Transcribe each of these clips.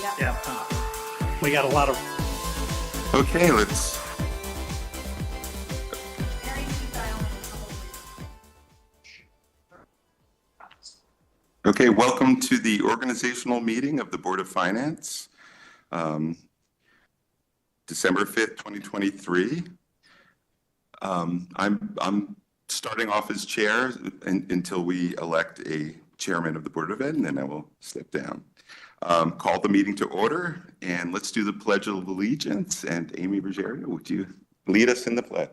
Yeah, we got a lot of. Okay, let's. Okay, welcome to the organizational meeting of the Board of Finance, December 5th, 2023. I'm starting off as chair until we elect a chairman of the Board of Ed, and then I will step down. Call the meeting to order, and let's do the Pledge of Allegiance. And Amy Ruggiero, would you lead us in the pledge?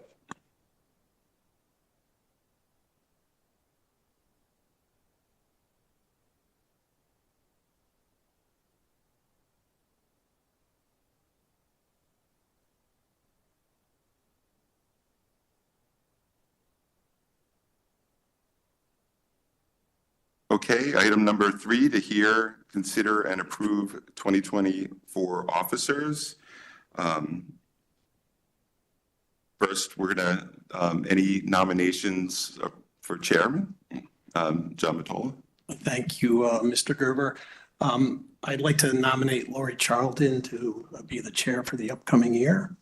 Okay, item number 3, to hear, consider, and approve 2024 officers. First, we're gonna, any nominations for chairman? John Matola. Thank you, Mr. Gerber. I'd like to nominate Lori Charlton to be the chair for the upcoming year.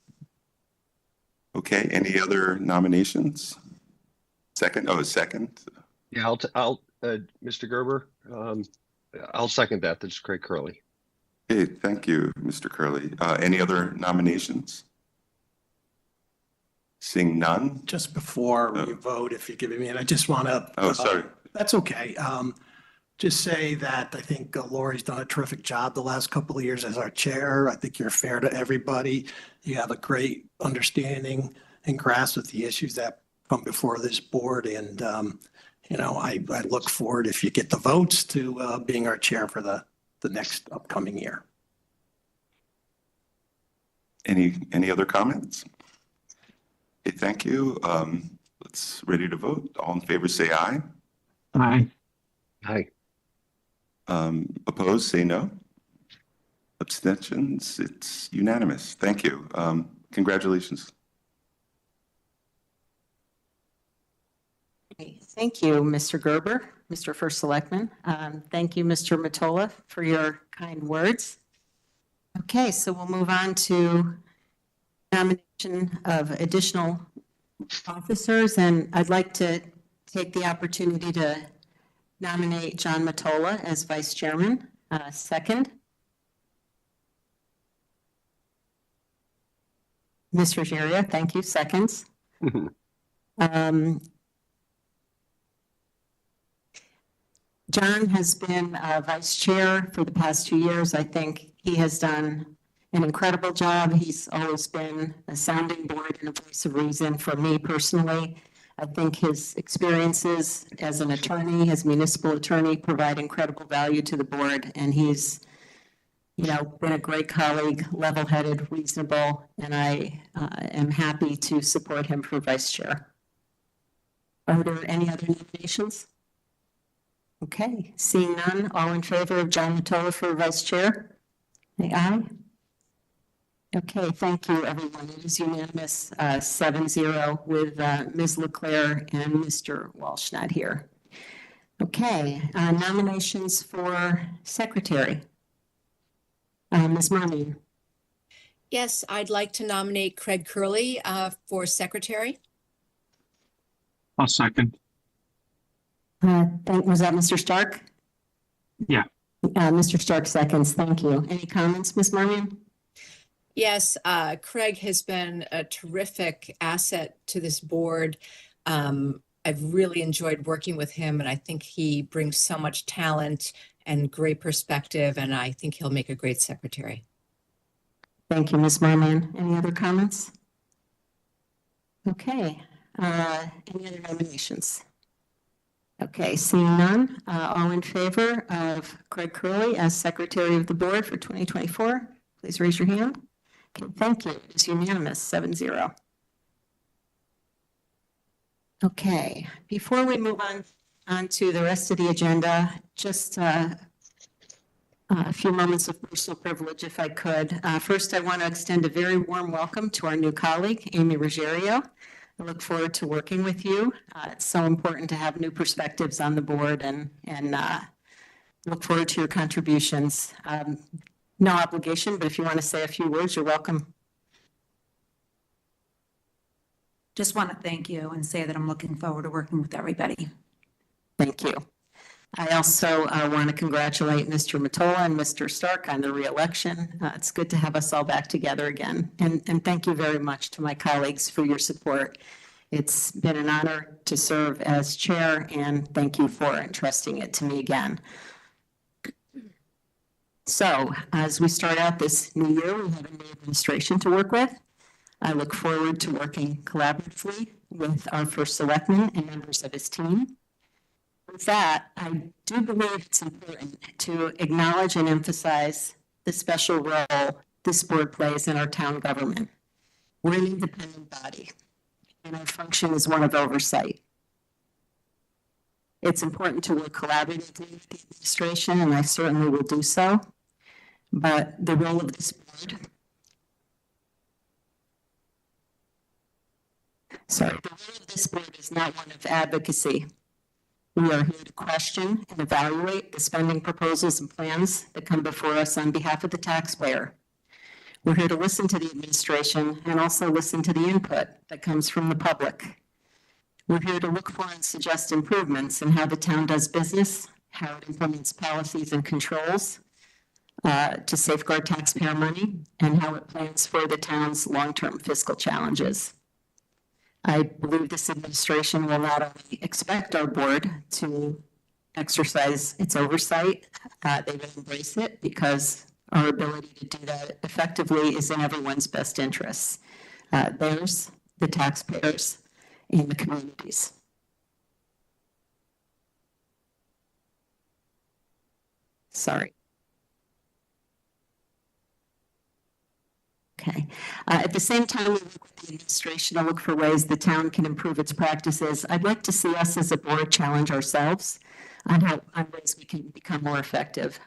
Okay, any other nominations? Second. Yeah, Mr. Gerber, I'll second that. That's Craig Curley. Okay, thank you, Mr. Curley. Any other nominations? Seeing none? Just before we vote, if you give me a minute, I just want to. Oh, sorry. That's okay. Just say that I think Lori's done a terrific job the last couple of years as our chair. I think you're fair to everybody. You have a great understanding and grasp of the issues that come before this board. And, I look forward, if you get the votes, to being our chair for the next upcoming year. Any other comments? Okay, thank you. Let's ready to vote. All in favor, say aye. Aye. Aye. Opposed, say no. Abstentions, it's unanimous. Thank you. Congratulations. Thank you, Mr. Gerber, Mr. First Selectman. Thank you, Mr. Matola, for your kind words. Okay, so we'll move on to nomination of additional officers, and I'd like to take the opportunity to nominate John Matola as vice chairman. Second. Ms. Ruggiero, thank you. Seconds. John has been vice chair for the past 2 years. I think he has done an incredible job. He's always been a sounding board and a voice of reason for me personally. I think his experiences as an attorney, as municipal attorney, provide incredible value to the board. And he's, been a great colleague, level-headed, reasonable, and I am happy to support him for vice chair. Are there any other nominations? Okay, seeing none, all in favor of John Matola for vice chair? Say aye. Okay, thank you, everyone. It is unanimous, 7-0 with Ms. Leclerc and Mr. Walsh not here. Okay, nominations for secretary. Ms. Marlene. Yes, I'd like to nominate Craig Curley for secretary. I'll second. Was that Mr. Stark? Yeah. Mr. Stark seconds. Thank you. Any comments, Ms. Marlene? Yes, Craig has been a terrific asset to this board. I've really enjoyed working with him, and I think he brings so much talent and great perspective, and I think he'll make a great secretary. Thank you, Ms. Marlene. Any other comments? Okay. Any other nominations? Okay, seeing none, all in favor of Craig Curley as secretary of the board for 2024, please raise your hand. Okay, thank you. It's unanimous, 7-0. Okay, before we move on to the rest of the agenda, just a few moments of personal privilege, if I could. First, I want to extend a very warm welcome to our new colleague, Amy Ruggiero. I look forward to working with you. It's so important to have new perspectives on the board and look forward to your contributions. No obligation, but if you want to say a few words, you're welcome. Just want to thank you and say that I'm looking forward to working with everybody. Thank you. I also want to congratulate Mr. Matola and Mr. Stark on the reelection. It's good to have us all back together again. And thank you very much to my colleagues for your support. It's been an honor to serve as chair, and thank you for entrusting it to me again. So as we start out this new year, we have a new administration to work with. I look forward to working collaboratively with our first selectman and members of his team. With that, I do believe it's important to acknowledge and emphasize the special role this board plays in our town government. We're an independent body, and our function is one of oversight. It's important to work collaboratively with the administration, and I certainly will do so. But the role of this board, the role of this board is not one of advocacy. We are here to question and evaluate the spending proposals and plans that come before us on behalf of the taxpayer. We're here to listen to the administration and also listen to the input that comes from the public. We're here to look for and suggest improvements in how the town does business, how it implements policies and controls to safeguard taxpayer money, and how it plans for the town's long-term fiscal challenges. I believe this administration will not only expect our board to exercise its oversight, they will embrace it because our ability to do that effectively is in everyone's best interests. Theirs, the taxpayers, and the communities. Sorry. Okay. At the same time, we work with the administration to look for ways the town can improve its practices. I'd like to see us as a board challenge ourselves on ways we can become more effective.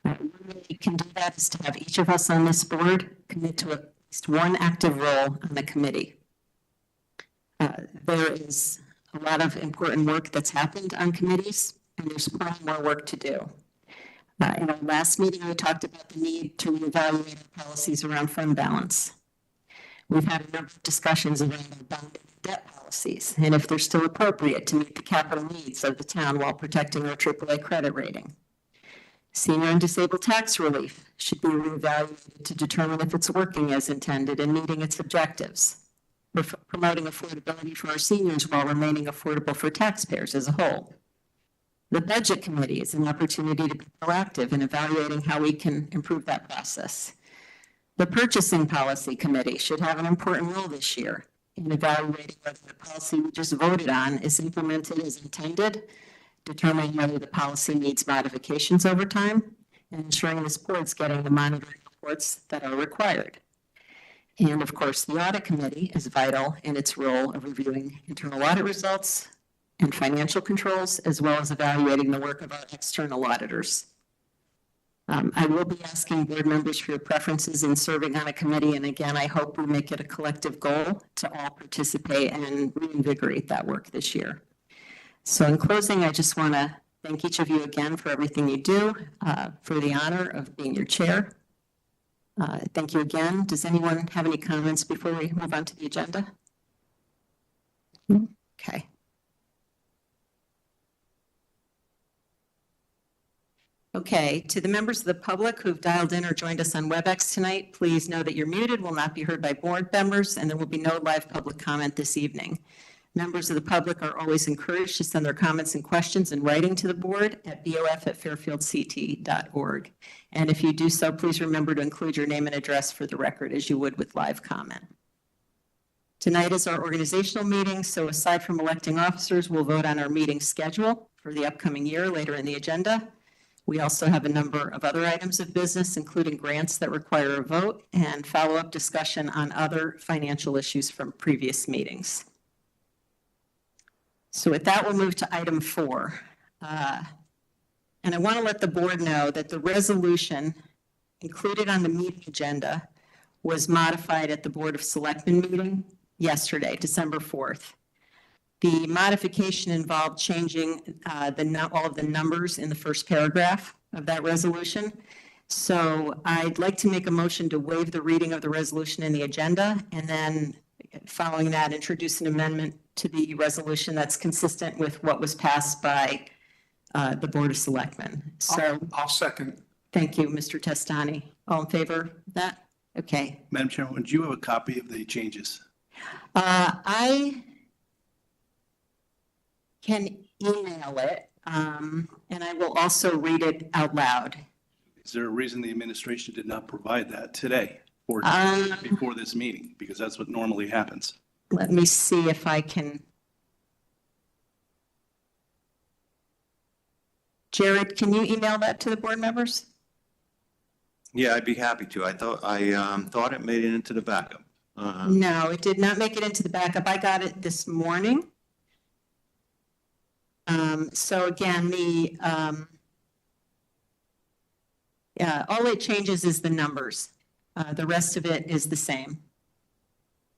One way we can do that is to have each of us on this board commit to at least one active role on the committee. There is a lot of important work that's happened on committees, and there's plenty more work to do. In our last meeting, we talked about the need to reevaluate our policies around fund balance. We've had a number of discussions around our bond and debt policies, and if they're still appropriate to meet the capital needs of the town while protecting our AAA credit rating. Senior and disabled tax relief should be reevaluated to determine if it's working as intended and meeting its objectives. We're promoting affordability for our seniors while remaining affordable for taxpayers as a whole. The Budget Committee is an opportunity to be proactive in evaluating how we can improve that process. The Purchasing Policy Committee should have an important role this year in evaluating whether the policy we just voted on is implemented as intended, determining whether the policy needs modifications over time, and ensuring this board's getting the monitoring reports that are required. And of course, the Audit Committee is vital in its role of reviewing internal audit results and financial controls, as well as evaluating the work of our external auditors. I will be asking board members for your preferences in serving on a committee, and again, I hope we make it a collective goal to all participate and reinvigorate that work this year. So in closing, I just want to thank each of you again for everything you do, for the honor of being your chair. Thank you again. Does anyone have any comments before we move on to the agenda? Okay. Okay, to the members of the public who've dialed in or joined us on WebEx tonight, please know that you're muted, will not be heard by board members, and there will be no live public comment this evening. Members of the public are always encouraged to send their comments and questions in writing to the board at bof@fairfieldct.org. And if you do so, please remember to include your name and address for the record as you would with live comment. Tonight is our organizational meeting, so aside from electing officers, we'll vote on our meeting schedule for the upcoming year later in the agenda. We also have a number of other items of business, including grants that require a vote and follow-up discussion on other financial issues from previous meetings. So with that, we'll move to item 4. And I want to let the board know that the resolution included on the meeting agenda was modified at the Board of Selectmen meeting yesterday, December 4th. The modification involved changing all of the numbers in the first paragraph of that resolution. So I'd like to make a motion to waive the reading of the resolution in the agenda, and then following that, introduce an amendment to the resolution that's consistent with what was passed by the Board of Selectmen. So I'll second. thank you, Mr. Testani. All in favor of that? Okay. Madam Chairman, do you have a copy of the changes? I can email it, and I will also read it out loud. Is there a reason the administration did not provide that today or before this meeting? Because that's what normally happens. Let me see if I can. Jared, can you email that to the board members? Yeah, I'd be happy to. I thought it made it into the backup. No, it did not make it into the backup. I got it this morning. So again, all it changes is the numbers. The rest of it is the same.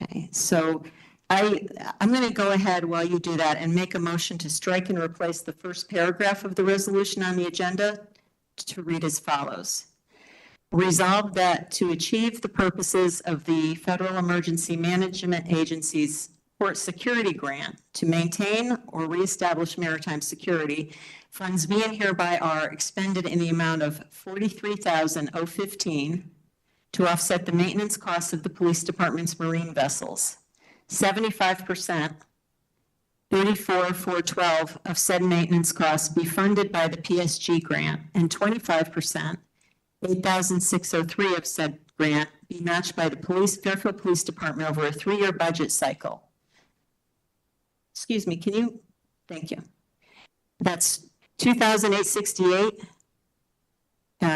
Okay, so I'm going to go ahead while you do that and make a motion to strike and replace the first paragraph of the resolution on the agenda to read as follows. Resolved that to achieve the purposes of the Federal Emergency Management Agency's Port Security Grant to maintain or reestablish maritime security, funds be and hereby are expended in the amount of $43,015 to offset the maintenance costs of the police department's marine vessels. 75%, $34,412 of said maintenance costs be funded by the PSG grant, and 25%, $8,603 of said grant be matched by the Fairfield Police Department over a 3-year budget cycle. Excuse me, thank you. That's $2,868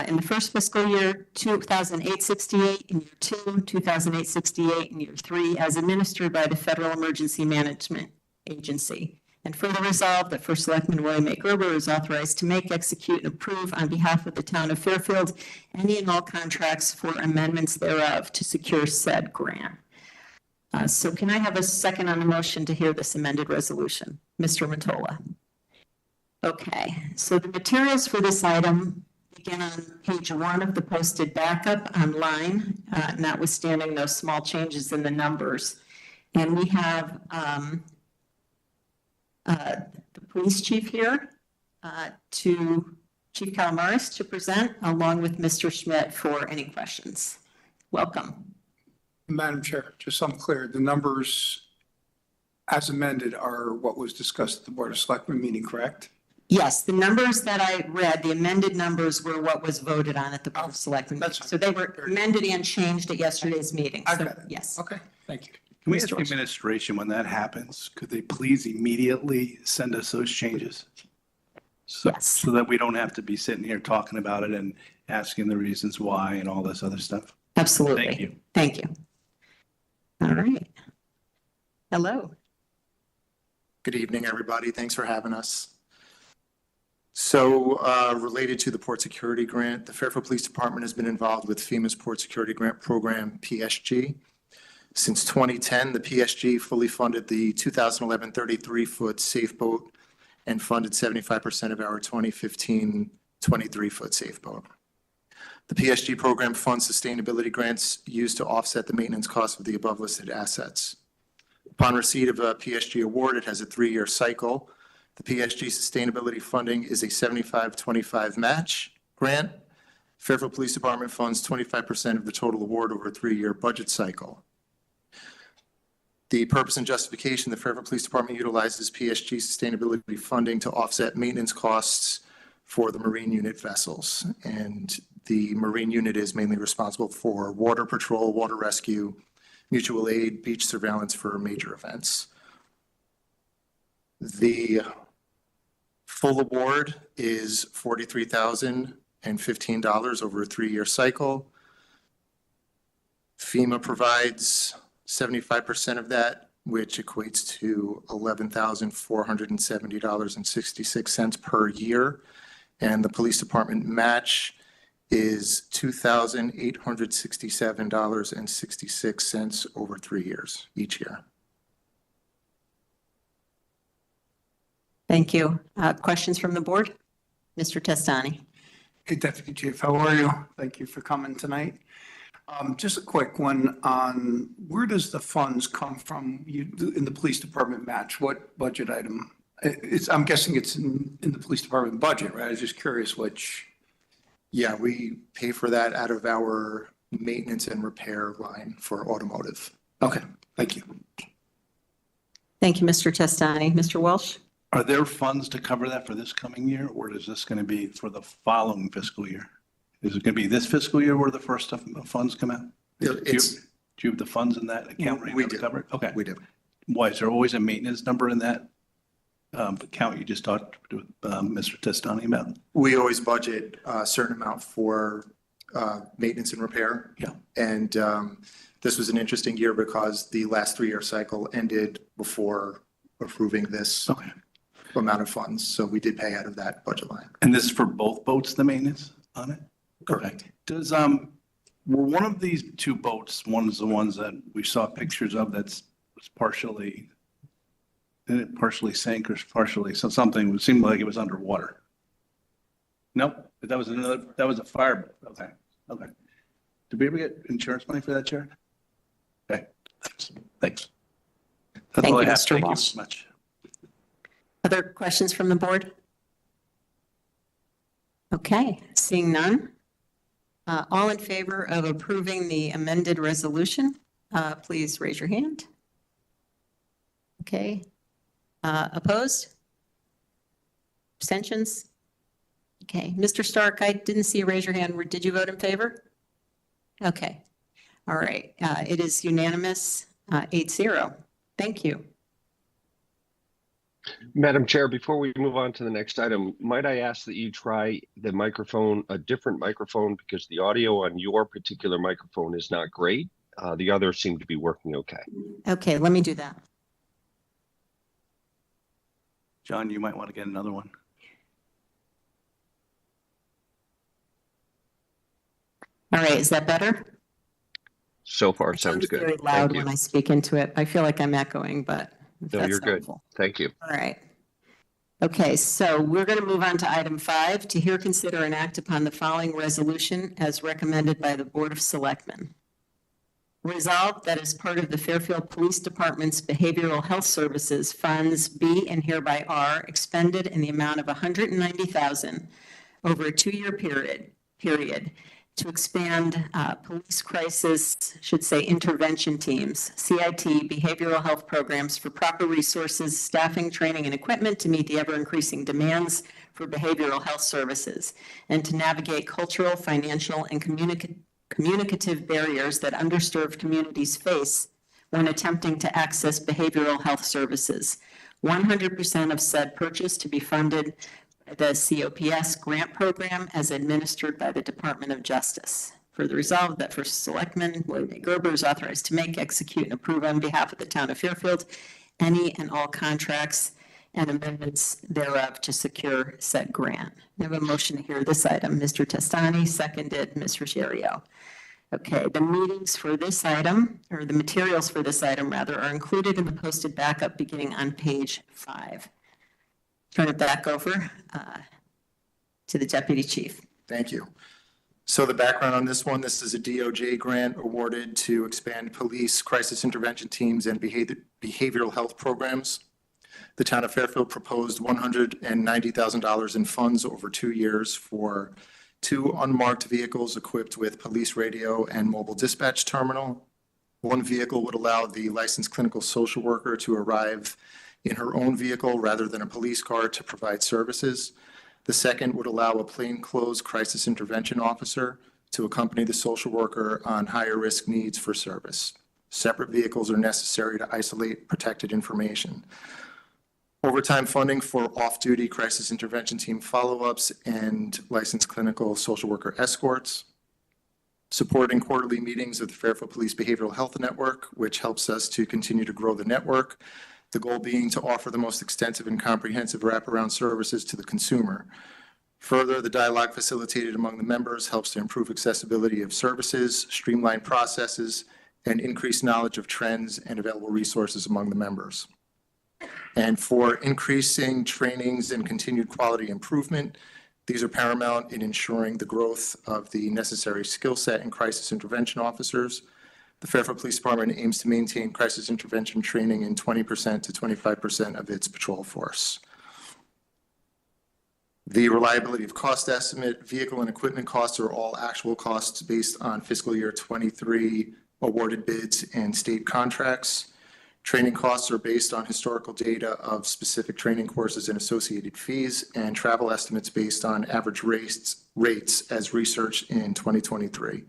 in the first fiscal year, $2,868 in year 2, $2,868 in year 3, as administered by the Federal Emergency Management Agency. And further resolved that First Selectman William A. Gerber is authorized to make, execute, and approve on behalf of the town of Fairfield any and all contracts for amendments thereof to secure said grant. So can I have a second on the motion to hear this amended resolution? Mr. Mottola. Okay, so the materials for this item begin on page 1 of the posted backup online, notwithstanding those small changes in the numbers. And we have the police chief here, Chief Calamaris, to present, along with Mr. Schmidt for any questions. Welcome. Madam Chair, just so I'm clear, the numbers as amended are what was discussed at the Board of Selectmen meeting, correct? Yes, the numbers that I read, the amended numbers were what was voted on at the Board of Selectmen. So they were amended and changed at yesterday's meeting. I So, got it. yes. Okay, thank you. Can we ask the administration, when that happens, could they please immediately send us those changes? Yes. So that we don't have to be sitting here talking about it and asking the reasons why and all this other stuff. Absolutely. Thank you. Thank you. All right. Hello. Good evening, everybody. Thanks for having us. So related to the Port Security Grant, the Fairfield Police Department has been involved with FEMA's Port Security Grant Program, PSG. Since 2010, the PSG fully funded the 2011 33-foot safe boat and funded 75% of our 2015 23-foot safe boat. The PSG program funds sustainability grants used to offset the maintenance costs of the above listed assets. Upon receipt of a PSG award, it has a 3-year cycle. The PSG sustainability funding is a 75-25 match grant. Fairfield Police Department funds 25% of the total award over a 3-year budget cycle. The purpose and justification, the Fairfield Police Department utilizes PSG sustainability funding to offset maintenance costs for the Marine Unit vessels. And the Marine Unit is mainly responsible for water patrol, water rescue, mutual aid, beach surveillance for major events. The full award is $43,015 over a 3-year cycle. FEMA provides 75% of that, which equates to $11,470.66 per year. And the police department match is $2,867.66 over 3 years, each year. Thank you. Questions from the board? Mr. Testani. Hey, Deputy Chief, how are you? Thank you for coming tonight. Just a quick one on where does the funds come from in the police department match? What budget item? I'm guessing it's in the police department budget, right? I was just curious which. Yeah, we pay for that out of our maintenance and repair line for automotive. Okay, thank you. Thank you, Mr. Testani. Mr. Walsh? Are there funds to cover that for this coming year, or is this going to be for the following fiscal year? Is it going to be this fiscal year where the first funds come out? Do you have the funds in that account right now to cover it? Okay. We do. Why, is there always a maintenance number in that account you just talked to Mr. Testani about? We always budget a certain amount for maintenance and repair. Yeah. And this was an interesting year because the last 3-year cycle ended before approving this amount of funds. So we did pay out of that budget line. And this is for both boats, the maintenance on it? Correct. Does, were one of these two boats, one is the ones that we saw pictures of was partially, didn't it partially sink or partially, something, it seemed like it was underwater? Nope, that was a fire boat. Okay, okay. Did we ever get insurance money for that, Chair? Okay, thanks. That's Thank all I you, have. Mr. Thank you Walsh. very much. Other questions from the board? Okay, seeing none. All in favor of approving the amended resolution, please raise your hand. Okay. Opposed? Abstentions? Okay. Mr. Stark, I didn't see you raise your hand. Did you vote in favor? Okay. All right. It is unanimous, 8-0. Thank you. Madam Chair, before we move on to the next item, might I ask that you try the microphone, a different microphone, because the audio on your particular microphone is not great. The others seem to be working okay. Okay, let me do that. John, you might want to get another one. All right, is that better? So far, it I sound sounds good. very Thank loud you. when I speak into it. I feel like I'm echoing, but if No, that's you're good. helpful. Thank you. All right. Okay, so we're going to move on to item 5, to hear, consider, and act upon the following resolution as recommended by the Board of Selectmen. Resolved that as part of the Fairfield Police Department's Behavioral Health Services, funds be and hereby are expended in the amount of $190,000 over a 2-year period to expand police crisis, intervention teams, CIT, behavioral health programs for proper resources, staffing, training, and equipment to meet the ever-increasing demands for behavioral health services, and to navigate cultural, financial, and communicative barriers that underserved communities face when attempting to access behavioral health services. 100% of said purchase to be funded the COPS grant program as administered by the Department of Justice. Further resolved that First Selectman Lloyd A. Gerber is authorized to make, execute, and approve on behalf of the town of Fairfield any and all contracts and amendments thereof to secure said grant. I have a motion to hear this item. Mr. Testani, seconded, Ms. Ruggiero. Okay, the meetings for this item, or the materials for this item rather, are included in the posted backup beginning on page 5. Turn it back over to the Deputy Chief. Thank you. So the background on this one, this is a DOJ grant awarded to expand police crisis intervention teams and behavioral health programs. The town of Fairfield proposed $190,000 in funds over 2 years for 2 unmarked vehicles equipped with police radio and mobile dispatch terminal. 1 vehicle would allow the licensed clinical social worker to arrive in her own vehicle rather than a police car to provide services. The second would allow a plainclothes crisis intervention officer to accompany the social worker on higher risk needs for service. Separate vehicles are necessary to isolate protected information. Overtime funding for off-duty crisis intervention team follow-ups and licensed clinical social worker escorts. Supporting quarterly meetings of the Fairfield Police Behavioral Health Network, which helps us to continue to grow the network. The goal being to offer the most extensive and comprehensive wraparound services to the consumer. Further, the dialogue facilitated among the members helps to improve accessibility of services, streamline processes, and increase knowledge of trends and available resources among the members. And for increasing trainings and continued quality improvement, These are paramount in ensuring the growth of the necessary skill set in crisis intervention officers. The Fairfield Police Department aims to maintain crisis intervention training in 20% to 25% of its patrol force. The reliability of cost estimate, vehicle and equipment costs are all actual costs based on fiscal year 23 awarded bids and state contracts. Training costs are based on historical data of specific training courses and associated fees, and travel estimates based on average rates as researched in 2023.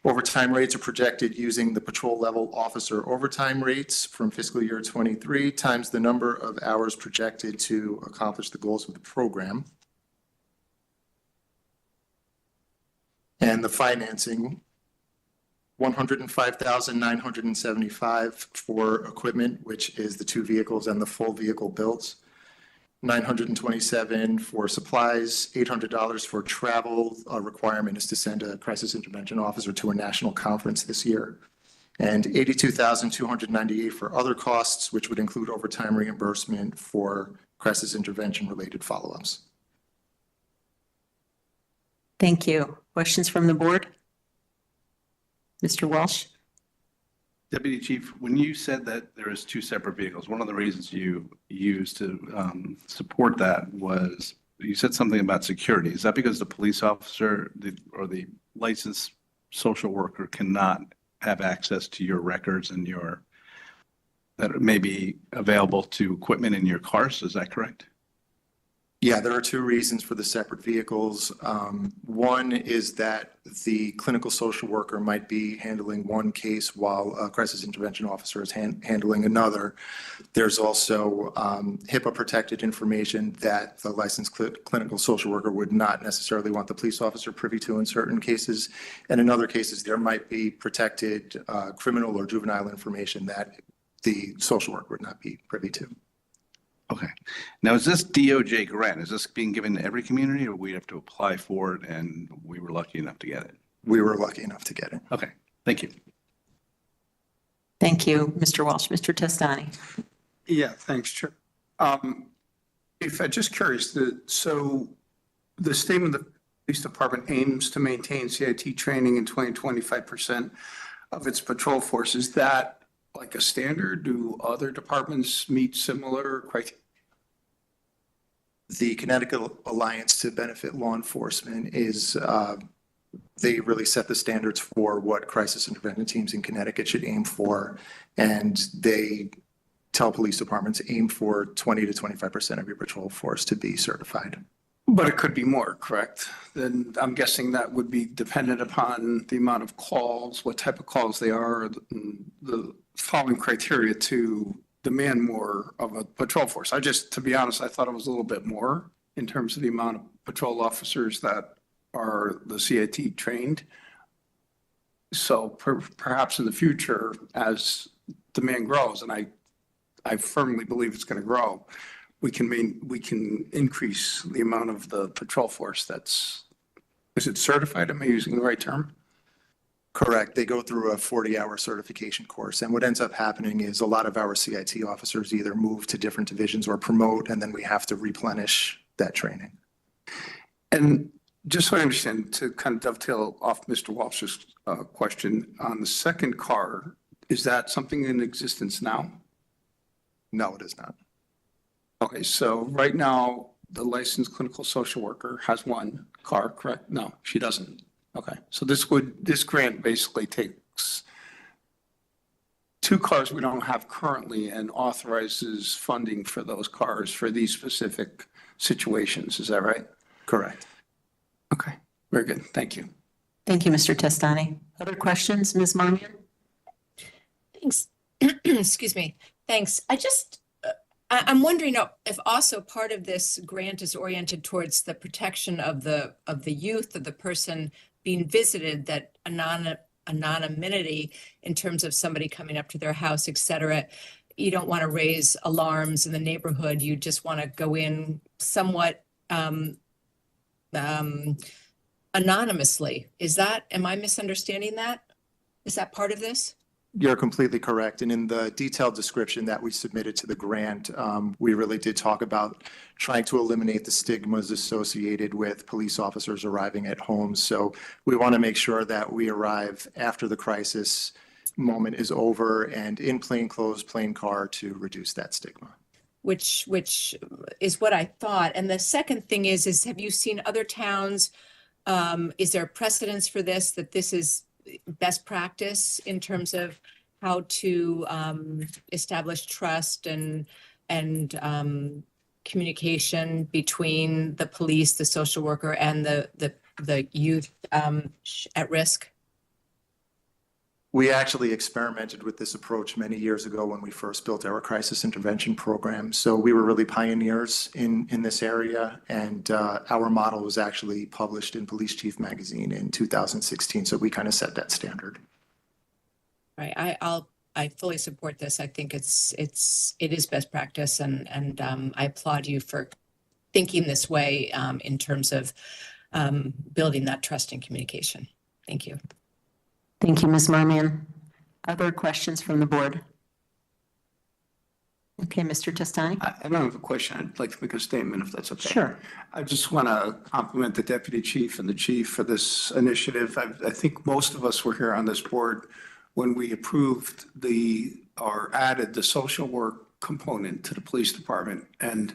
Overtime rates are projected using the patrol level officer overtime rates from fiscal year 23 times the number of hours projected to accomplish the goals of the program. And the financing, $105,975 for equipment, which is the 2 vehicles and the full vehicle builds. $927 for supplies, $800 for travel. A requirement is to send a crisis intervention officer to a national conference this year. And $82,298 for other costs, which would include overtime reimbursement for crisis intervention related follow-ups. Thank you. Questions from the board? Mr. Walsh? Deputy Chief, when you said that there is 2 separate vehicles, one of the reasons you used to support that was you said something about security. Is that because the police officer or the licensed social worker cannot have access to your records and that may be available to equipment in your cars? Is that correct? Yeah, there are 2 reasons for the separate vehicles. One is that the clinical social worker might be handling one case while a crisis intervention officer is handling another. There's also HIPAA protected information that the licensed clinical social worker would not necessarily want the police officer privy to in certain cases. And in other cases, there might be protected criminal or juvenile information that the social worker would not be privy to. Okay. Now, is this DOJ grant, is this being given to every community or we have to apply for it and we were lucky enough to get it? We were lucky enough to get it. Okay. Thank you. Thank you, Mr. Walsh. Mr. Testani? Yeah, thanks, Chair. If I'm just curious, so the statement the police department aims to maintain CIT training in 25% of its patrol force, is that like a standard? Do other departments meet similar criteria? The Connecticut Alliance to Benefit Law Enforcement is, they really set the standards for what crisis intervention teams in Connecticut should aim for. And they tell police departments aim for 20 to 25% of your patrol force to be certified. But it could be more, correct? Then I'm guessing that would be dependent upon the amount of calls, what type of calls they are, the following criteria to demand more of a patrol force. To be honest, I thought it was a little bit more in terms of the amount of patrol officers that are the CIT trained. So perhaps in the future, as demand grows, and I firmly believe it's going to grow, we can increase the amount of the patrol force is it certified? Am I using the right term? Correct. They go through a 40-hour certification course. And what ends up happening is a lot of our CIT officers either move to different divisions or promote, and then we have to replenish that training. And just so I understand, to kind of dovetail off Mr. Walsh's question, on the second car, is that something in existence now? No, it is not. Okay, so right now, the licensed clinical social worker has one car, correct? No, she doesn't. Okay, so this grant basically takes 2 cars we don't have currently and authorizes funding for those cars for these specific situations. Is that right? Correct. Okay, very good. Thank you. Thank you, Mr. Testani. Other questions, Ms. Marmion? Thanks. Excuse me. Thanks. I'm wondering if also part of this grant is oriented towards the protection of the youth, of the person being visited, that anonymity in terms of somebody coming up to their house, et cetera. You don't want to raise alarms in the neighborhood. You just want to go in somewhat anonymously. Am I misunderstanding that? Is that part of this? You're completely correct. And in the detailed description that we submitted to the grant, we really did talk about trying to eliminate the stigmas associated with police officers arriving at homes. So we want to make sure that we arrive after the crisis moment is over and in plain clothes, plain car to reduce that stigma. Which is what I thought. And the second thing is have you seen other towns? Is there precedence for this, that this is best practice in terms of how to establish trust and communication between the police, the social worker, and the youth at risk? We actually experimented with this approach many years ago when we first built our crisis intervention program. So we were really pioneers in this area, and our model was actually published in Police Chief Magazine in 2016. So we kind of set that standard. Right. I fully support this. I think it is best practice, and I applaud you for thinking this way in terms of building that trust and communication. Thank you. Thank you, Ms. Marmion. Other questions from the board? Okay, Mr. Testani? I don't have a question. I'd like to make a statement if that's okay. Sure. I just want to compliment the deputy chief and the chief for this initiative. I think most of us were here on this board when we approved or added the social work component to the police department. And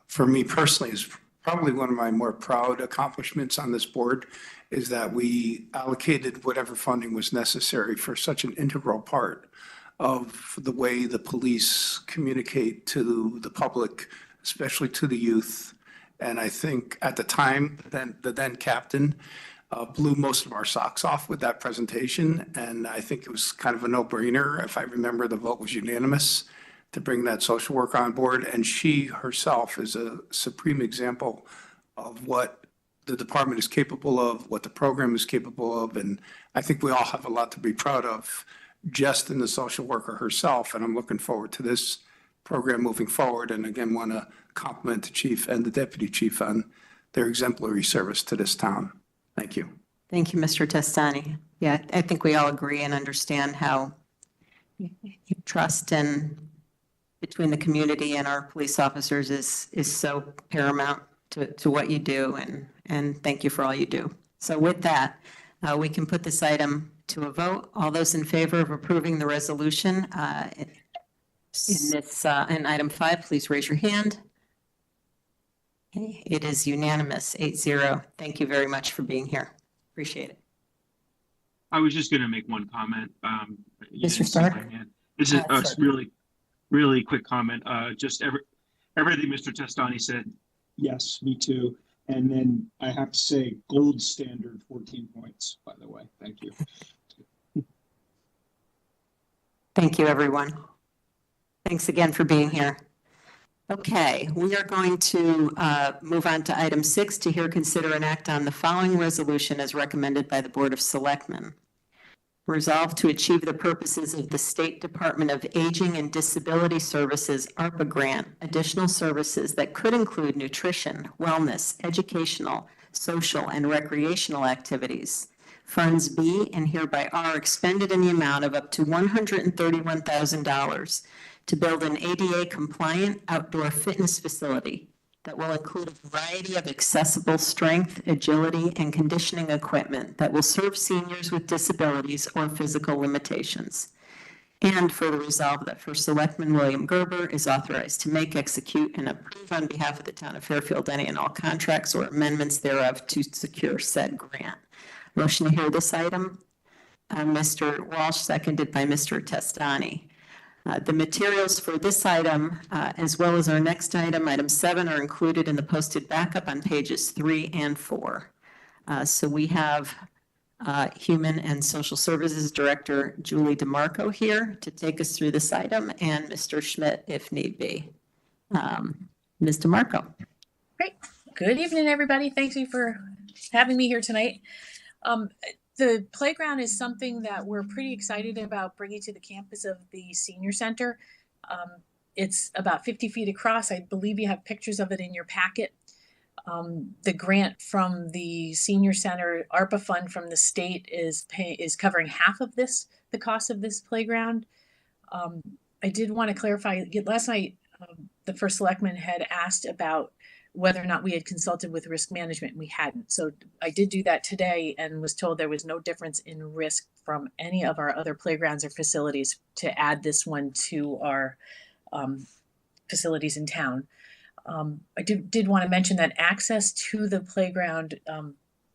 for me personally, is probably one of my more proud accomplishments on this board is that we allocated whatever funding was necessary for such an integral part of the way the police communicate to the public, especially to the youth. And I think at the time, the then captain blew most of our socks off with that presentation. And I think it was kind of a no-brainer. If I remember, the vote was unanimous to bring that social work on board. And she herself is a supreme example of what the department is capable of, what the program is capable of. And I think we all have a lot to be proud of just in the social worker herself. And I'm looking forward to this program moving forward. And again, want to compliment the chief and the deputy chief on their exemplary service to this town. Thank you. Thank you, Mr. Testani. Yeah, I think we all agree and understand how trust between the community and our police officers is so paramount to what you do, and thank you for all you do. So with that, we can put this item to a vote. All those in favor of approving the resolution in item 5, please raise your hand. Okay, it is unanimous, 8-0. Thank you very much for being here. Appreciate it. I was just going to make one comment. Mr. Stark? This is a really quick comment. Just everything Mr. Testani said. Yes, me too. And then I have to say, gold standard 14 points, by the way. Thank you. Thank you, everyone. Thanks again for being here. Okay, we are going to move on to item 6 to hear, consider, and act on the following resolution as recommended by the Board of Selectmen. Resolved to achieve the purposes of the State Department of Aging and Disability Services ARPA grant, additional services that could include nutrition, wellness, educational, social, and recreational activities. Funds be and hereby are expended in the amount of up to $131,000 to build an ADA-compliant outdoor fitness facility that will include a variety of accessible strength, agility, and conditioning equipment that will serve seniors with disabilities or physical limitations. And further resolved that First Selectman William Gerber is authorized to make, execute, and approve on behalf of the town of Fairfield any and all contracts or amendments thereof to secure said grant. Motion to hear this item. Mr. Walsh, seconded by Mr. Testani. The materials for this item, as well as our next item, item 7, are included in the posted backup on pages 3 and 4. So we have Human and Social Services Director Julie DeMarco here to take us through this item, and Mr. Schmidt if need be. Ms. DeMarco. Great. Good evening, everybody. Thank you for having me here tonight. The playground is something that we're pretty excited about bringing to the campus of the senior center. It's about 50 feet across. I believe you have pictures of it in your packet. The grant from the senior center ARPA fund from the state is covering half of this the cost of this playground. I did want to clarify, last night, the first selectman had asked about whether or not we had consulted with risk management, and we hadn't. So I did do that today and was told there was no difference in risk from any of our other playgrounds or facilities to add this one to our facilities in town. I did want to mention that access to the playground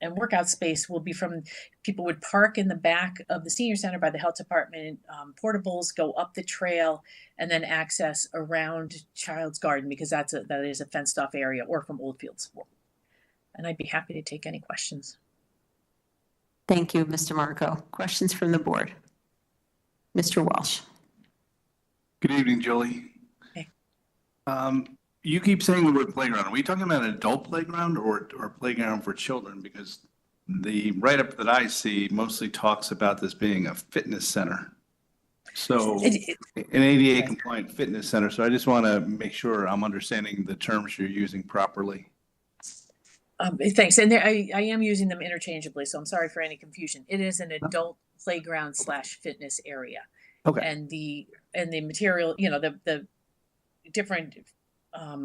and workout space will be from, people would park in the back of the senior center by the health department, portables, go up the trail, and then access around Child's Garden, because that is a fenced off area, or from Oldfield School. And I'd be happy to take any questions. Thank you, Mr. Marco. Questions from the board? Mr. Walsh. Good evening, Julie. Hey. You keep saying the word playground. Are we talking about an adult playground or playground for children? Because the write-up that I see mostly talks about this being a fitness center. So an ADA compliant fitness center. So I just want to make sure I'm understanding the terms you're using properly. Thanks. And I am using them interchangeably, so I'm sorry for any confusion. It is an adult playground / fitness area. Okay. And the material, the different, I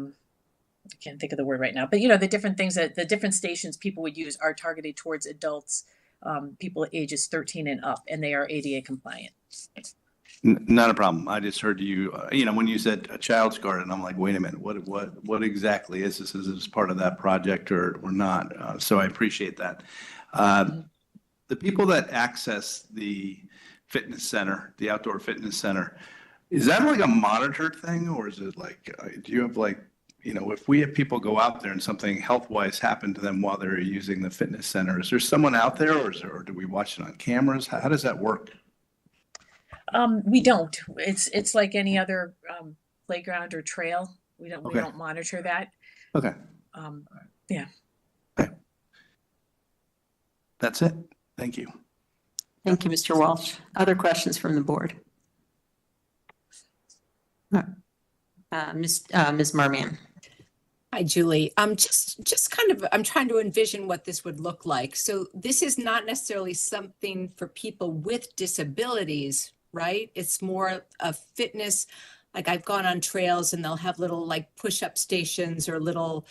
can't think of the word right now, but the different things that the different stations people would use are targeted towards adults, people ages 13 and up, and they are ADA compliant. Not a problem. I just heard you, when you said a Child's Garden, I'm like, wait a minute, what exactly is this? Is this part of that project or not? So I appreciate that. The people that access the fitness center, the outdoor fitness center, is that like a monitored thing, or is it like, do you have like, if we have people go out there and something health-wise happen to them while they're using the fitness center, is there someone out there, or do we watch it on cameras? How does that work? We don't. It's like any other playground or trail. We don't monitor that. Okay. Yeah. Okay. That's it. Thank you. Thank you, Mr. Walsh. Other questions from the board? Ms. Marmion. Hi, Julie. Just kind of, I'm trying to envision what this would look like. So this is not necessarily something for people with disabilities, right? It's more of fitness. Like I've gone on trails and they'll have little like push-up stations or little,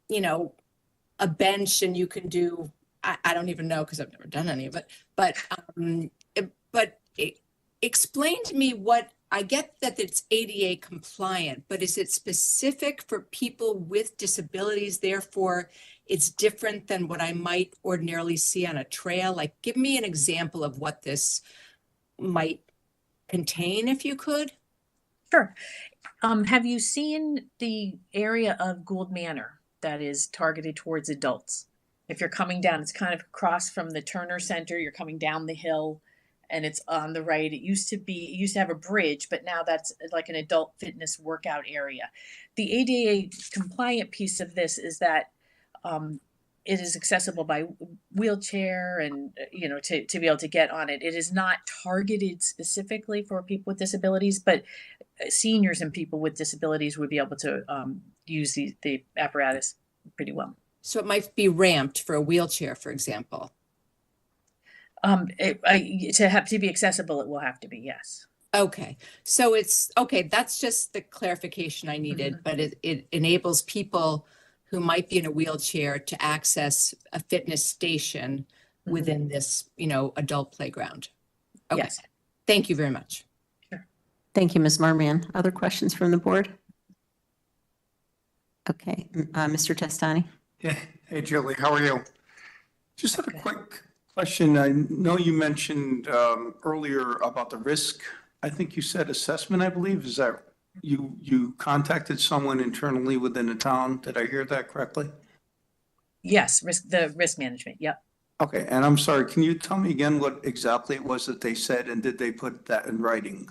a bench, and you can do, I don't even know because I've never done any of it, but explain to me what, I get that it's ADA compliant, but is it specific for people with disabilities? Therefore, it's different than what I might ordinarily see on a trail. Like, give me an example of what this might contain, if you could. Sure. Have you seen the area of Gould Manor that is targeted towards adults? If you're coming down, it's kind of across from the Turner Center. You're coming down the hill, and it's on the right. It used to have a bridge, but now that's like an adult fitness workout area. The ADA compliant piece of this is that it is accessible by wheelchair and, to be able to get on it. It is not targeted specifically for people with disabilities, but seniors and people with disabilities would be able to use the apparatus pretty well. So it might be ramped for a wheelchair, for example. To be accessible, it will have to be, yes. Okay. So that's just the clarification I needed, but it enables people who might be in a wheelchair to access a fitness station within this, adult playground. Okay. Yes. Thank you very much. Sure. Thank you, Ms. Marmion. Other questions from the board? Okay, Mr. Testani. Yeah. Hey, Julie, how are you? Just have a quick question. I know you mentioned earlier about the risk. I think you said assessment, I believe. Is that you contacted someone internally within the town? Did I hear that correctly? Yes, the risk management. Yep. Okay, and I'm sorry, can you tell me again what exactly it was that they said, and did they put that in writing?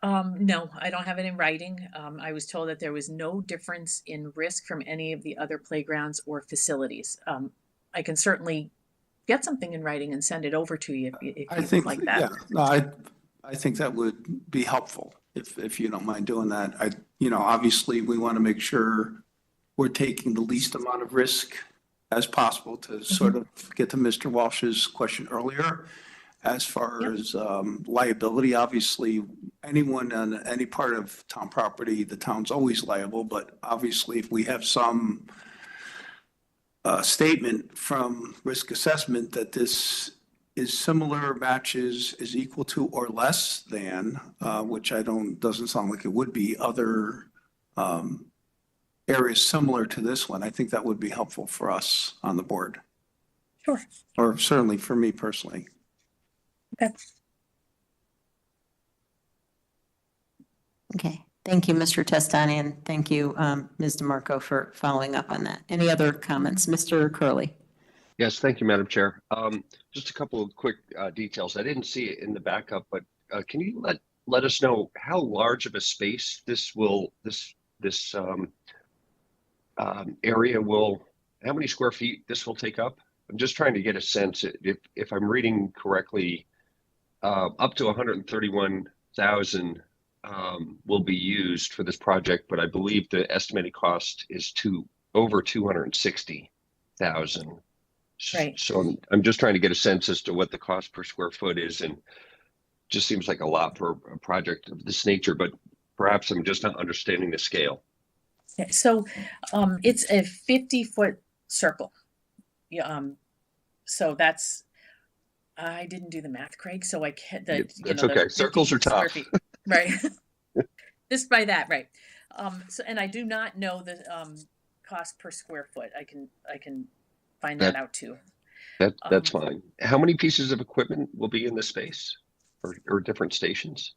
No, I don't have it in writing. I was told that there was no difference in risk from any of the other playgrounds or facilities. I can certainly get something in writing and send it over to you if you think like that. Yeah, no, I think that would be helpful if you don't mind doing that. Obviously we want to make sure we're taking the least amount of risk as possible to sort of get to Mr. Walsh's question earlier. as far as liability. Obviously, anyone on any part of town property, the town's always liable, but obviously if we have some statement from risk assessment that this is similar, matches, is equal to or less than, which doesn't sound like it would be, other areas similar to this one, I think that would be helpful for us on the board. Sure. Or certainly for me personally. Okay. Okay, thank you, Mr. Testani, and thank you, Ms. DeMarco, for following up on that. Any other comments? Mr. Curley? Yes, thank you, Madam Chair. Just a couple of quick details. I didn't see it in the backup, but can you let us know how large of a space this area will, how many square feet this will take up? I'm just trying to get a sense, if I'm reading correctly, up to 131,000 will be used for this project, but I believe the estimated cost is over 260,000. Right. So I'm just trying to get a sense as to what the cost per square foot is, and just seems like a lot for a project of this nature, but perhaps I'm just not understanding the scale. Yeah, so it's a 50-foot circle. Yeah, so that's, I didn't do the math, Craig, so I can't. That's okay. Circles are tough. Right. This by that, right. So, and I do not know the cost per square foot. I can find that out too. That's fine. How many pieces of equipment will be in the space, or different stations?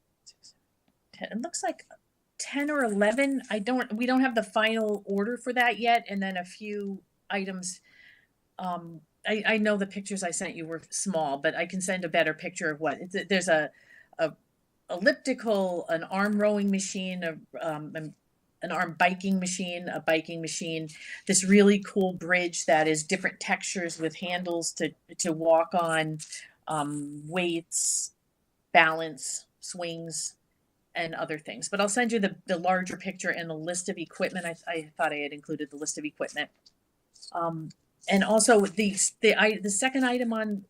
It looks like 10 or 11. We don't have the final order for that yet. And then a few items. I know the pictures I sent you were small, but I can send a better picture of what there's a elliptical, an arm rowing machine, an arm biking machine, a biking machine, this really cool bridge that is different textures with handles to walk on, weights, balance, swings, and other things. But I'll send you the larger picture and the list of equipment. I thought I had included the list of equipment. And also the second item on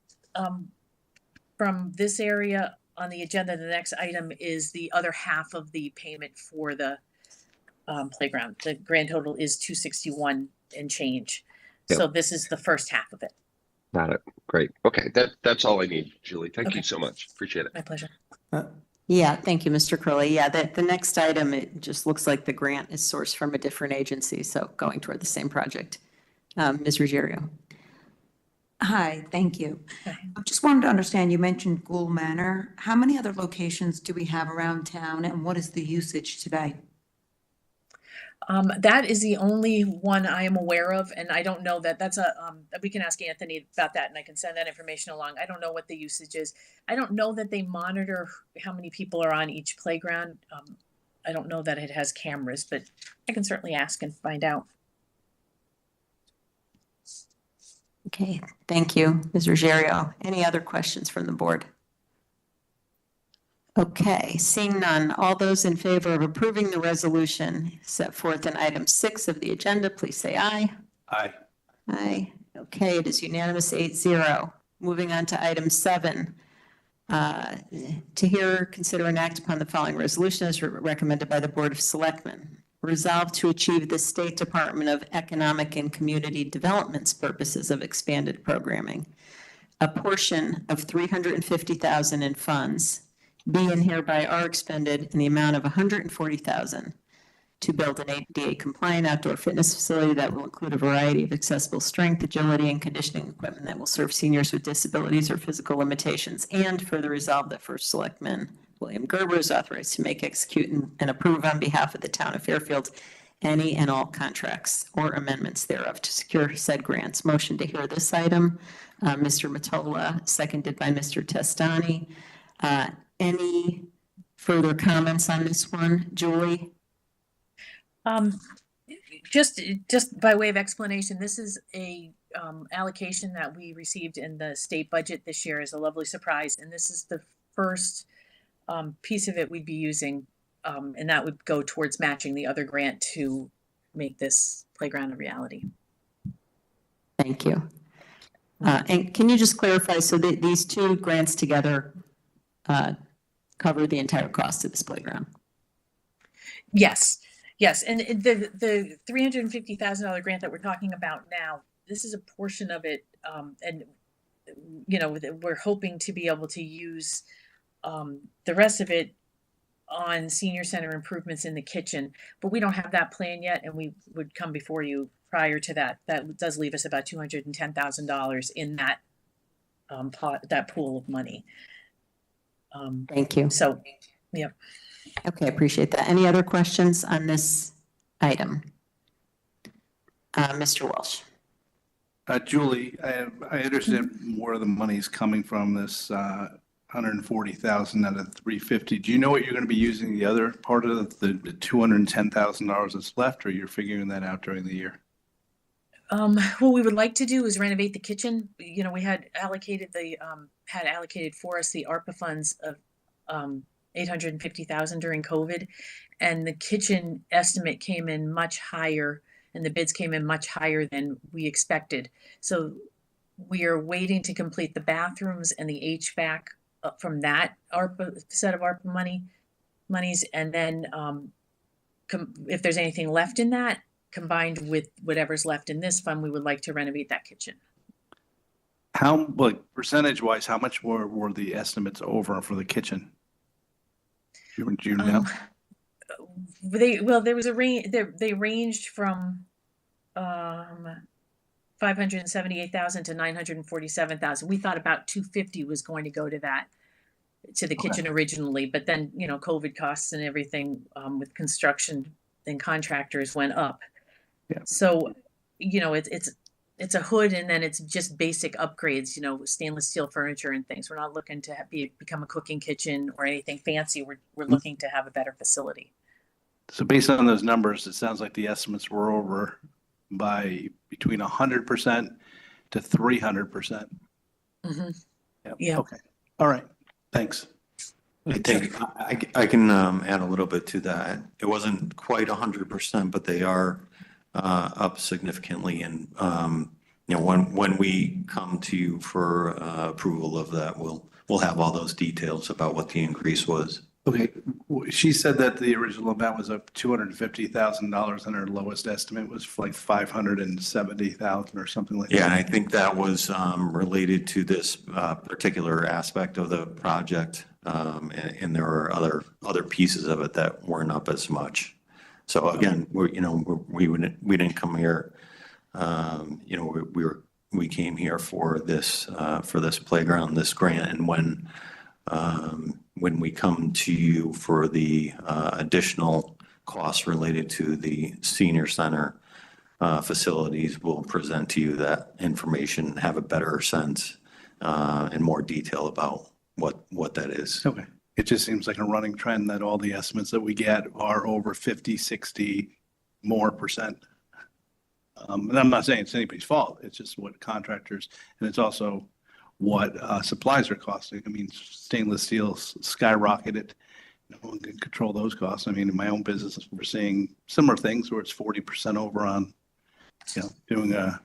from this area on the agenda, the next item is the other half of the payment for the playground. The grand total is 261 and change. Yep. So this is the first half of it. Got it. Great. Okay, that's all I need, Julie. Thank you so much. Appreciate it. My pleasure. Yeah, thank you, Mr. Curley. Yeah, the next item, it just looks like the grant is sourced from a different agency, so going toward the same project. Ms. Ruggiero. Hi, thank you. Hi. I just wanted to understand, you mentioned Gould Manor. How many other locations do we have around town, and what is the usage today? That is the only one I am aware of, and I don't know that's we can ask Anthony about that, and I can send that information along. I don't know what the usage is. I don't know that they monitor how many people are on each playground. I don't know that it has cameras, but I can certainly ask and find out. Okay, thank you, Ms. Ruggiero. Any other questions from the board? Okay, seeing none, all those in favor of approving the resolution set forth in item 6 of the agenda, please say aye. Aye. Aye. Okay, it is unanimous 8-0. Moving on to item 7. To hear, consider, and act upon the following resolution as recommended by the Board of Selectmen. Resolved to achieve the State Department of Economic and Community Development's purposes of expanded programming. A portion of $350,000 in funds be and hereby are expended in the amount of $140,000 to build an ADA compliant outdoor fitness facility that will include a variety of accessible strength, agility, and conditioning equipment that will serve seniors with disabilities or physical limitations, and further resolve that First Selectman William Gerber is authorized to make, execute, and approve on behalf of the town of Fairfield any and all contracts or amendments thereof to secure said grants. Motion to hear this item, Mr. Mottola, seconded by Mr. Testani. Any further comments on this one, Julie? Just by way of explanation, this is a allocation that we received in the state budget this year as a lovely surprise, and this is the first piece of it we'd be using, and that would go towards matching the other grant to make this playground a reality. Thank you. And can you just clarify, so that these two grants together cover the entire cost of this playground? Yes, yes, and the $350,000 grant that we're talking about now, this is a portion of it, and you know, we're hoping to be able to use the rest of it on senior center improvements in the kitchen, but we don't have that plan yet, and we would come before you prior to that. That does leave us about $210,000 in that pot, that pool of money. Thank you. So, yeah. Okay, appreciate that. Any other questions on this item? Mr. Walsh. Julie, I understand more of the money's coming from this 140,000 out of 350. Do you know what you're going to be using the other part of the $210,000 that's left, or you're figuring that out during the year? What we would like to do is renovate the kitchen. You know, we had allocated for us the ARPA funds of $850,000 during COVID, and the kitchen estimate came in much higher, and the bids came in much higher than we expected. So we are waiting to complete the bathrooms and the HVAC from that ARPA set of ARPA monies, and then if there's anything left in that, combined with whatever's left in this fund, we would like to renovate that kitchen. How, like, percentage-wise, how much more were the estimates over for the kitchen? Do you know? There was a range. They ranged from $578,000 to $947,000. We thought about $250 was going to go to that, to the kitchen originally, but then, you know, COVID costs and everything with construction and contractors went up. Yeah. So, you know, it's a hood, and then it's just basic upgrades, you know, stainless steel furniture and things. We're not looking to become a cooking kitchen or anything fancy. We're looking to have a better facility. So based on those numbers, it sounds like the estimates were over by between 100% to 300%. Mm-hmm. Yep. Yeah. Okay. All right. Thanks. I think I can add a little bit to that. It wasn't quite 100%, but they are up significantly. And you know, when we come to you for approval of that, we'll have all those details about what the increase was. Okay. She said that the original amount was up $250,000, and her lowest estimate was like $570,000 or something like that. Yeah, and I think that was related to this particular aspect of the project. And there are other pieces of it that weren't up as much. So again, we didn't come here. You know, we came here for this playground, this grant, and when we come to you for the additional costs related to the senior center facilities, we'll present to you that information, have a better sense and more detail about what that is. Okay. It just seems like a running trend that all the estimates that we get are over 50, 60 more percent. And I'm not saying it's anybody's fault. It's just what contractors, and it's also what supplies are costing. I mean, stainless steel skyrocketed. No one can control those costs. I mean, in my own business, we're seeing similar things where it's 40% over on, you know,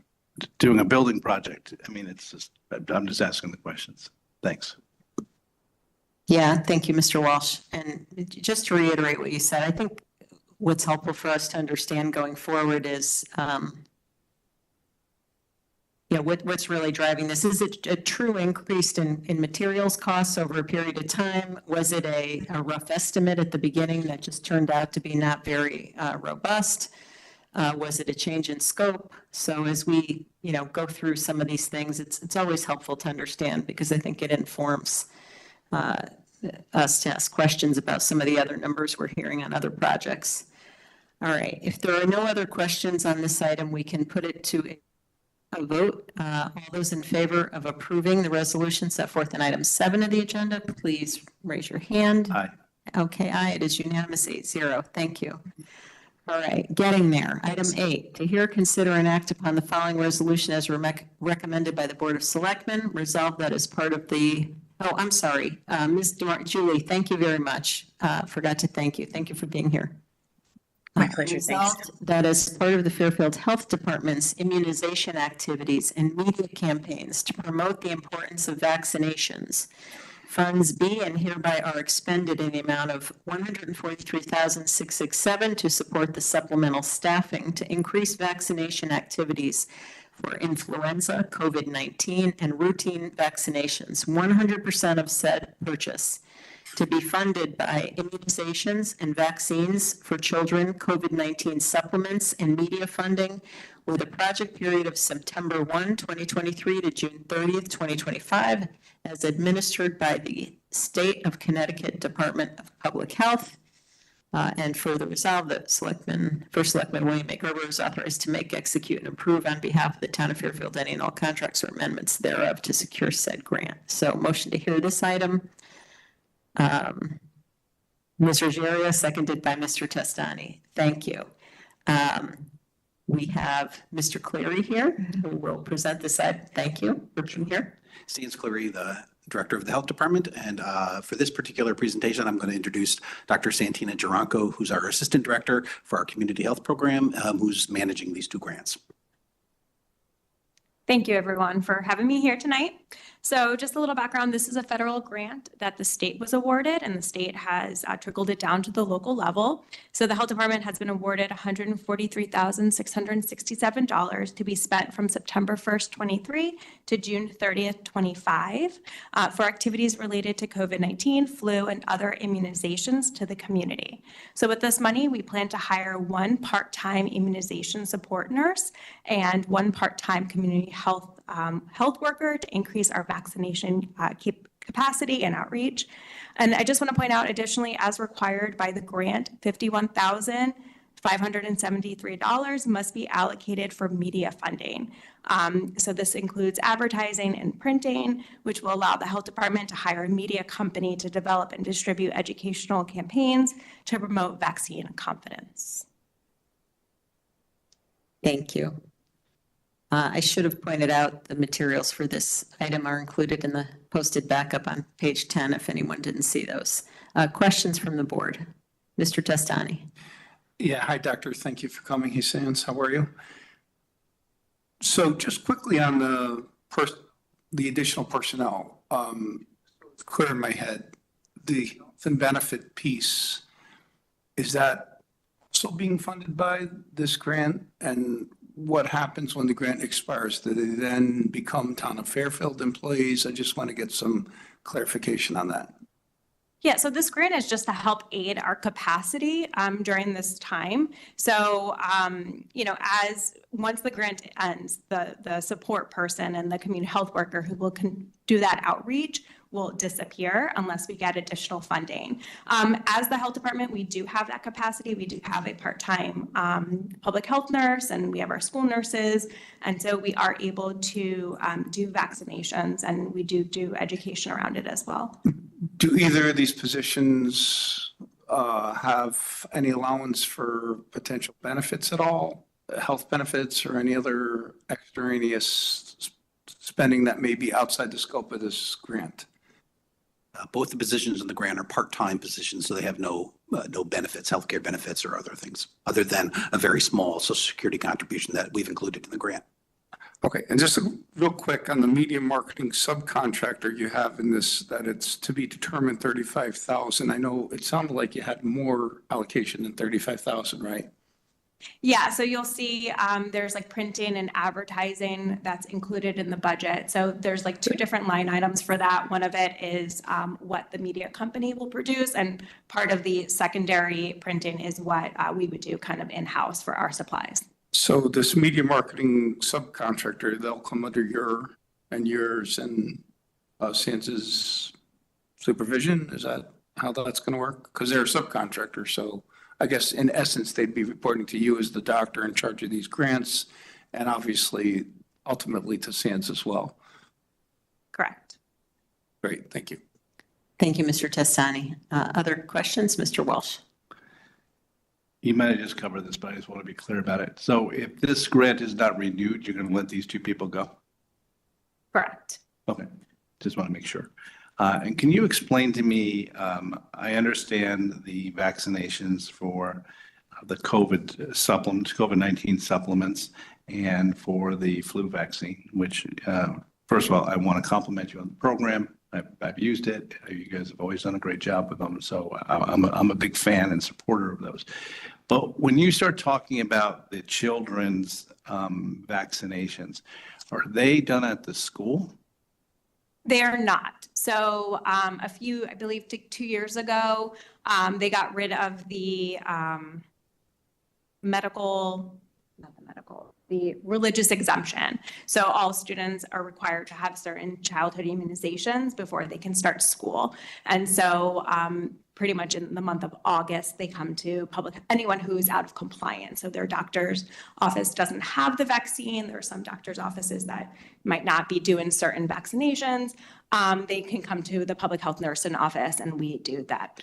doing a building project. I mean, it's just, I'm just asking the questions. Thanks. Yeah, thank you, Mr. Walsh. And just to reiterate what you said, I think what's helpful for us to understand going forward is, you know, what's really driving this. Is it a true increase in materials costs over a period of time? Was it a rough estimate at the beginning that just turned out to be not very robust? Was it a change in scope? So as we, you know, go through some of these things, it's always helpful to understand, because I think it informs us to ask questions about some of the other numbers we're hearing on other projects. All right, if there are no other questions on this item, we can put it to a vote. All those in favor of approving the resolution set forth in item 7 of the agenda, please raise your hand. Aye. Okay, aye, it is unanimous, 8-0. Thank you. All right, getting there. Item 8, to hear, consider, and act upon the following resolution as recommended by the Board of Selectmen. Resolved that as part of the, oh, I'm sorry, Ms. Julie, thank you very much. Forgot to thank you. Thank you for being here. My pleasure, thanks. Resolved that as part of the Fairfield Health Department's immunization activities and media campaigns to promote the importance of vaccinations, funds be and hereby are expended in the amount of $143,667 to support the supplemental staffing to increase vaccination activities for influenza, COVID-19, and routine vaccinations. 100% of said purchase to be funded by immunizations and vaccines for children, COVID-19 supplements, and media funding with a project period of September 1, 2023 to June 30th, 2025, as administered by the State of Connecticut Department of Public Health. And further resolved that First Selectman William A. Gerber is authorized to make, execute, and approve on behalf of the town of Fairfield any and all contracts or amendments thereof to secure said grant. So motion to hear this item. Ms. Ruggiero, seconded by Mr. Testani. Thank you. We have Mr. Cleary here who will present this item. Thank you for being here. Stans Cleary, the Director of the Health Department. And for this particular presentation, I'm going to introduce Dr. Santina Geronco, who's our Assistant Director for our Community Health Program, who's managing these two grants. Thank you, everyone, for having me here tonight. So just a little background, this is a federal grant that the state was awarded, and the state has trickled it down to the local level. So the health department has been awarded $143,667 to be spent from September 1st, 23 to June 30th, 25 for activities related to COVID-19, flu, and other immunizations to the community. So with this money, we plan to hire one part-time immunization support nurse and one part-time community health worker to increase our vaccination capacity and outreach. And I just want to point out, additionally, as required by the grant, $51,573 must be allocated for media funding. So this includes advertising and printing, which will allow the health department to hire a media company to develop and distribute educational campaigns to promote vaccine confidence. Thank you. I should have pointed out the materials for this item are included in the posted backup on page 10 if anyone didn't see those. Questions from the board? Mr. Testani. Yeah, hi, Doctor. Thank you for coming. Hey, Sands, how are you? So just quickly on the additional personnel, it's clear in my head, the health and benefit piece, is that also being funded by this grant? And what happens when the grant expires? Do they then become Town of Fairfield employees? I just want to get some clarification on that. Yeah, so this grant is just to help aid our capacity during this time. So, once the grant ends, the support person and the community health worker who will do that outreach will disappear unless we get additional funding. As the health department, we do have that capacity. We do have a part-time public health nurse, and we have our school nurses. And so we are able to do vaccinations, and we do education around it as well. Do either of these positions have any allowance for potential benefits at all? Health benefits or any other extraneous spending that may be outside the scope of this grant? Both the positions in the grant are part-time positions, so they have no benefits, healthcare benefits or other things, other than a very small Social Security contribution that we've included in the grant. Okay, and just real quick on the media marketing subcontractor you have in this, that it's to be determined 35,000. I know it sounded like you had more allocation than 35,000, right? Yeah, so you'll see there's like printing and advertising that's included in the budget. So there's like two different line items for that. One of it is what the media company will produce, and part of the secondary printing is what we would do kind of in-house for our supplies. So this media marketing subcontractor, they'll come under yours and Sands's supervision? Is that how that's going to work? Because they're a subcontractor, so I guess in essence, they'd be reporting to you as the doctor in charge of these grants, and obviously, ultimately to Sands as well. Correct. Great, thank you. Thank you, Mr. Testani. Other questions, Mr. Walsh? You might have just covered this, but I just want to be clear about it. So if this grant is not renewed, you're going to let these two people go? Correct. Okay, just want to make sure. And can you explain to me, I understand the vaccinations for the COVID-19 supplements and for the flu vaccine, which, first of all, I want to compliment you on the program. I've used it. You guys have always done a great job with them. So I'm a big fan and supporter of those. But when you start talking about the children's vaccinations, are they done at the school? They are not. So I believe 2 years ago, they got rid of the the religious exemption. So all students are required to have certain childhood immunizations before they can start school. And so pretty much in the month of August, they come to anyone who's out of compliance. So their doctor's office doesn't have the vaccine. There are some doctor's offices that might not be doing certain vaccinations. They can come to the public health nursing office and we do that.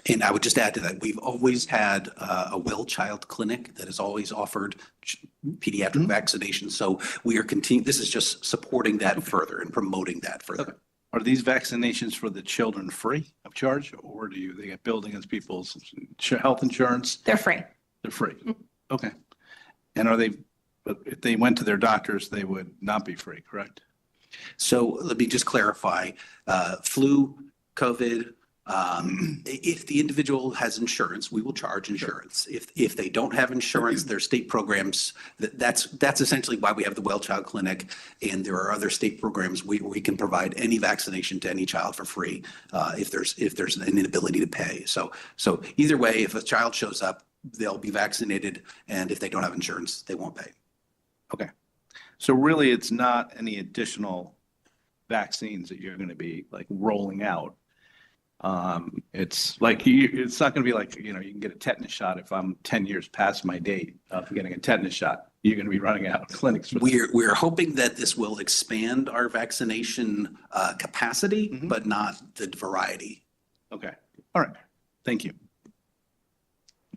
And I would just add to that, we've always had a well child clinic that has always offered pediatric vaccinations. So we are this is just supporting that further and promoting that further. Okay. Are these vaccinations for the children free of charge, or do they get billed against people's health insurance? They're free. They're free. Okay. And but if they went to their doctors, they would not be free, correct? So let me just clarify, flu, COVID, if the individual has insurance, we will charge insurance. If they don't have insurance, there are state programs. That's essentially why we have the Well Child Clinic, and there are other state programs where we can provide any vaccination to any child for free if there's an inability to pay. So either way, if a child shows up, they'll be vaccinated, and if they don't have insurance, they won't pay. Okay. So really, it's not any additional vaccines that you're going to be like rolling out. It's like it's not going to be like, you can get a tetanus shot if I'm 10 years past my date of getting a tetanus shot. You're going to be running out of clinics. We're hoping that this will expand our vaccination capacity, but not the variety. Okay. All right. Thank you.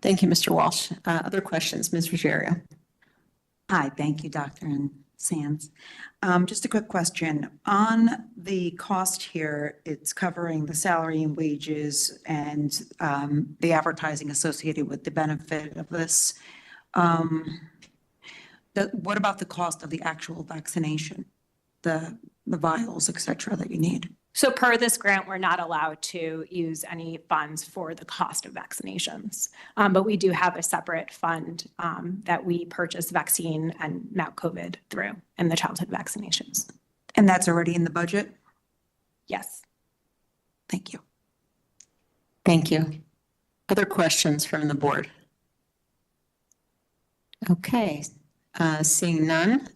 Thank you, Mr. Walsh. Other questions, Ms. Ruggiero? Hi, thank you, Dr. Sands. Just a quick question. On the cost here, it's covering the salary and wages and the advertising associated with the benefit of this. What about the cost of the actual vaccination, the vials, et cetera, that you need? So per this grant, we're not allowed to use any funds for the cost of vaccinations. But we do have a separate fund that we purchase vaccine and now COVID through and the childhood vaccinations. And that's already in the budget? Yes. Thank you. Thank you. Other questions from the board? Okay. Seeing none,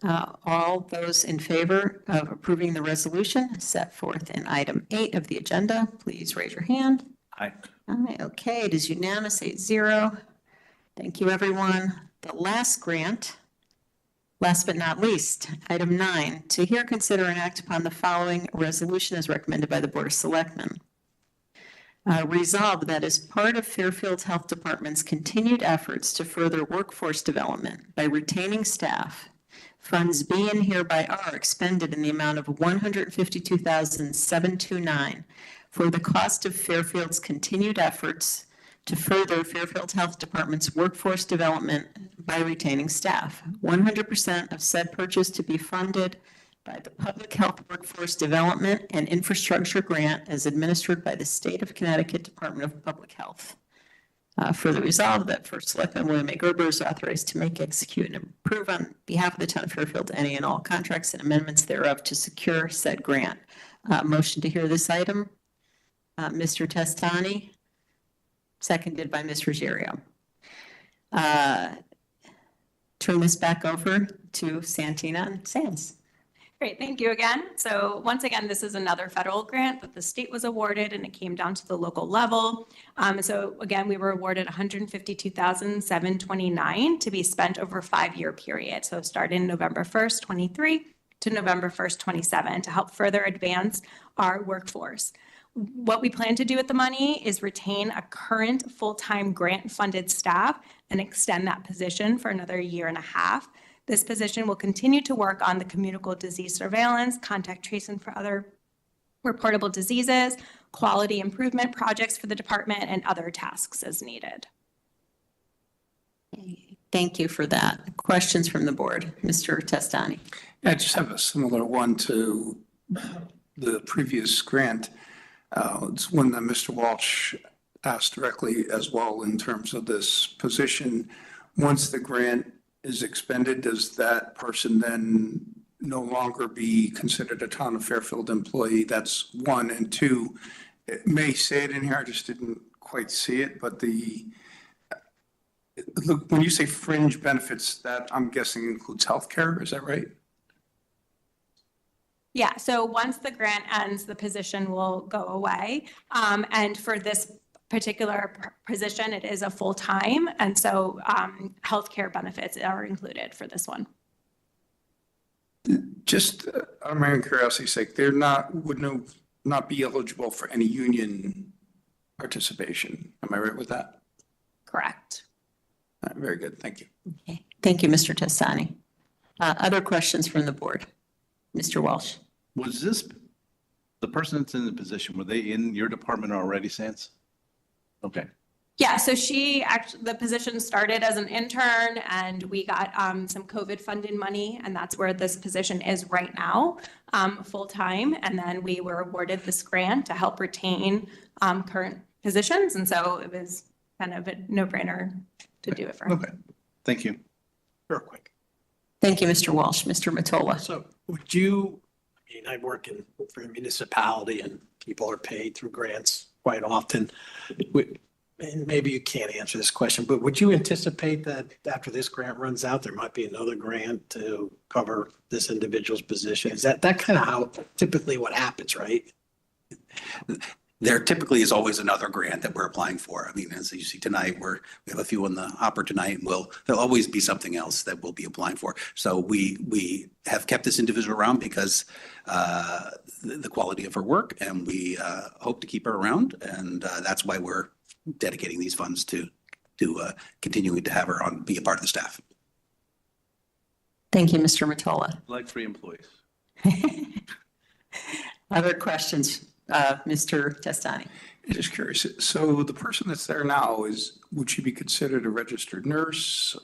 all those in favor of approving the resolution set forth in item 8 of the agenda, please raise your hand. Aye. Aye. Okay, it is unanimous, 8-0. Thank you, everyone. The last grant, last but not least, item 9, to hear, consider, and act upon the following resolution as recommended by the Board of Selectmen. Resolved that as part of Fairfield Health Department's continued efforts to further workforce development by retaining staff, funds be and hereby are expended in the amount of $152,729 for the cost of Fairfield's continued efforts to further Fairfield Health Department's workforce development by retaining staff. 100% of said purchase to be funded by the Public Health Workforce Development and Infrastructure Grant as administered by the State of Connecticut Department of Public Health. Further resolved that First Selectman William A. Gerber is authorized to make, execute, and approve on behalf of the town of Fairfield any and all contracts and amendments thereof to secure said grant. Motion to hear this item. Mr. Testani, seconded by Ms. Ruggiero. Turn this back over to Santina and Sands. Great, thank you again. So once again, this is another federal grant that the state was awarded and it came down to the local level. So again, we were awarded $152,729 to be spent over a 5-year period. So starting November 1st, 23 to November 1st, 27 to help further advance our workforce. What we plan to do with the money is retain a current full-time grant-funded staff and extend that position for another 1.5 years. This position will continue to work on the communicable disease surveillance, contact tracing for other reportable diseases, quality improvement projects for the department, and other tasks as needed. Thank you for that. Questions from the board? Mr. Testani. I just have a similar one to the previous grant. It's one that Mr. Walsh asked directly as well in terms of this position. Once the grant is expended, does that person then no longer be considered a town of Fairfield employee? That's one. And two, it may say it in here, I just didn't quite see it, but look, when you say fringe benefits, that I'm guessing includes healthcare, is that right? Yeah, so once the grant ends, the position will go away. And for this particular position, it is a full-time, and so healthcare benefits are included for this one. Just out of my own curiosity's sake, would not be eligible for any union participation. Am I right with that? Correct. Very good, thank you. Okay. Thank you, Mr. Testani. Other questions from the board? Mr. Walsh. Was this, the person that's in the position, were they in your department already, Sands? Okay. Yeah, so the position started as an intern, and we got some COVID funded money, and that's where this position is right now, full-time. And then we were awarded this grant to help retain current positions. And so it was kind of a no-brainer to do it for him. Okay, thank you. Real quick. Thank you, Mr. Walsh. Mr. Mottola. So I work for a municipality and people are paid through grants quite often. And maybe you can't answer this question, but would you anticipate that after this grant runs out, there might be another grant to cover this individual's position? Is that kind of how typically what happens, right? There typically is always another grant that we're applying for. I mean, as you see tonight, we have a few in the hopper tonight, and there'll always be something else that we'll be applying for. So we have kept this individual around because the quality of her work, and we hope to keep her around, and that's why we're dedicating these funds to continuing to have her be a part of the staff. Thank you, Mr. Mottola. Like 3 employees. Other questions? Mr. Testani. Just curious. So the person that's there now would she be considered a registered nurse?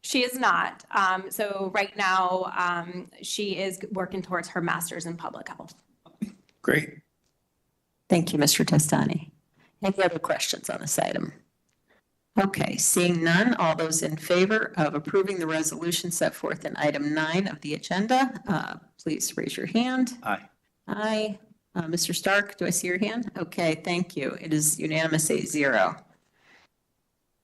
She is not. So right now, she is working towards her master's in public health. Great. Thank you, Mr. Testani. Any other questions on this item? Okay, seeing none, all those in favor of approving the resolution set forth in item 9 of the agenda, please raise your hand. Aye. Aye. Mr. Stark, do I see your hand? Okay, thank you. It is unanimous 8-0.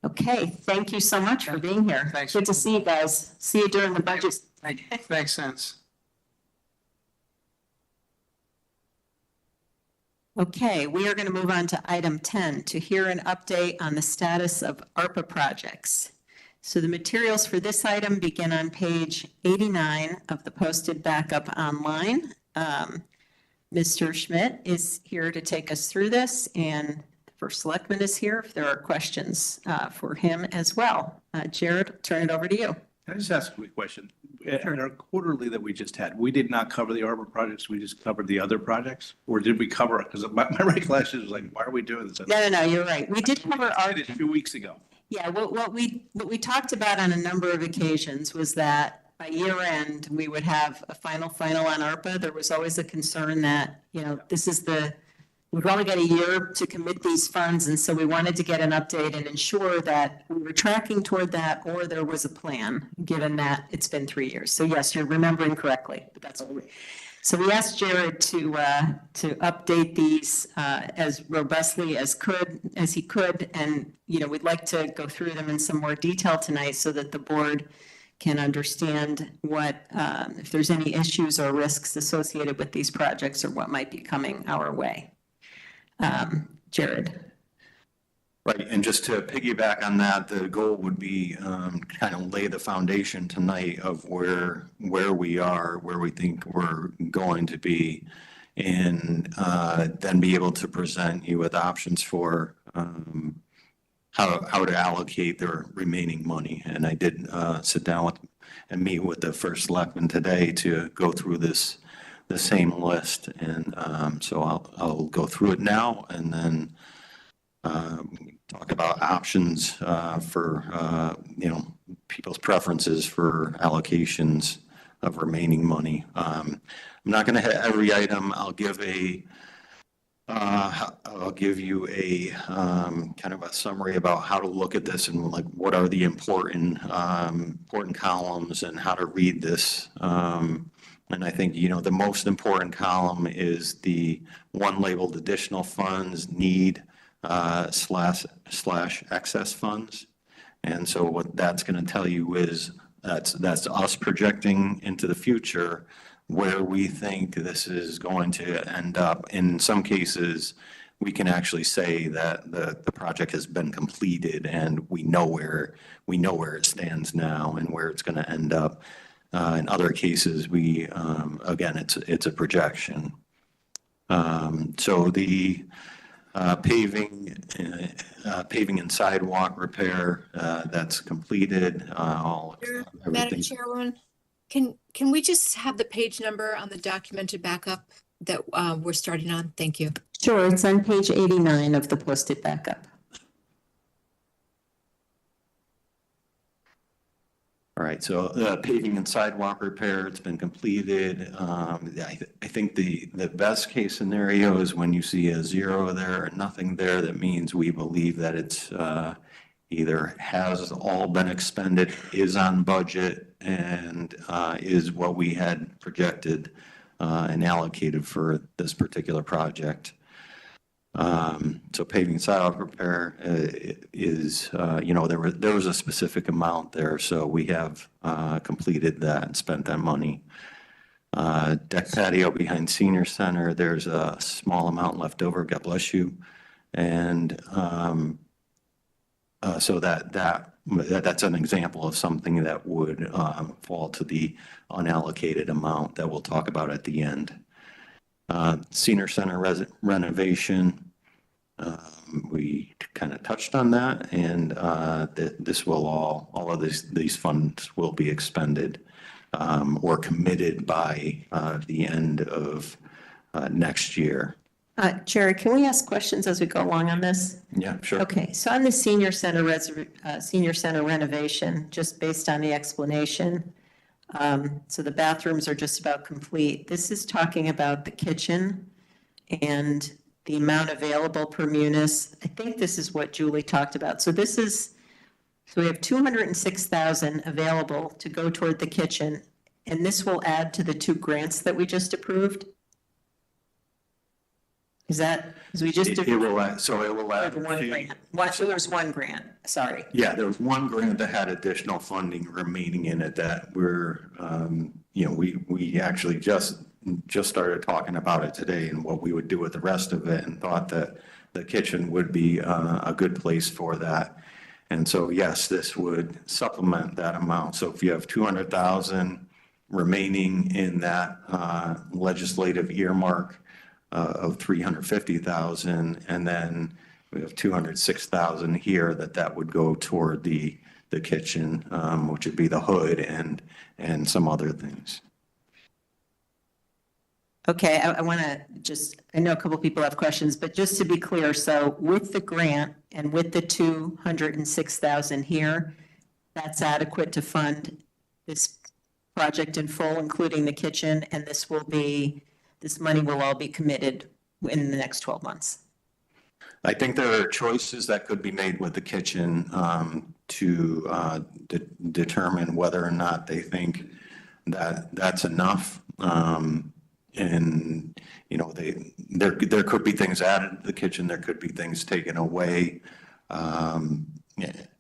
Okay, thank you so much for being here. Thanks. Good to see you guys. See you during the budget. Thanks, Sense. Okay, we are going to move on to item 10 to hear an update on the status of ARPA projects. So the materials for this item begin on page 89 of the posted backup online. Mr. Schmidt is here to take us through this, and the First Selectman is here if there are questions for him as well. Jared, turn it over to you. Can I just ask a quick question? In our quarterly that we just had, we did not cover the ARPA projects, we just covered the other projects? Or did we cover it? Because my recollection is like, why are we doing this? No, you're right. We did cover I did a few weeks ago. Yeah, what we talked about on a number of occasions was that by year end, we would have a final on ARPA. There was always a concern that, we've only got a year to commit these funds. And so we wanted to get an update and ensure that we were tracking toward that, or there was a plan, given that it's been 3 years. So yes, you're remembering correctly, but that's all. So we asked Jared to update these as robustly as he could. And, we'd like to go through them in some more detail tonight so that the board can understand what, if there's any issues or risks associated with these projects or what might be coming our way. Jared. Right, and just to piggyback on that, the goal would be kind of lay the foundation tonight of where we are, where we think we're going to be, and then be able to present you with options for how to allocate their remaining money. And I did sit down and meet with the First Selectman today to go through the same list, and so I'll go through it now and then talk about options for, people's preferences for allocations of remaining money. I'm not going to hit every item. I'll give you a kind of a summary about how to look at this and like what are the important columns and how to read this. And I think, the most important column is the one labeled additional funds, need slash excess funds. And so what that's going to tell you is that's us projecting into the future where we think this is going to end up. In some cases, we can actually say that the project has been completed and we know where it stands now and where it's going to end up. In other cases, again, it's a projection. So the paving and sidewalk repair, that's completed. Madam Chairwoman, can we just have the page number on the documented backup that we're starting on? Thank you. Sure, it's on page 89 of the posted backup. All right, so paving and sidewalk repair, it's been completed. I think the best case scenario is when you see a 0 there or nothing there, that means we believe that it's either has all been expended, is on budget, and is what we had projected and allocated for this particular project. So paving sidewalk repair is, there was a specific amount there, so we have completed that and spent that money. Deck patio behind senior center, there's a small amount left over, God bless you. And so that's an example of something that would fall to the unallocated amount that we'll talk about at the end. Senior center renovation, we kind of touched on that, and this will all of these funds will be expended or committed by the end of next year. Jerry, can we ask questions as we go along on this? Yeah, sure. Okay, so on the senior center renovation, just based on the explanation, so the bathrooms are just about complete. This is talking about the kitchen and the amount available per munis. I think this is what Julie talked about. So we have 206,000 available to go toward the kitchen, and this will add to the 2 grants that we just approved? Is that, because we just. It will add. So One grant. So there's 1 grant, sorry. Yeah, there was 1 grant that had additional funding remaining in it that we're, we actually just started talking about it today and what we would do with the rest of it, and thought that the kitchen would be a good place for that. And so, yes, this would supplement that amount. So if you have 200,000 remaining in that legislative earmark of 350,000, and then we have 206,000 here that would go toward the kitchen, which would be the hood and some other things. Okay, I want to I know a couple people have questions, but just to be clear, so with the grant and with the 206,000 here, that's adequate to fund this project in full, including the kitchen, and this money will all be committed in the next 12 months. I think there are choices that could be made with the kitchen to determine whether or not they think that that's enough. And, there could be things added to the kitchen, there could be things taken away.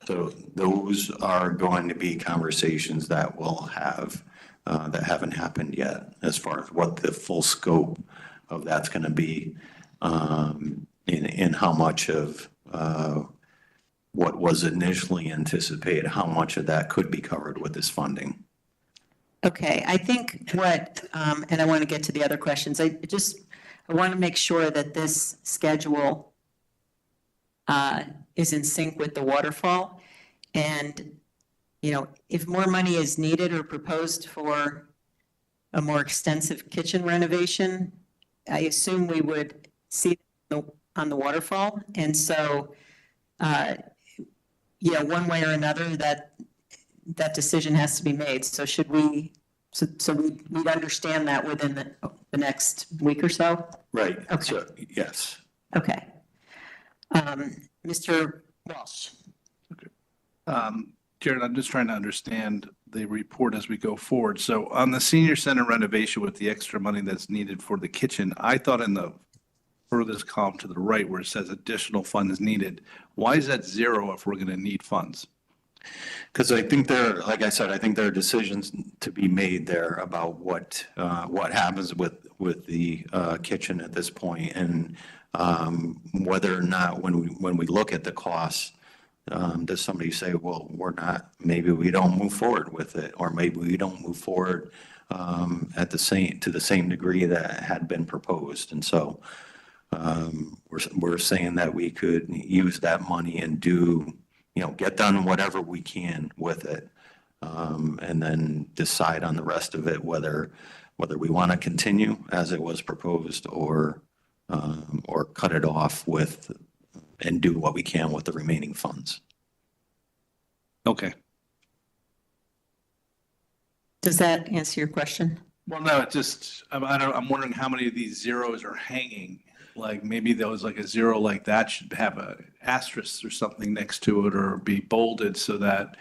So those are going to be conversations that we'll have that haven't happened yet, as far as what the full scope of that's going to be, in how much of what was initially anticipated, how much of that could be covered with this funding. Okay, I think and I want to get to the other questions. I want to make sure that this schedule is in sync with the waterfall. And, if more money is needed or proposed for a more extensive kitchen renovation, I assume we would see on the waterfall. And so you know, one way or another, that decision has to be made. So should we, so we'd understand that within the next week or so? Right. Okay. So, yes. Okay. Mr. Walsh. Jared, I'm just trying to understand the report as we go forward. So on the senior center renovation with the extra money that's needed for the kitchen, I thought in the furthest column to the right where it says additional funds needed, why is that zero if we're going to need funds? Because I think like I said, I think there are decisions to be made there about what happens with the kitchen at this point, and whether or not when we look at the costs, does somebody say, well, maybe we don't move forward with it, or maybe we don't move forward to the same degree that had been proposed. And so we're saying that we could use that money and get done whatever we can with it, and then decide on the rest of it, whether we want to continue as it was proposed or cut it off and do what we can with the remaining funds. Okay. Does that answer your question? Well, no, I'm wondering how many of these zeros are hanging. Like maybe there was like a zero like that should have a asterisk or something next to it, or be bolded so that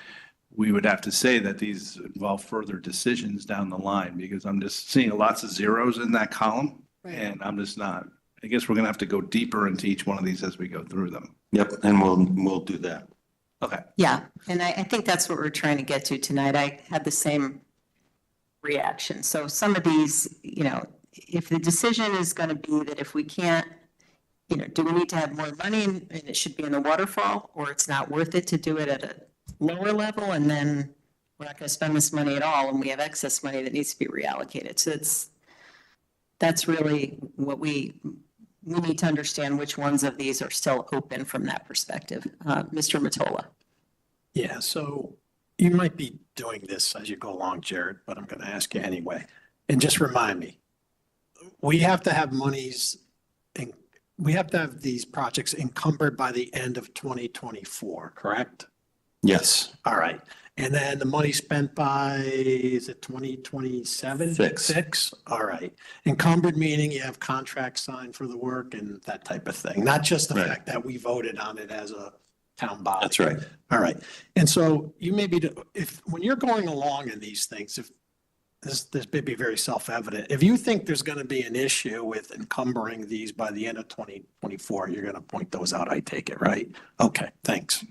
we would have to say that these involve further decisions down the line, because I'm just seeing lots of zeros in that column. Right. And I'm just not, I guess we're going to have to go deeper into each one of these as we go through them. Yep, and we'll do that. Okay. Yeah, and I think that's what we're trying to get to tonight. I had the same reaction. So some of these, if the decision is going to be that if we can't, do we need to have more money and it should be in the waterfall, or it's not worth it to do it at a lower level, and then we're not going to spend this money at all and we have excess money that needs to be reallocated. So that's really what we need to understand, which ones of these are still open from that perspective. Mr. Mottola. Yeah, so you might be doing this as you go along, Jared, but I'm going to ask you anyway. And just remind me, we have to have we have to have these projects encumbered by the end of 2024, correct? Yes. All right. And then the money spent by, is it 2027? Six. All right. Encumbered meaning you have contracts signed for the work and that type of thing, not just the fact that we voted on it as a town body. That's right. All right. And so you when you're going along in these things, if this may be very self-evident, if you think there's going to be an issue with encumbering these by the end of 2024, you're going to point those out, I take it, right? Okay, thanks.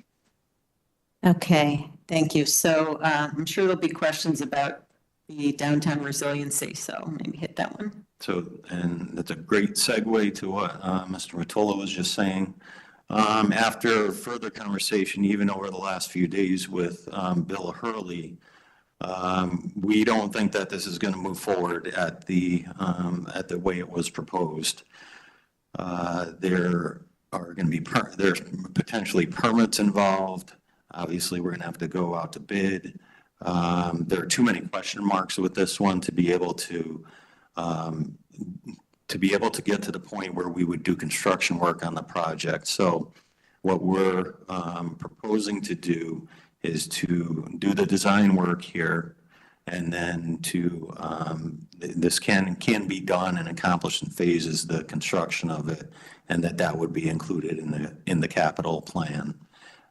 Okay, thank you. So I'm sure there'll be questions about the downtown resiliency, so maybe hit that one. So, and that's a great segue to what Mr. Mottola was just saying. After further conversation, even over the last few days with Bill Hurley, we don't think that this is going to move forward at the way it was proposed. There are going to be there's potentially permits involved. Obviously, we're going to have to go out to bid. There are too many question marks with this one to be able to get to the point where we would do construction work on the project. So what we're proposing to do is to do the design work here, and then this can be done and accomplished in phases, the construction of it, and that would be included in the capital plan.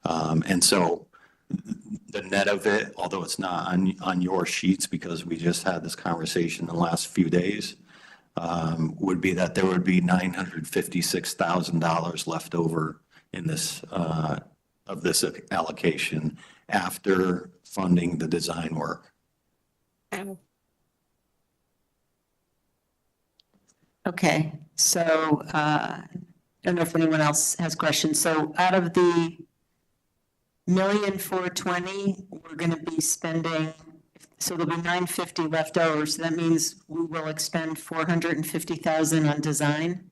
And so the net of it, although it's not on your sheets because we just had this conversation in the last few days, would be that there would be $956,000 left over in this of this allocation after funding the design work. Okay, so I don't know if anyone else has questions. So out of the $1,420,000, we're going to be spending, so there'll be $950,000 left over. So that means we will expend $450,000 on design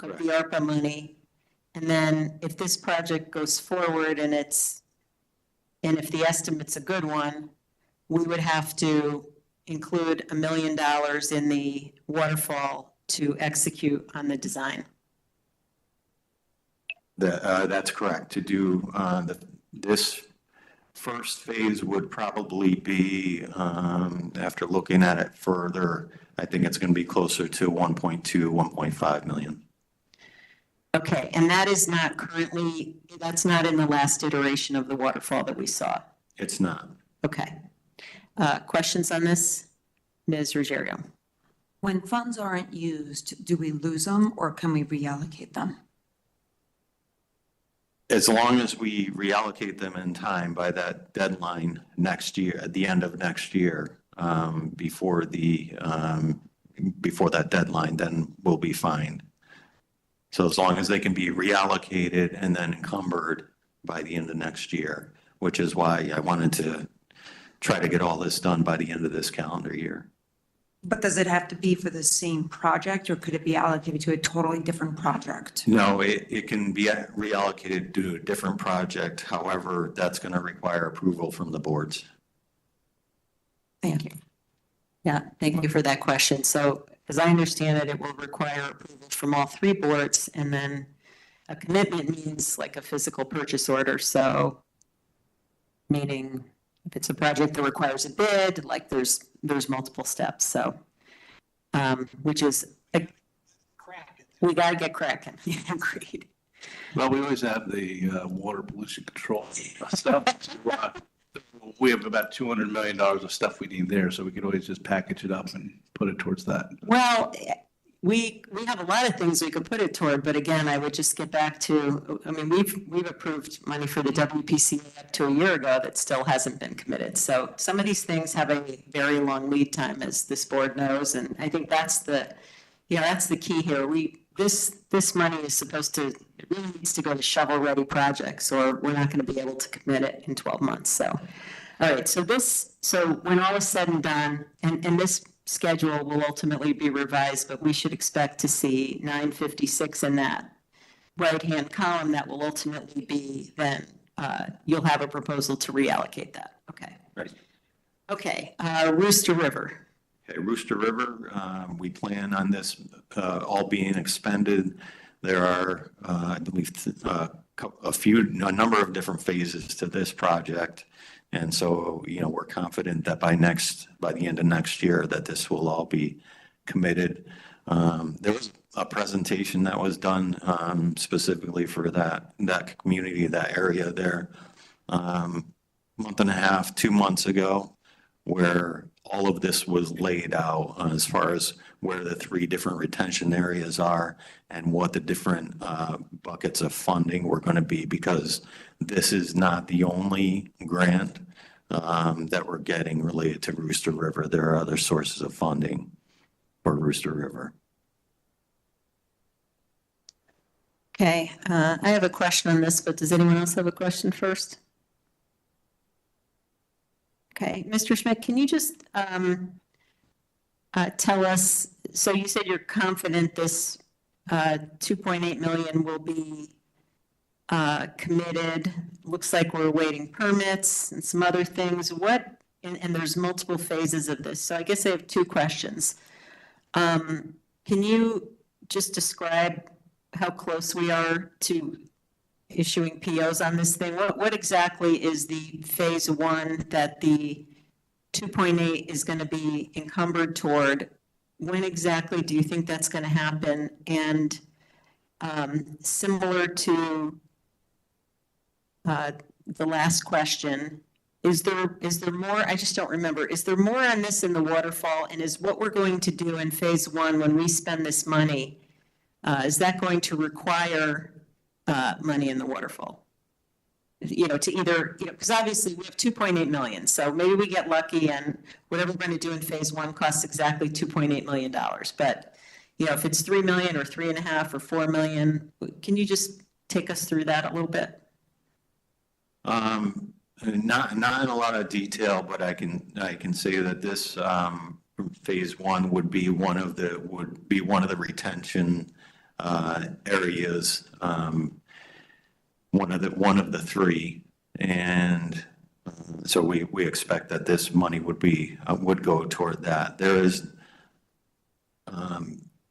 of the ARPA money. And then if this project goes forward and if the estimate's a good one, we would have to include $1 million in the waterfall to execute on the design. That's correct. To do this first phase would probably be, after looking at it further, I think it's going to be closer to 1.2, 1.5 million. Okay, and that is not currently, that's not in the last iteration of the waterfall that we saw. It's not. Okay. Questions on this? Ms. Ruggiero? When funds aren't used, do we lose them or can we reallocate them? As long as we reallocate them in time by that deadline next year, at the end of next year, before that deadline, then we'll be fine. So as long as they can be reallocated and then encumbered by the end of next year, which is why I wanted to try to get all this done by the end of this calendar year. But does it have to be for the same project or could it be allocated to a totally different project? No, it can be reallocated to a different project. However, that's going to require approval from the boards. Thank you. Yeah, thank you for that question. So as I understand it, it will require approval from all three boards, and then a commitment means like a physical purchase order. So meaning if it's a project that requires a bid, like there's multiple steps. So, which is, we got to get cracking. Agreed. Well, we always have the water pollution control stuff. We have about $200 million of stuff we need there, so we could always just package it up and put it towards that. Well, we have a lot of things we could put it toward, but again, I would just get back to, I mean, we've approved money for the WPC up to a year ago that still hasn't been committed. So some of these things have a very long lead time, as this board knows, and I think that's the key here. This money is supposed to, it really needs to go to shovel-ready projects, or we're not going to be able to commit it in 12 months. So, all right, so when all is said and done, and this schedule will ultimately be revised, but we should expect to see 956 in that right-hand column. That will ultimately be then, you'll have a proposal to reallocate that. Okay. Right. Okay, Rooster River. Okay, Rooster River, we plan on this all being expended. There are, I believe, a number of different phases to this project. And so, we're confident that by the end of next year, that this will all be committed. There was a presentation that was done specifically for that community, that area there, month and a half, 2 months ago, where all of this was laid out as far as where the 3 different retention areas are and what the different buckets of funding were going to be, because this is not the only grant that we're getting related to Rooster River. There are other sources of funding for Rooster River. Okay, I have a question on this, but does anyone else have a question first? Okay, Mr. Schmidt, can you just tell us, so you said you're confident this 2.8 million will be committed. Looks like we're awaiting permits and some other things. And there's multiple phases of this. So I guess I have 2 questions. Can you just describe how close we are to issuing POs on this thing? What exactly is the phase 1 that the 2.8 is going to be encumbered toward? When exactly do you think that's going to happen? And similar to the last question, is there more? I just don't remember. Is there more on this in the waterfall? And is what we're going to do in phase 1 when we spend this money, is that going to require money in the waterfall? To either, because obviously we have 2.8 million. So maybe we get lucky and whatever we're going to do in phase 1 costs exactly $2.8 million. But, if it's 3 million or 3.5 or 4 million, can you just take us through that a little bit? Not in a lot of detail, but I can say that this phase 1 would be one of the retention areas, one of the 3, and so we expect that this money would go toward that. There is,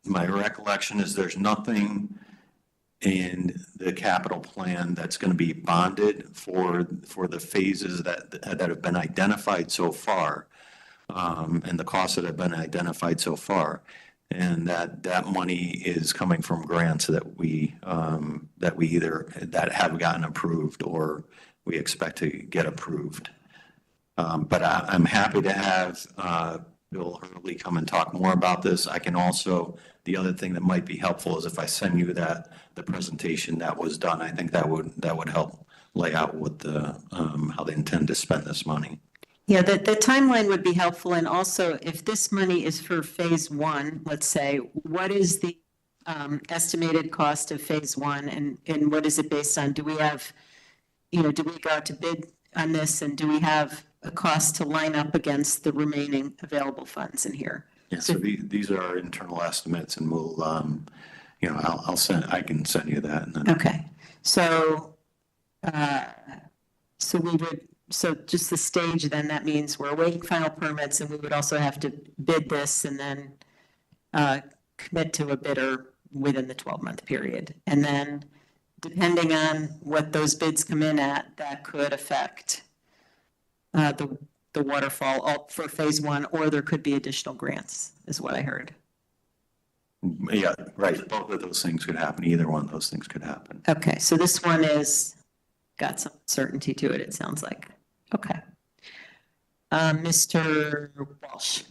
my recollection is there's nothing and the capital plan that's going to be bonded for the phases that have been identified so far, and the costs that have been identified so far. And that money is coming from grants that we that have gotten approved or we expect to get approved. But I'm happy to have Bill Hurley come and talk more about this. I can also, the other thing that might be helpful is if I send you the presentation that was done. I think that would help lay out what how they intend to spend this money. Yeah, the timeline would be helpful. And also, if this money is for phase one, let's say, what is the estimated cost of phase one, and what is it based on? Do we have, do we go out to bid on this, and do we have a cost to line up against the remaining available funds in here? Yeah, so these are our internal estimates, and we'll, I can send you that. And then. Okay, so so just the stage, then that means we're awaiting final permits, and we would also have to bid this and then commit to a bidder within the 12-month period. And then depending on what those bids come in at, that could affect the waterfall up for phase one, or there could be additional grants, is what I heard. Yeah, right. Both of those things could happen. Either one of those things could happen. Okay, so this one is got some certainty to it, it sounds like. Okay. Mr. Walsh.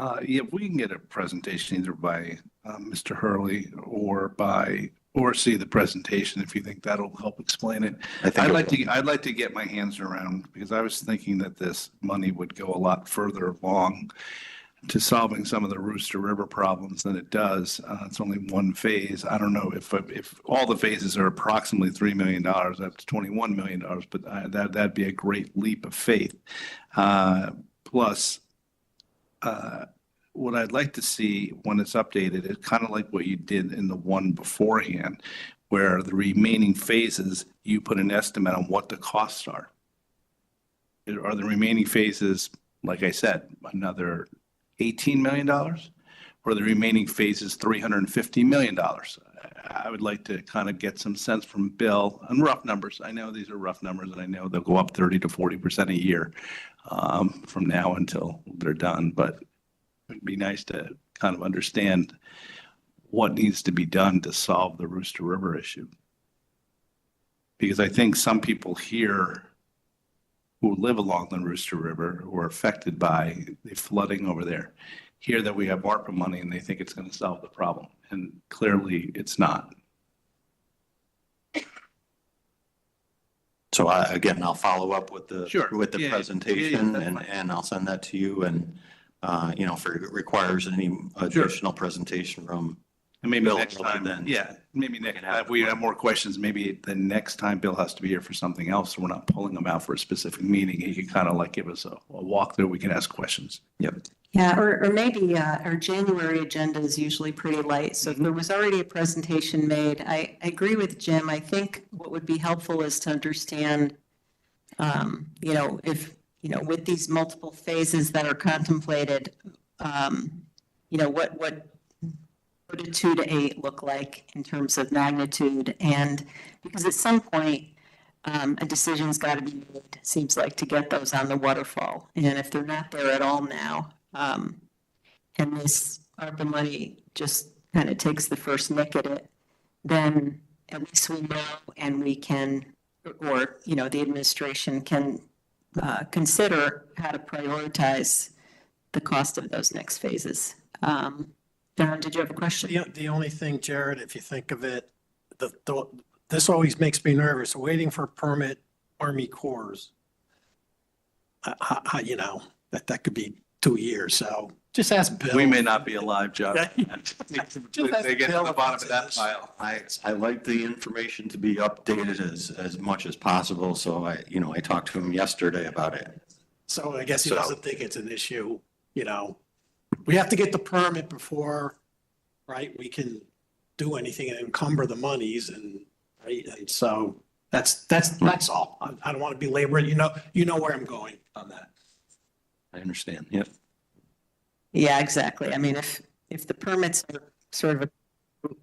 Yeah, if we can get a presentation either by Mr. Hurley or see the presentation, if you think that'll help explain it. I'd like to get my hands around, because I was thinking that this money would go a lot further along to solving some of the Rooster River problems than it does. It's only one phase. I don't know if all the phases are approximately $3 million, that's $21 million, but that'd be a great leap of faith. Plus, what I'd like to see when it's updated is kind of like what you did in the one beforehand, where the remaining phases, you put an estimate on what the costs are. Are the remaining phases, like I said, another $18 million, or the remaining phases $350 million? I would like to kind of get some sense from Bill on rough numbers. I know these are rough numbers, and I know they'll go up 30 to 40% a year from now until they're done, but it'd be nice to kind of understand what needs to be done to solve the Rooster River issue. Because I think some people here who live along the Rooster River or are affected by the flooding over there hear that we have ARPA money and they think it's going to solve the problem. And clearly it's not. So again, I'll follow up with the presentation. Yeah, and I'll send that to you. And if it requires any additional presentation from and maybe Bill, next time, then maybe next time, if we have more questions, maybe the next time Bill has to be here for something else, so we're not pulling him out for a specific meeting. He can kind of like give us a walkthrough. We can ask questions. Yep. Yeah, or maybe our January agenda is usually pretty light. So if there was already a presentation made, I agree with Jim. I think what would be helpful is to understand, if, with these multiple phases that are contemplated, what do 2 to 8 look like in terms of magnitude? And because at some point, a decision's got to be made, seems like, to get those on the waterfall. And if they're not there at all now, and this ARPA money just kind of takes the first nick at it, then at least we know, and we can, or, the administration can consider how to prioritize the cost of those next phases. Don, did you have a question? The only thing, Jared, if you think of it, this always makes me nervous, waiting for permit Army Corps. That could be 2 years, so just ask Bill. We may not be alive, John. They get to the bottom of that pile. I like the information to be updated as much as possible. So I talked to him yesterday about it. So I guess he doesn't think it's an issue, We have to get the permit before, right, we can do anything and encumber the monies and so that's all. I don't want to belabor it. You know where I'm going on that. I understand. Yep. Yeah, exactly. I mean, if the permits are sort of,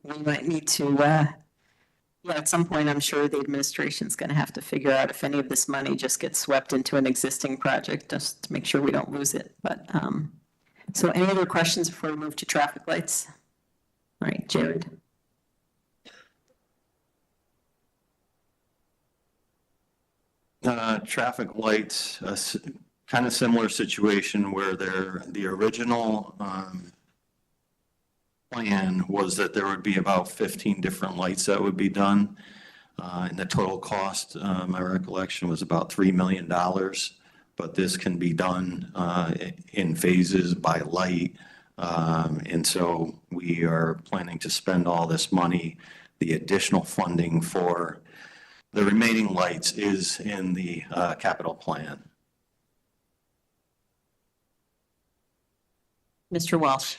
we might need to Yeah, at some point, I'm sure the administration's going to have to figure out if any of this money just gets swept into an existing project, just to make sure we don't lose it. But, so any other questions before we move to traffic lights? All right, Jared. Traffic lights, kind of similar situation where the original plan was that there would be about 15 different lights that would be done. And the total cost, my recollection was about $3 million, but this can be done in phases by light. And so we are planning to spend all this money. The additional funding for the remaining lights is in the capital plan. Mr. Walsh.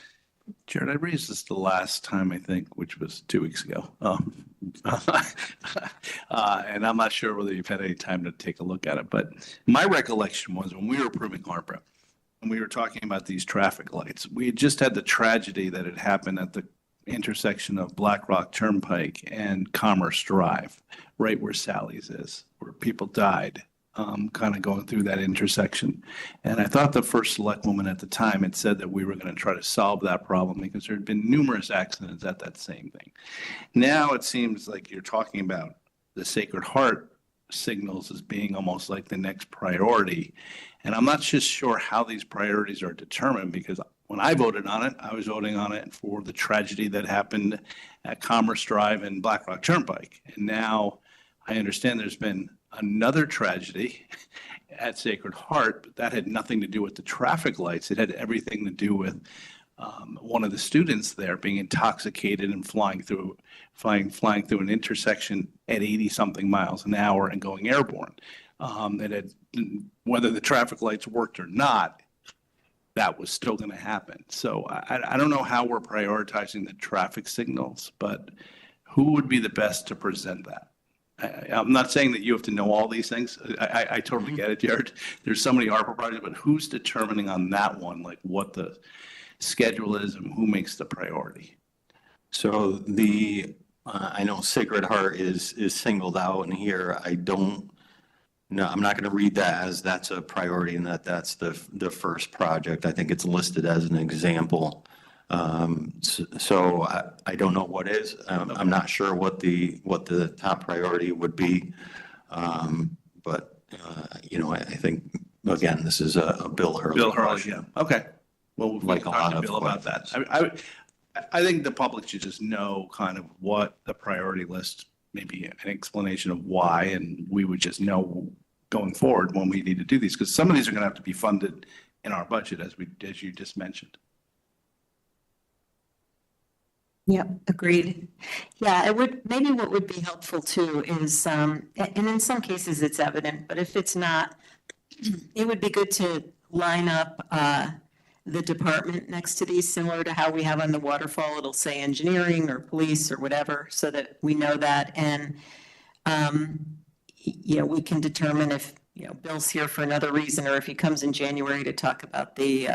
Jared, I raised this the last time, I think, which was 2 weeks ago. And I'm not sure whether you've had any time to take a look at it, but my recollection was when we were approving ARPA and we were talking about these traffic lights, we had just had the tragedy that had happened at the intersection of Black Rock Turnpike and Commerce Drive, right where Sally's is, where people died. Kind of going through that intersection. And I thought the first select woman at the time had said that we were going to try to solve that problem because there had been numerous accidents at that same thing. Now it seems like you're talking about the Sacred Heart signals as being almost like the next priority. And I'm not just sure how these priorities are determined, because when I voted on it, I was voting on it for the tragedy that happened at Commerce Drive and Black Rock Turnpike. And now I understand there's been another tragedy at Sacred Heart, but that had nothing to do with the traffic lights. It had everything to do with one of the students there being intoxicated and flying through an intersection at 80-something miles an hour and going airborne. Whether the traffic lights worked or not, that was still going to happen. So I don't know how we're prioritizing the traffic signals, but who would be the best to present that? I'm not saying that you have to know all these things. I totally get it, Jared. There's so many ARPA projects, but who's determining on that one, like what the schedule is and who makes the priority? So I know Sacred Heart is singled out in here. I'm not going to read that as that's a priority and that's the first project. I think it's listed as an example. So I don't know what is. I'm not sure what the top priority would be. But I think again, this is a Bill Hurley. Bill Hurley, yeah. Okay. Well, we'll like talk to Bill about that. I think the public should just know kind of what the priority list, maybe an explanation of why, and we would just know going forward when we need to do these, because some of these are going to have to be funded in our budget, as you just mentioned. Yep, agreed. Yeah, maybe what would be helpful too is, and in some cases it's evident, but if it's not, it would be good to line up the department next to these, similar to how we have on the waterfall. It'll say engineering or police or whatever, so that we know that. And, we can determine if, Bill's here for another reason, or if he comes in January to talk about the,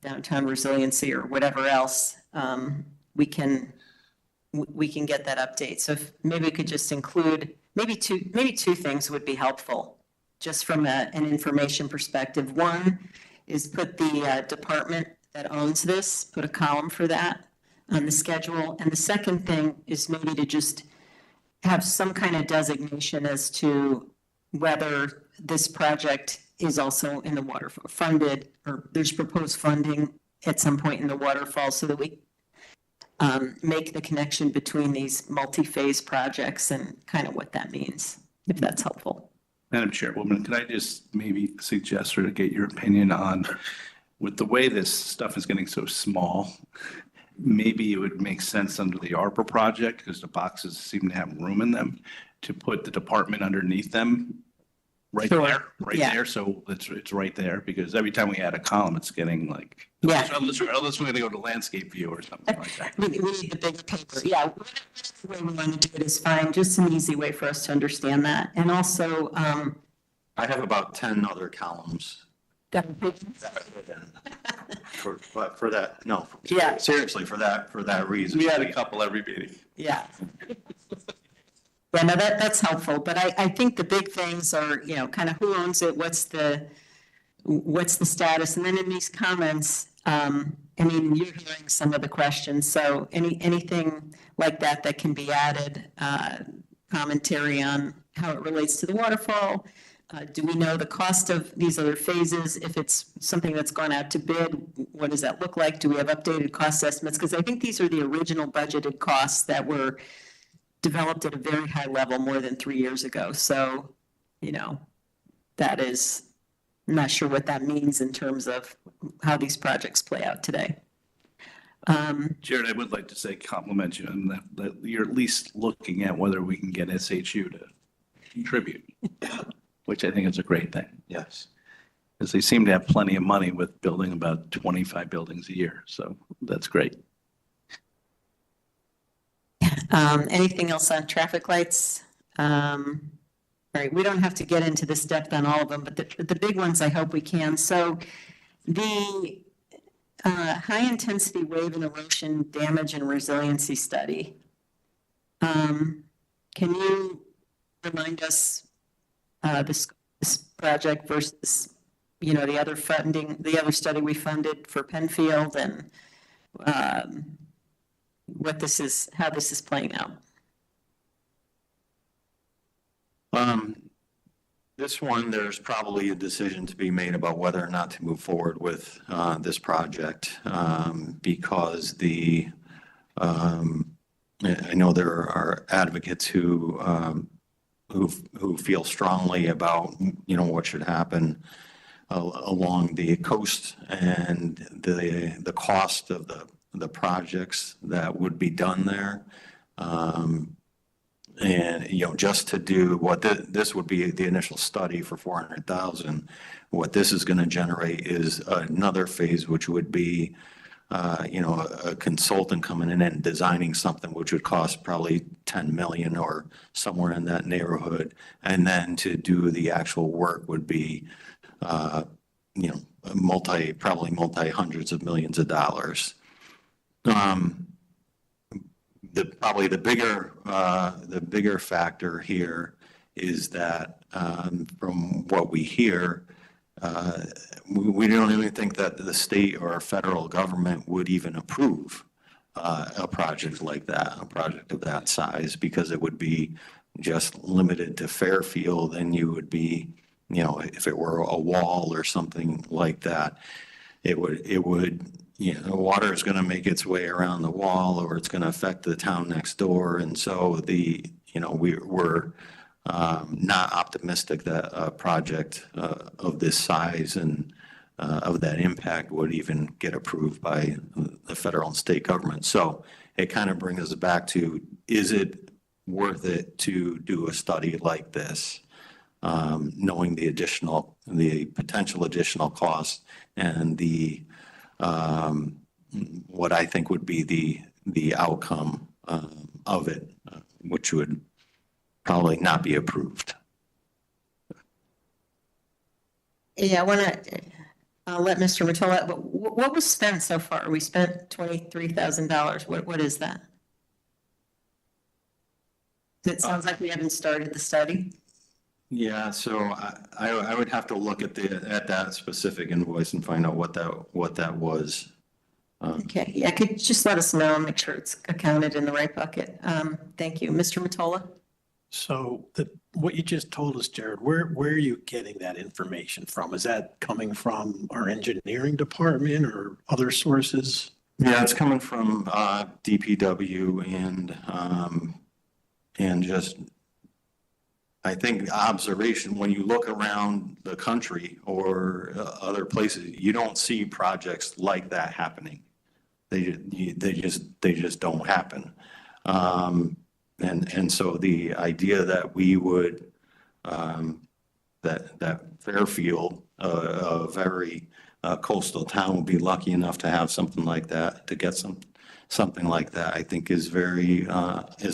downtown resiliency or whatever else, we can get that update. So if maybe we could just include, maybe two things would be helpful, just from an information perspective. One is put the department that owns this, put a column for that on the schedule. And the second thing is maybe to just have some kind of designation as to whether this project is also in the waterfall funded, or there's proposed funding at some point in the waterfall, so that we make the connection between these multi-phase projects and kind of what that means, if that's helpful. Madam Chairwoman, could I just maybe suggest or to get your opinion on, with the way this stuff is getting so small, maybe it would make sense under the ARPA project, because the boxes seem to have room in them, to put the department underneath them right there, there. So it's right there, because every time we add a column, it's getting like, unless we're going to go to landscape view or something like that. We need the bigger paper. Yeah, whatever way we want to do it is fine. Just an easy way for us to understand that. And also, I have about 10 other columns But for that, no. Yeah. Seriously, for that reason. We had a couple every meeting. Yeah. Yeah, no, that's helpful, but I think the big things are, you know, kind of who owns it, what's the status, and then in these comments, I mean, you're hearing some of the questions, so anything like that can be added, commentary on how it relates to the waterfall. Do we know the cost of these other phases? If it's something that's gone out to bid, what does that look like? Do we have updated cost estimates? Because I think these are the original budgeted costs that were developed at a very high level more than 3 years ago. So, you know, that is, I'm not sure what that means in terms of how these projects play out today. Jared, I would like to say compliment you and that you're at least looking at whether we can get SHU to contribute, which I think is a great thing. Yes. Because they seem to have plenty of money with building about 25 buildings a year. So that's great. Anything else on traffic lights? All right, we don't have to get into this depth on all of them, but the big ones I hope we can. So the high-intensity wave and erosion damage and resiliency study. Can you remind us this project versus, you know, the other funding, the other study we funded for Penfield, and what this is, how this is playing out? This one, there's probably a decision to be made about whether or not to move forward with this project, because I know there are advocates who feel strongly about, you know, what should happen along the coast and the cost of the projects that would be done there. And, you know, just to do what this would be the initial study for 400,000. What this is going to generate is another phase, which would be, you know, a consultant coming in and designing something which would cost probably 10 million or somewhere in that neighborhood. And then to do the actual work would be, you know, probably multi hundreds of millions of dollars. Probably the bigger factor here is that from what we hear, we don't even think that the state or federal government would even approve a project like that, a project of that size, because it would be just limited to Fairfield, and you would be, you know, if it were a wall or something like that, it would, you know, water is going to make its way around the wall, or it's going to affect the town next door. And so you know, we're not optimistic that a project of this size and of that impact would even get approved by the federal and state government. So it kind of brings us back to, is it worth it to do a study like this, knowing the potential additional costs and what I think would be the outcome of it, which would probably not be approved. Yeah, I want to let Mr. Mottola, but what was spent so far? We spent $23,000. What is that? It sounds like we haven't started the study. Yeah, so I would have to look at that specific invoice and find out what that was. Okay, yeah, could you just let us know and make sure it's accounted in the right bucket? Thank you. Mr. Mottola? So what you just told us, Jared, where are you getting that information from? Is that coming from our engineering department or other sources? Yeah, it's coming from DPW and just, I think, observation. When you look around the country or other places, you don't see projects like that happening. They just don't happen. And so the idea that we would, that Fairfield, a very coastal town, would be lucky enough to have something like that, to get something like that, I think is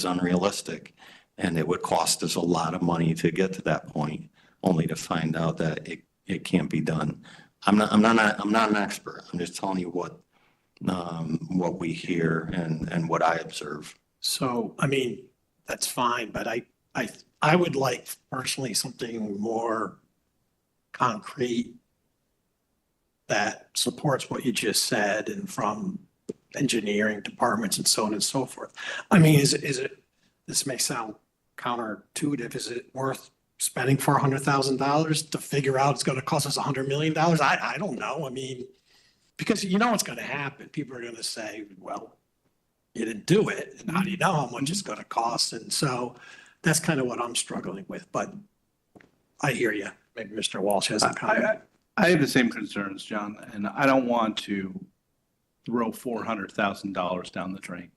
unrealistic. And it would cost us a lot of money to get to that point, only to find out that it can't be done I'm not an expert. I'm just telling you what we hear and what I observe. So, I mean, that's fine, but I would like personally something more concrete that supports what you just said and from engineering departments and so on and so forth. I mean, is it, this may sound counterintuitive, is it worth spending $400,000 to figure out it's going to cost us $100 million? I don't know. I mean, because you know what's going to happen. People are going to say, well, you didn't do it. And how do you know how much it's going to cost? And so that's kind of what I'm struggling with, but I hear you. Maybe Mr. Walsh has a comment. I have the same concerns, John, and I don't want to throw $400,000 down the drain.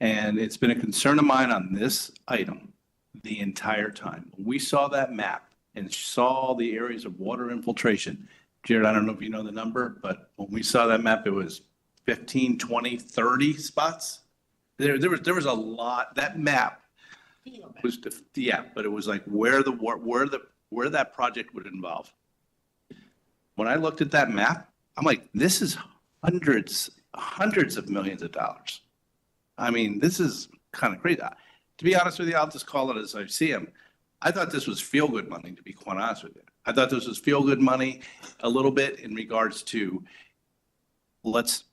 And it's been a concern of mine on this item the entire time. When we saw that map and saw the areas of water infiltration, Jared, I don't know if you know the number, but when we saw that map, it was 15, 20, 30 spots. There was a lot. That map was, yeah, but it was like where that project would involve. When I looked at that map, I'm like, this is hundreds of millions of dollars. I mean, this is kind of crazy. To be honest with you, I'll just call it as I see them. I thought this was feel-good money, to be quite honest with you. I thought this was feel-good money a little bit in regards to let's,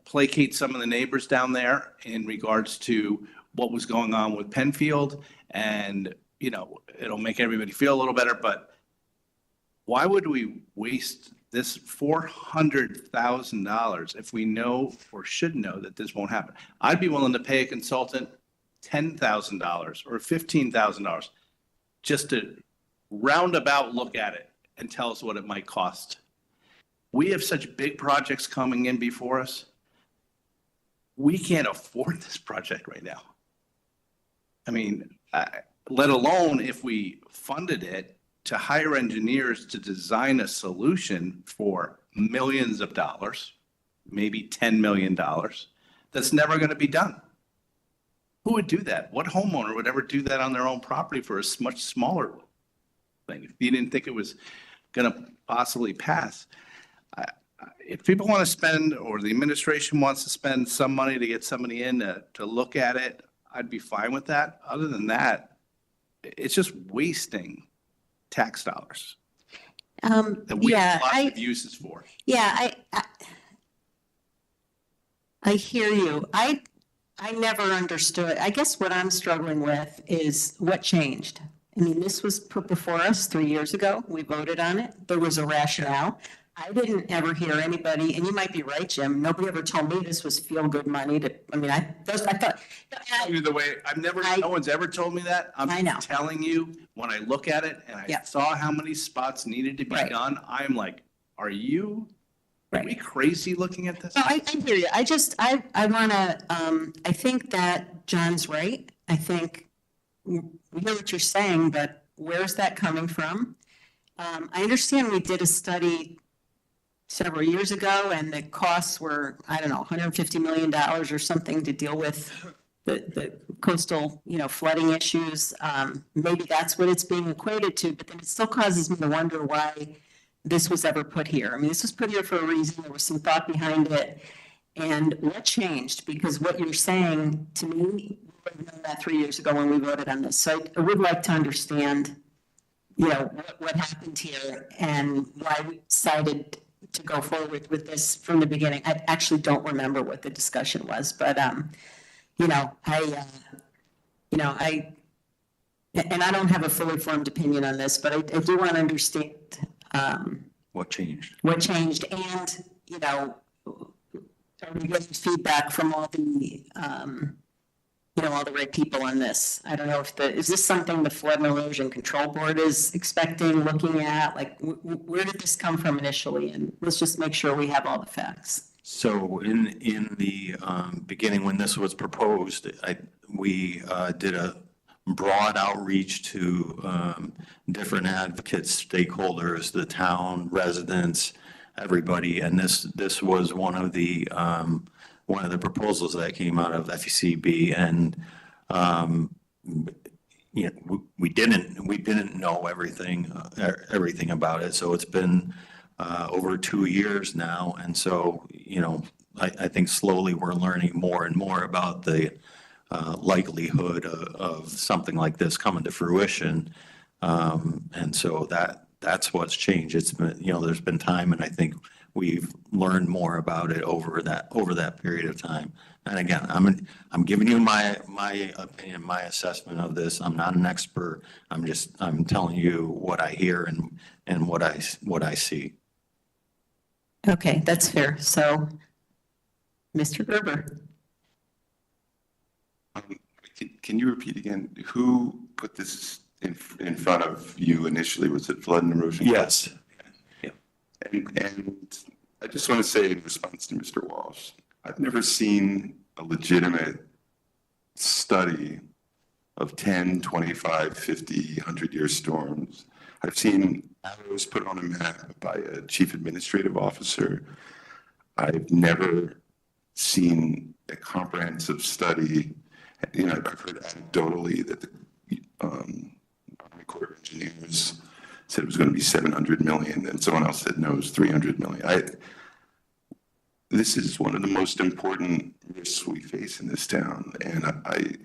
placate some of the neighbors down there in regards to what was going on with Penfield, and, it'll make everybody feel a little better. But why would we waste this $400,000 if we know or should know that this won't happen? I'd be willing to pay a consultant $10,000 or $15,000 just to roundabout look at it and tell us what it might cost. We have such big projects coming in before us. We can't afford this project right now. I mean, let alone if we funded it to hire engineers to design a solution for millions of dollars, maybe $10 million, that's never going to be done. Who would do that? What homeowner would ever do that on their own property for a much smaller thing if you didn't think it was going to possibly pass? If people want to spend, or the administration wants to spend some money to get somebody in to look at it, I'd be fine with that. Other than that, it's just wasting tax dollars that we have lots of uses for. Yeah, I hear you. I never understood. I guess what I'm struggling with is what changed. I mean, this was put before us 3 years ago. We voted on it. There was a rationale. I didn't ever hear anybody, and you might be right, Jim. Nobody ever told me this was feel-good money. I thought. Either way, no one's ever told me that. I'm telling you, when I look at it and I saw how many spots needed to be done, I'm like, are we crazy looking at this? No, I hear you. I want to, I think that John's right. I think we hear what you're saying, but where's that coming from? I understand we did a study several years ago and the costs were, I don't know, $150 million or something to deal with the coastal, flooding issues. Maybe that's what it's being equated to, but then it still causes me to wonder why this was ever put here. I mean, this was put here for a reason. There was some thought behind it. And what changed? Because what you're saying to me, we would have known that 3 years ago when we voted on this. So I would like to understand, what happened here and why we decided to go forward with this from the beginning. I actually don't remember what the discussion was, but, and I don't have a fully formed opinion on this, but I do want to understand, what changed? And, are we getting feedback from all the, all the right people on this? I don't know is this something the Flood and Erosion Control Board is expecting, looking at? Like, where did this come from initially? And let's just make sure we have all the facts. So in the beginning, when this was proposed, we did a broad outreach to different advocates, stakeholders, the town, residents, everybody. And this was one of the proposals that came out of FECB. And we didn't know everything about it. So it's been over 2 years now. And so, I think slowly we're learning more and more about the likelihood of something like this coming to fruition. And so that's what's changed. It's been, there's been time, and I think we've learned more about it over that period of time. And again, I'm giving you my opinion, my assessment of this. I'm not an expert. I'm telling you what I hear and what I see. Okay, that's fair. So, Mr. Gerber. Can you repeat again, who put this in front of you initially? Was it flood and erosion? Yes. Yeah. And I just want to say in response to Mr. Walsh, I've never seen a legitimate study of 10, 25, 50, 100-year storms. I've seen arrows put on a map by a chief administrative officer. I've never seen a comprehensive study. I've heard anecdotally that the Army Corps of Engineers said it was going to be 700 million, and someone else said no, it was 300 million. This is one of the most important risks we face in this town, and I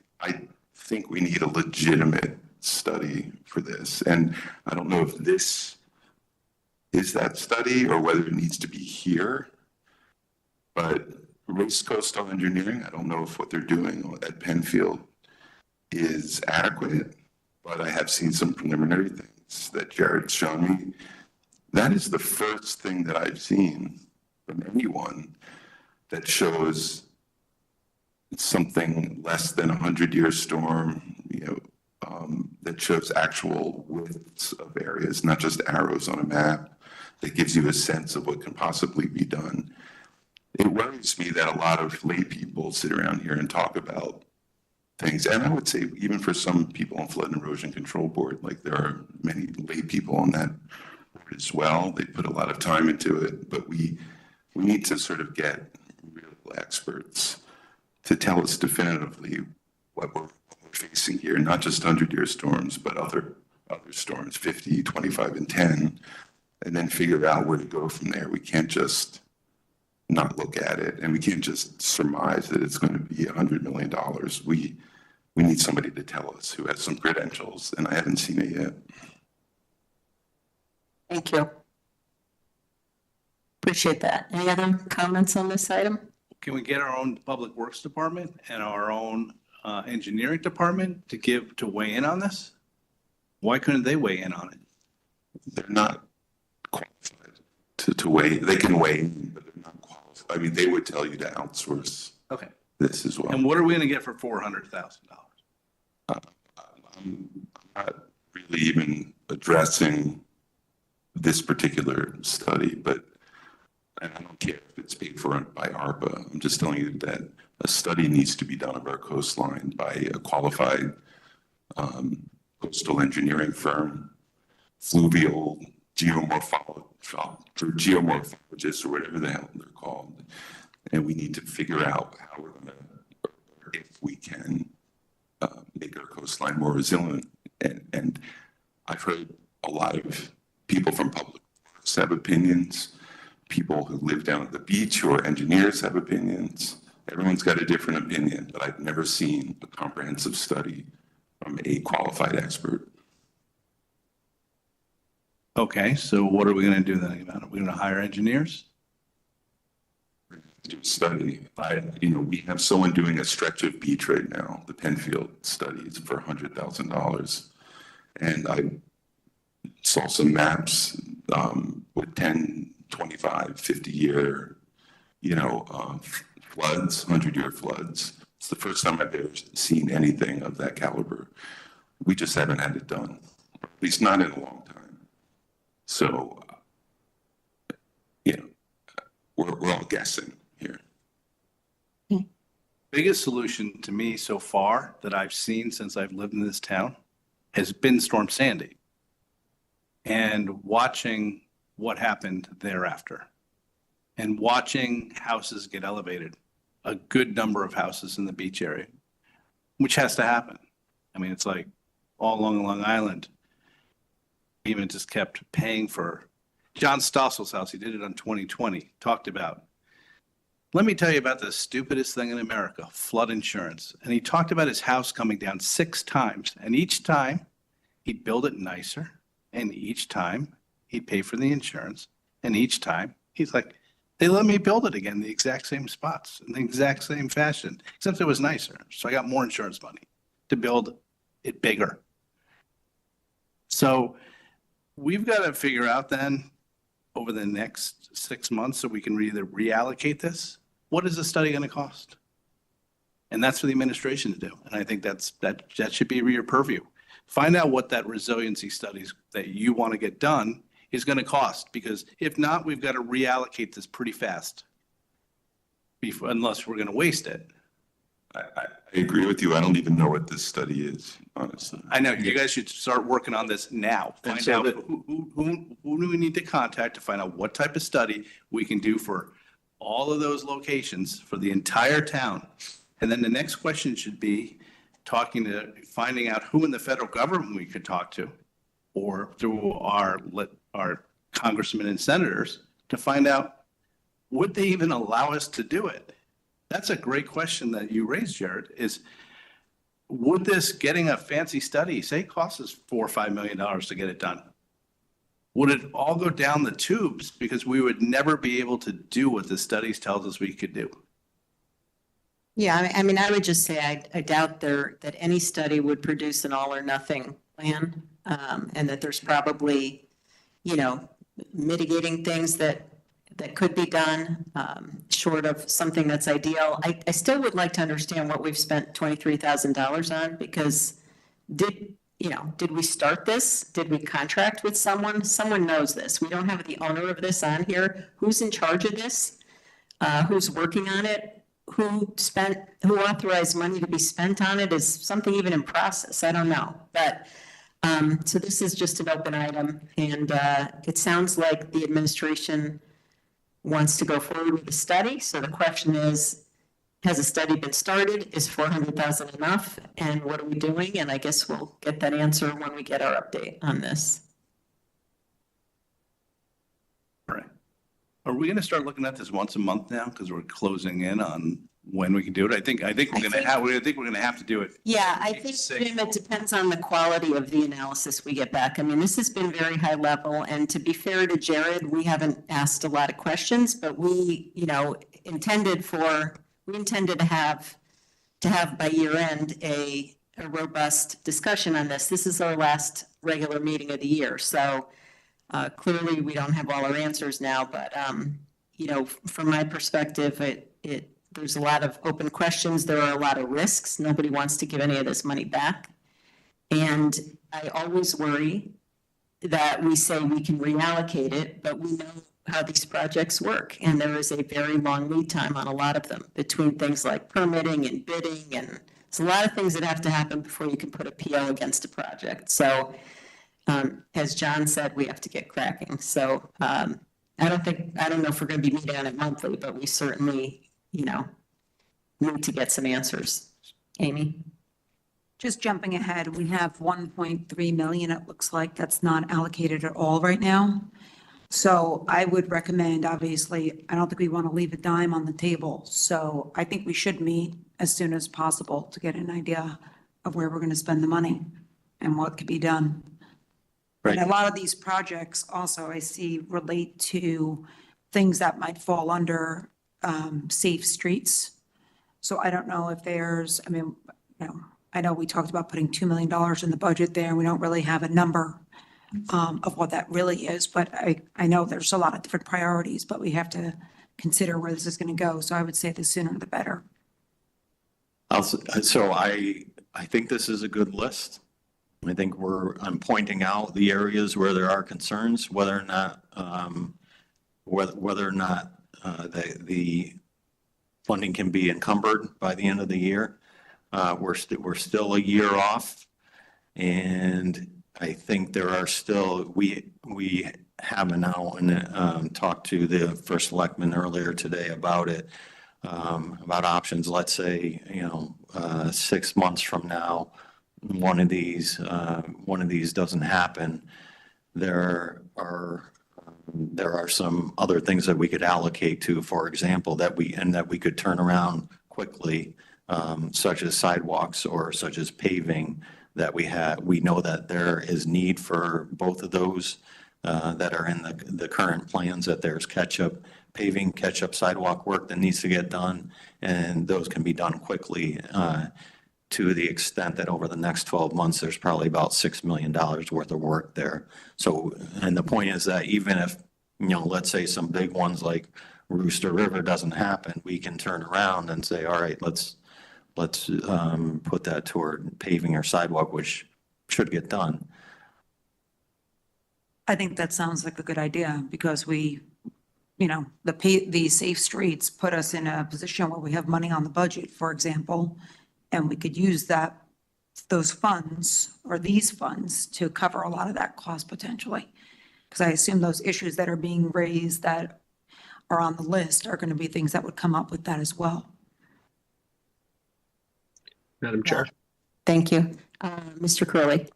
think we need a legitimate study for this. And I don't know if this is that study or whether it needs to be here, but Race Coastal Engineering, I don't know if what they're doing at Penfield is adequate, but I have seen some preliminary things that Jared's shown me. That is the first thing that I've seen from anyone that shows something less than 100-year storm, that shows actual widths of areas, not just arrows on a map, that gives you a sense of what can possibly be done. It worries me that a lot of lay people sit around here and talk about things. And I would say even for some people on Flood and Erosion Control Board, like there are many lay people on that board as well. They put a lot of time into it, but we need to sort of get real experts to tell us definitively what we're facing here, not just 100-year storms, but other storms, 50, 25, and 10, and then figure out where to go from there. We can't just not look at it, and we can't just surmise that it's going to be $100 million. We need somebody to tell us who has some credentials, and I haven't seen it yet. Thank you. Appreciate that. Any other comments on this item? Can we get our own public works department and our own engineering department to weigh in on this? Why couldn't they weigh in on it? They're not qualified to weigh. They can weigh in, but they're not qualified. I mean, they would tell you to outsource this as well. And what are we going to get for $400,000? I'm not really even addressing this particular study, but and I don't care if it's paid for by ARPA. I'm just telling you that a study needs to be done of our coastline by a qualified coastal engineering firm, fluvial geomorphologists or whatever the hell they're called. And we need to figure out how we're going to, if we can, make our coastline more resilient. And I've heard a lot of people from public works have opinions. People who live down at the beach who are engineers have opinions. Everyone's got a different opinion, but I've never seen a comprehensive study from a qualified expert. Okay, so what are we going to do then about it? We're going to hire engineers? Do a study. We have someone doing a stretch of beach right now, the Penfield study. It's for $100,000. And I saw some maps with 10, 25, 50-year, floods, 100-year floods. It's the first time I've ever seen anything of that caliber. We just haven't had it done, or at least not in a long time. So, we're all guessing here. Biggest solution to me so far that I've seen since I've lived in this town has been Storm Sandy. And watching what happened thereafter. And watching houses get elevated, a good number of houses in the beach area, which has to happen. I mean, it's like all along Long Island, even just kept paying for John Stossel's house, he did it on 2020, talked about, let me tell you about the stupidest thing in America, flood insurance. And he talked about his house coming down 6 times. And each time he'd build it nicer. And each time he'd pay for the insurance. And each time he's like, they let me build it again, the exact same spots, in the exact same fashion, except it was nicer. So I got more insurance money to build it bigger. So we've got to figure out then over the next 6 months so we can either reallocate this. What is the study going to cost? And that's for the administration to do. And I think that should be your purview. Find out what that resiliency studies that you want to get done is going to cost, because if not, we've got to reallocate this pretty fast unless we're going to waste it. I agree with you. I don't even know what this study is, honestly. I know, you guys should start working on this now. Find out who do we need to contact to find out what type of study we can do for all of those locations for the entire town. And then the next question should be finding out who in the federal government we could talk to, or through our congressmen and senators to find out, would they even allow us to do it? That's a great question that you raised, Jared, is would this getting a fancy study, say it costs us $4 or $5 million to get it done? Would it all go down the tubes because we would never be able to do what the studies tells us we could do? Yeah, I mean, I would just say I doubt that any study would produce an all or nothing plan, and that there's probably, mitigating things that could be done, short of something that's ideal. I still would like to understand what we've spent $23,000 on, because did we start this? Did we contract with someone? Someone knows this. We don't have the owner of this on here. Who's in charge of this? Who's working on it? Who authorized money to be spent on it? Is something even in process? I don't know. But so this is just an open item, and it sounds like the administration wants to go forward with the study. So the question is, has a study been started? Is 400,000 enough? And what are we doing? And I guess we'll get that answer when we get our update on this. All right. Are we going to start looking at this once a month now? Because we're closing in on when we can do it. I think we're going to have to do it. Yeah, I think, Jim, it depends on the quality of the analysis we get back. I mean, this has been very high level, and to be fair to Jared, we haven't asked a lot of questions, but we, intended to have by year end a robust discussion on this. This is our last regular meeting of the year, so clearly we don't have all our answers now, but from my perspective, there's a lot of open questions. There are a lot of risks. Nobody wants to give any of this money back. And I always worry that we say we can reallocate it, but we know how these projects work. And there is a very long lead time on a lot of them, between things like permitting and bidding. And there's a lot of things that have to happen before you can put a PO against a project. So as John said, we have to get cracking. So I don't know if we're going to be meeting on it monthly, but we certainly need to get some answers. Amy? Just jumping ahead, we have 1.3 million, it looks like, that's not allocated at all right now. So I would recommend, obviously, I don't think we want to leave a dime on the table. So I think we should meet as soon as possible to get an idea of where we're going to spend the money and what could be done. Right. And a lot of these projects also I see relate to things that might fall under safe streets. So I don't know if I know we talked about putting $2 million in the budget there. We don't really have a number of what that really is, but I know there's a lot of different priorities, but we have to consider where this is going to go. So I would say the sooner the better. So I think this is a good list. I think I'm pointing out the areas where there are concerns, whether or not the funding can be encumbered by the end of the year. We're still a year off, and I think there are still, we have now and talked to the first selectman earlier today about it, about options. Let's say 6 months from now, one of these doesn't happen. There are There are some other things that we could allocate to, for example, that we could turn around quickly, such as sidewalks or such as paving that we know that there is need for both of those that are in the current plans, that there's paving, catch-up sidewalk work that needs to get done, and those can be done quickly to the extent that over the next 12 months, there's probably about $6 million worth of work there. So, and the point is that even if, let's say some big ones like Rooster River doesn't happen, we can turn around and say, all right, let's put that toward paving or sidewalk, which should get done. I think that sounds like a good idea because the safe streets put us in a position where we have money on the budget, for example, and we could use those funds or these funds to cover a lot of that cost potentially. Because I assume those issues that are being raised that are on the list are going to be things that would come up with that as well. Madam Chair. Thank you. Mr. Curley.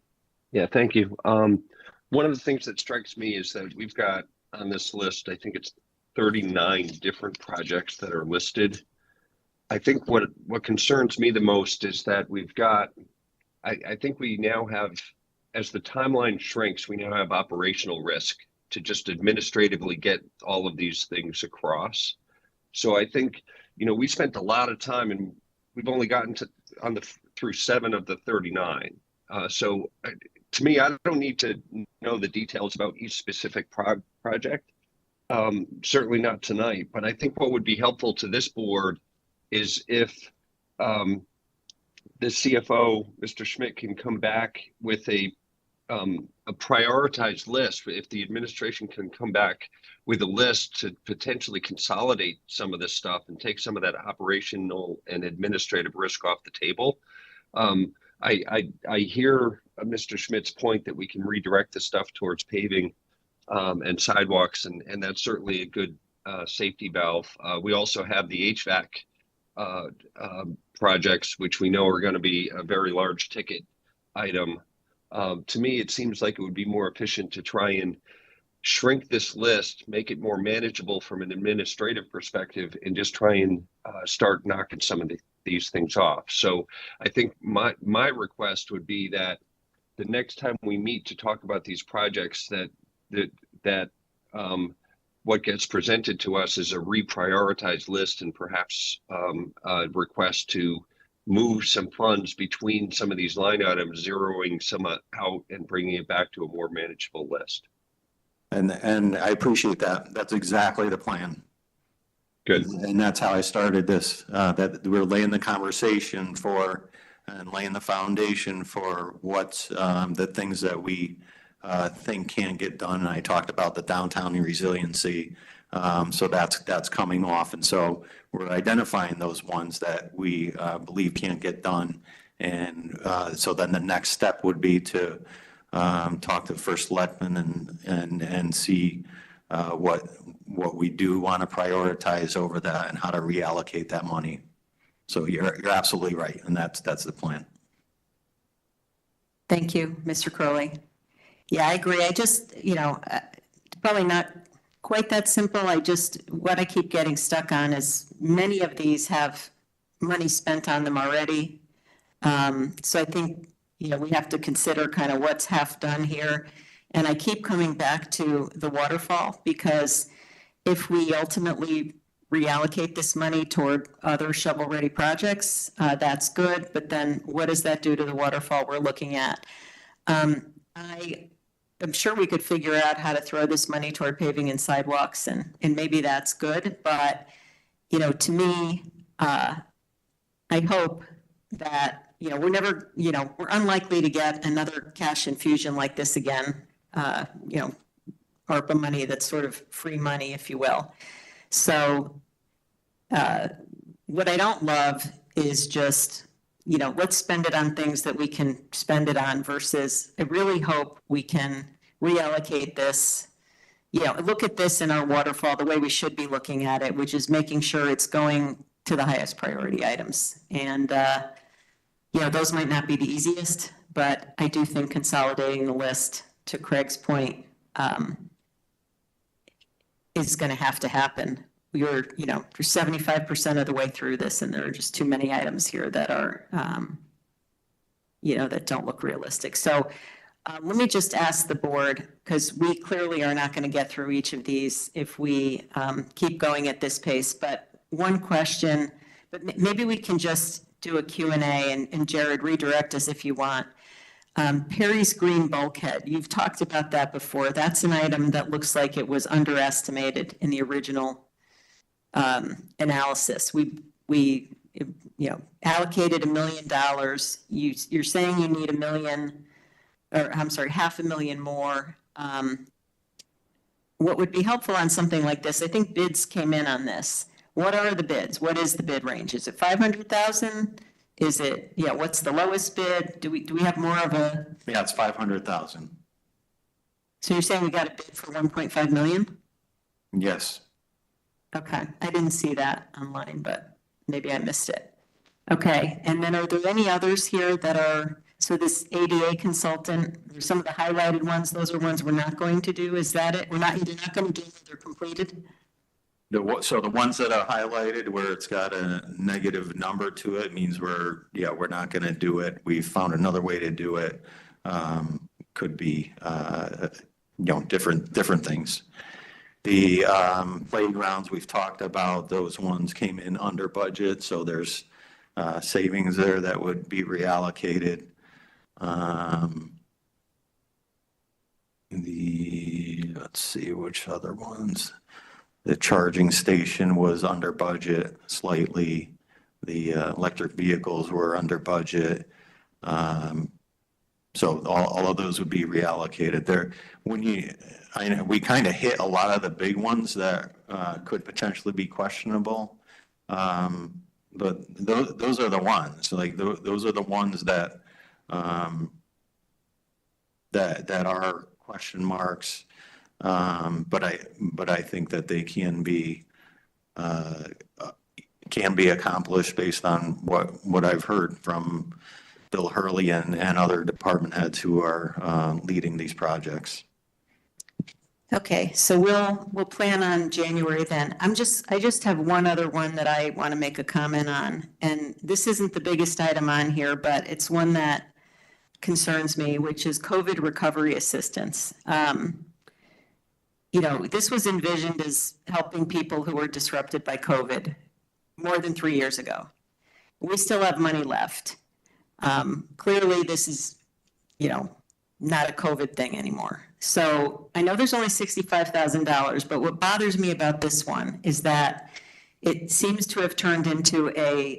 Yeah, thank you. One of the things that strikes me is that we've got on this list, I think it's 39 different projects that are listed. I think what concerns me the most is that we've got, I think we now have, as the timeline shrinks, we now have operational risk to just administratively get all of these things across. So I think, we spent a lot of time and we've only gotten through 7 of the 39. So to me, I don't need to know the details about each specific project. Certainly not tonight, but I think what would be helpful to this board is if the CFO, Mr. Schmidt, can come back with a prioritized list. If the administration can come back with a list to potentially consolidate some of this stuff and take some of that operational and administrative risk off the table. I hear Mr. Schmidt's point that we can redirect the stuff towards paving and sidewalks, and that's certainly a good safety valve. We also have the HVAC projects, which we know are going to be a very large ticket item. To me, it seems like it would be more efficient to try and shrink this list, make it more manageable from an administrative perspective, and just try and start knocking some of these things off. So I think my request would be that the next time we meet to talk about these projects, that what gets presented to us is a reprioritized list and perhaps a request to move some funds between some of these line items, zeroing some out and bringing it back to a more manageable list. And I appreciate that. That's exactly the plan. Good. And that's how I started this, that we're laying the conversation for and laying the foundation for what's the things that we think can get done. And I talked about the downtown resiliency. So that's coming off. And so we're identifying those ones that we believe can't get done. And so then the next step would be to talk to the first selectman and see what we do want to prioritize over that and how to reallocate that money. So you're absolutely right, and that's the plan. Thank you, Mr. Crowley. Yeah, I agree. I just, probably not quite that simple. What I keep getting stuck on is many of these have money spent on them already. So I think, we have to consider kind of what's half done here. And I keep coming back to the waterfall, because if we ultimately reallocate this money toward other shovel-ready projects, that's good. But then what does that do to the waterfall we're looking at? I'm sure we could figure out how to throw this money toward paving and sidewalks, and maybe that's good. But, to me, I hope that, we're never, we're unlikely to get another cash infusion like this again, ARPA money that's sort of free money, if you will. So what I don't love is just, let's spend it on things that we can spend it on, versus I really hope we can reallocate this, look at this in our waterfall the way we should be looking at it, which is making sure it's going to the highest priority items. And, those might not be the easiest, but I do think consolidating the list, to Craig's point, is going to have to happen. You're 75% of the way through this, and there are just too many items here that are, that don't look realistic. So let me just ask the board, because we clearly are not going to get through each of these if we keep going at this pace. But one question, but maybe we can just do a Q&A, and Jared, redirect us if you want. Perry's Green bulkhead, you've talked about that before. That's an item that looks like it was underestimated in the original analysis. We allocated $1 million. You're saying you need $1 million, or I'm sorry, $500,000 more. What would be helpful on something like this? I think bids came in on this. What are the bids? What is the bid range? Is it 500,000? Is it, what's the lowest bid? Do we have more of a? Yeah, it's 500,000. So you're saying we got a bid for 1.5 million? Yes. Okay, I didn't see that online, but maybe I missed it. Okay, and then are there any others here that are, so this ADA consultant, some of the highlighted ones, those are ones we're not going to do, is that it? You're not going to do them, they're completed? So the ones that are highlighted where it's got a negative number to it means we're not going to do it. We found another way to do it. Could be, different things. The playgrounds we've talked about, those ones came in under budget, so there's savings there that would be reallocated. Let's see which other ones. The charging station was under budget slightly. The electric vehicles were under budget. So all of those would be reallocated there. We kind of hit a lot of the big ones that could potentially be questionable. But those are the ones, like those are the ones that that are question marks. But I think that they can be accomplished based on what I've heard from Bill Hurley and other department heads who are leading these projects. Okay, so we'll plan on January then. I just have one other one that I want to make a comment on, and this isn't the biggest item on here, but it's one that concerns me, which is COVID recovery assistance. This was envisioned as helping people who were disrupted by COVID more than 3 years ago. We still have money left. Clearly, this is, not a COVID thing anymore. So I know there's only $65,000, but what bothers me about this one is that it seems to have turned into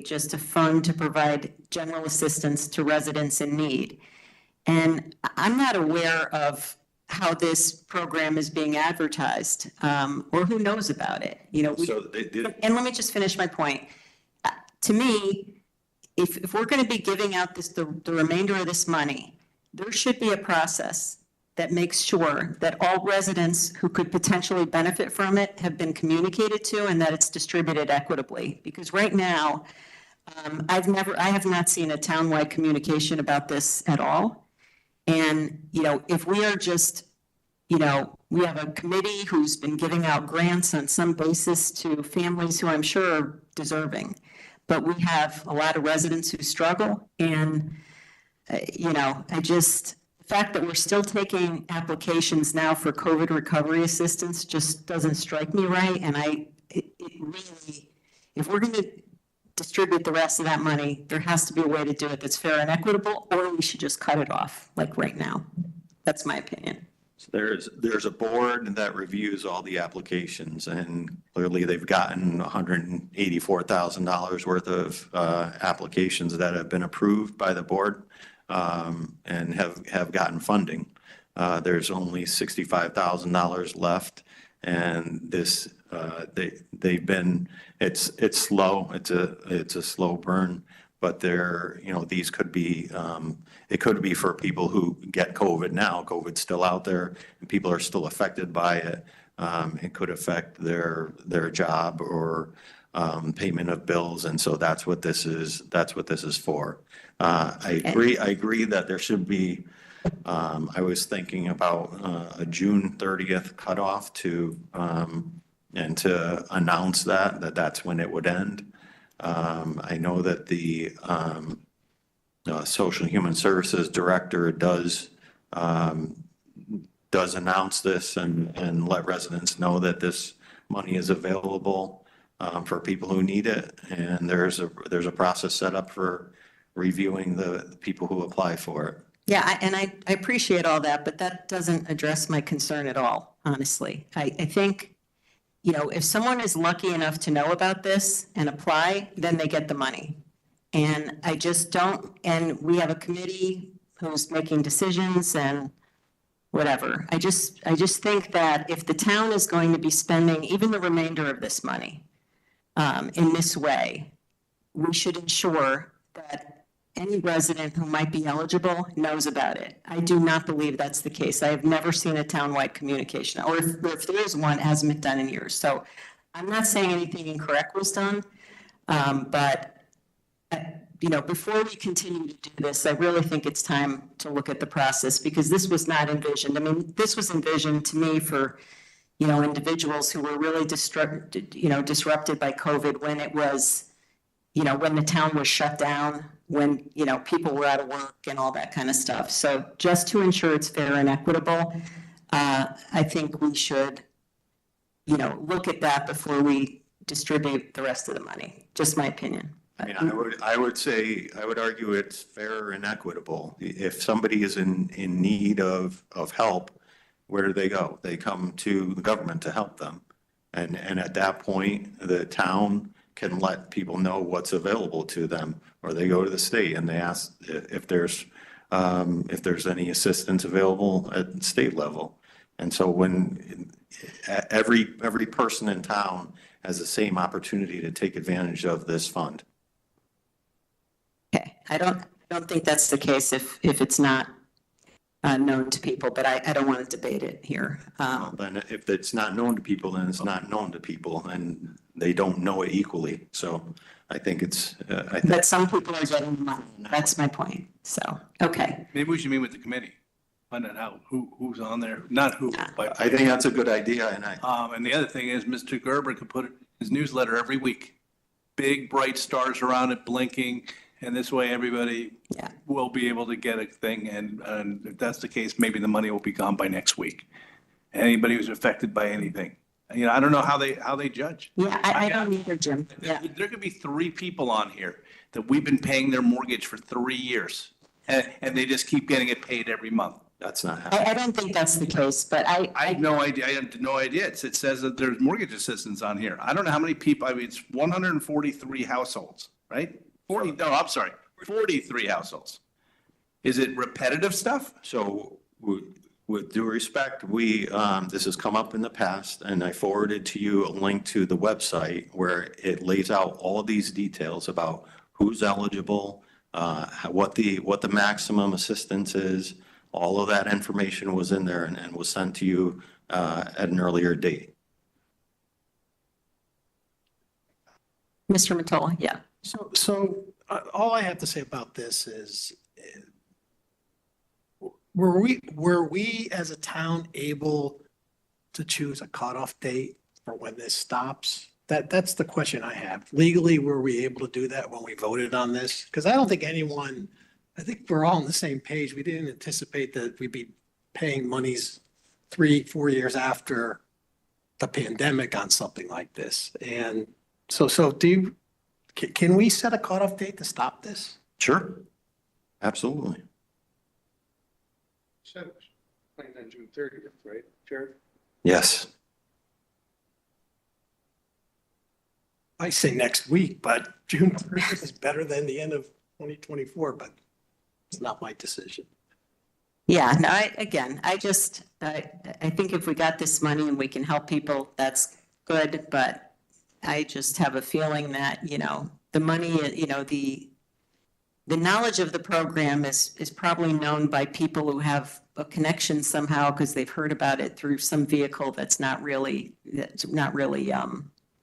just a fund to provide general assistance to residents in need. And I'm not aware of how this program is being advertised, or who knows about it. And let me just finish my point. To me, if we're going to be giving out the remainder of this money, there should be a process that makes sure that all residents who could potentially benefit from it have been communicated to and that it's distributed equitably. Because right now, I have not seen a townwide communication about this at all. And, if we are just, we have a committee who's been giving out grants on some basis to families who I'm sure are deserving. But we have a lot of residents who struggle. And, the fact that we're still taking applications now for COVID recovery assistance just doesn't strike me right. And really, if we're going to distribute the rest of that money, there has to be a way to do it that's fair and equitable, or we should just cut it off, like right now. That's my opinion. So there's a board that reviews all the applications, and clearly they've gotten $184,000 worth of applications that have been approved by the board, and have gotten funding. There's only $65,000 left, and this it's slow. It's a slow burn, but these could be, it could be for people who get COVID now. COVID's still out there and people are still affected by it. It could affect their job or payment of bills. And so that's what this is for. I agree that there should be, I was thinking about a June 30th cutoff to and to announce that's when it would end. I know that the Social and Human Services Director does announce this and let residents know that this money is available for people who need it. And there's a process set up for reviewing the people who apply for it. Yeah, and I appreciate all that, but that doesn't address my concern at all, honestly. I think, if someone is lucky enough to know about this and apply, then they get the money. And I just don't, and we have a committee who's making decisions and whatever. I just think that if the town is going to be spending even the remainder of this money in this way, we should ensure that any resident who might be eligible knows about it. I do not believe that's the case. I have never seen a townwide communication, or if there is one, it hasn't been done in years. So I'm not saying anything incorrect was done, but before we continue to do this, I really think it's time to look at the process, because this was not envisioned. I mean, this was envisioned to me for, individuals who were really disrupted by COVID when it was, when the town was shut down, when, people were out of work and all that kind of stuff. So just to ensure it's fair and equitable, I think we should, look at that before we distribute the rest of the money. Just my opinion. I mean, I would argue it's fair and equitable. If somebody is in need of help, where do they go? They come to the government to help them. And at that point, the town can let people know what's available to them, or they go to the state and they ask if there's any assistance available at the state level. And so when every person in town has the same opportunity to take advantage of this fund. Okay, I don't think that's the case if it's not known to people, but I don't want to debate it here. Then if it's not known to people, then it's not known to people, and they don't know it equally. So I think it's. But some people are getting money. That's my point. So, okay. Maybe we should meet with the committee, find out who's on there, not who. But I think that's a good idea, and the other thing is, Mr. Gerber could put his newsletter every week, big bright stars around it blinking. And this way, everybody will be able to get a thing. And if that's the case, maybe the money will be gone by next week. Anybody who's affected by anything. I don't know how they judge. Yeah, I don't either, Jim. Yeah. There could be 3 people on here that we've been paying their mortgage for 3 years. And they just keep getting it paid every month. That's not happening. I don't think that's the case, but I have no idea. I have no idea. It says that there's mortgage assistance on here. I don't know how many people. I mean, it's 143 households, right? 43 households. Is it repetitive stuff? So with due respect, this has come up in the past, and I forwarded to you a link to the website where it lays out all of these details about who's eligible, what the maximum assistance is. All of that information was in there and was sent to you at an earlier date. Mr. Mottola, yeah. So all I have to say about this is, were we as a town able to choose a cutoff date for when this stops? That's the question I have. Legally, were we able to do that when we voted on this? Because I don't think I think we're all on the same page. We didn't anticipate that we'd be paying monies 3-4 years after the pandemic on something like this. And so can we set a cutoff date to stop this? Sure. Absolutely. So, planned on June 30th, right, Jared? Yes. I say next week, but June 30th is better than the end of 2024, but it's not my decision. Yeah, no, I think if we got this money and we can help people, that's good, but I just have a feeling that, the money, the knowledge of the program is probably known by people who have a connection somehow because they've heard about it through some vehicle that's not really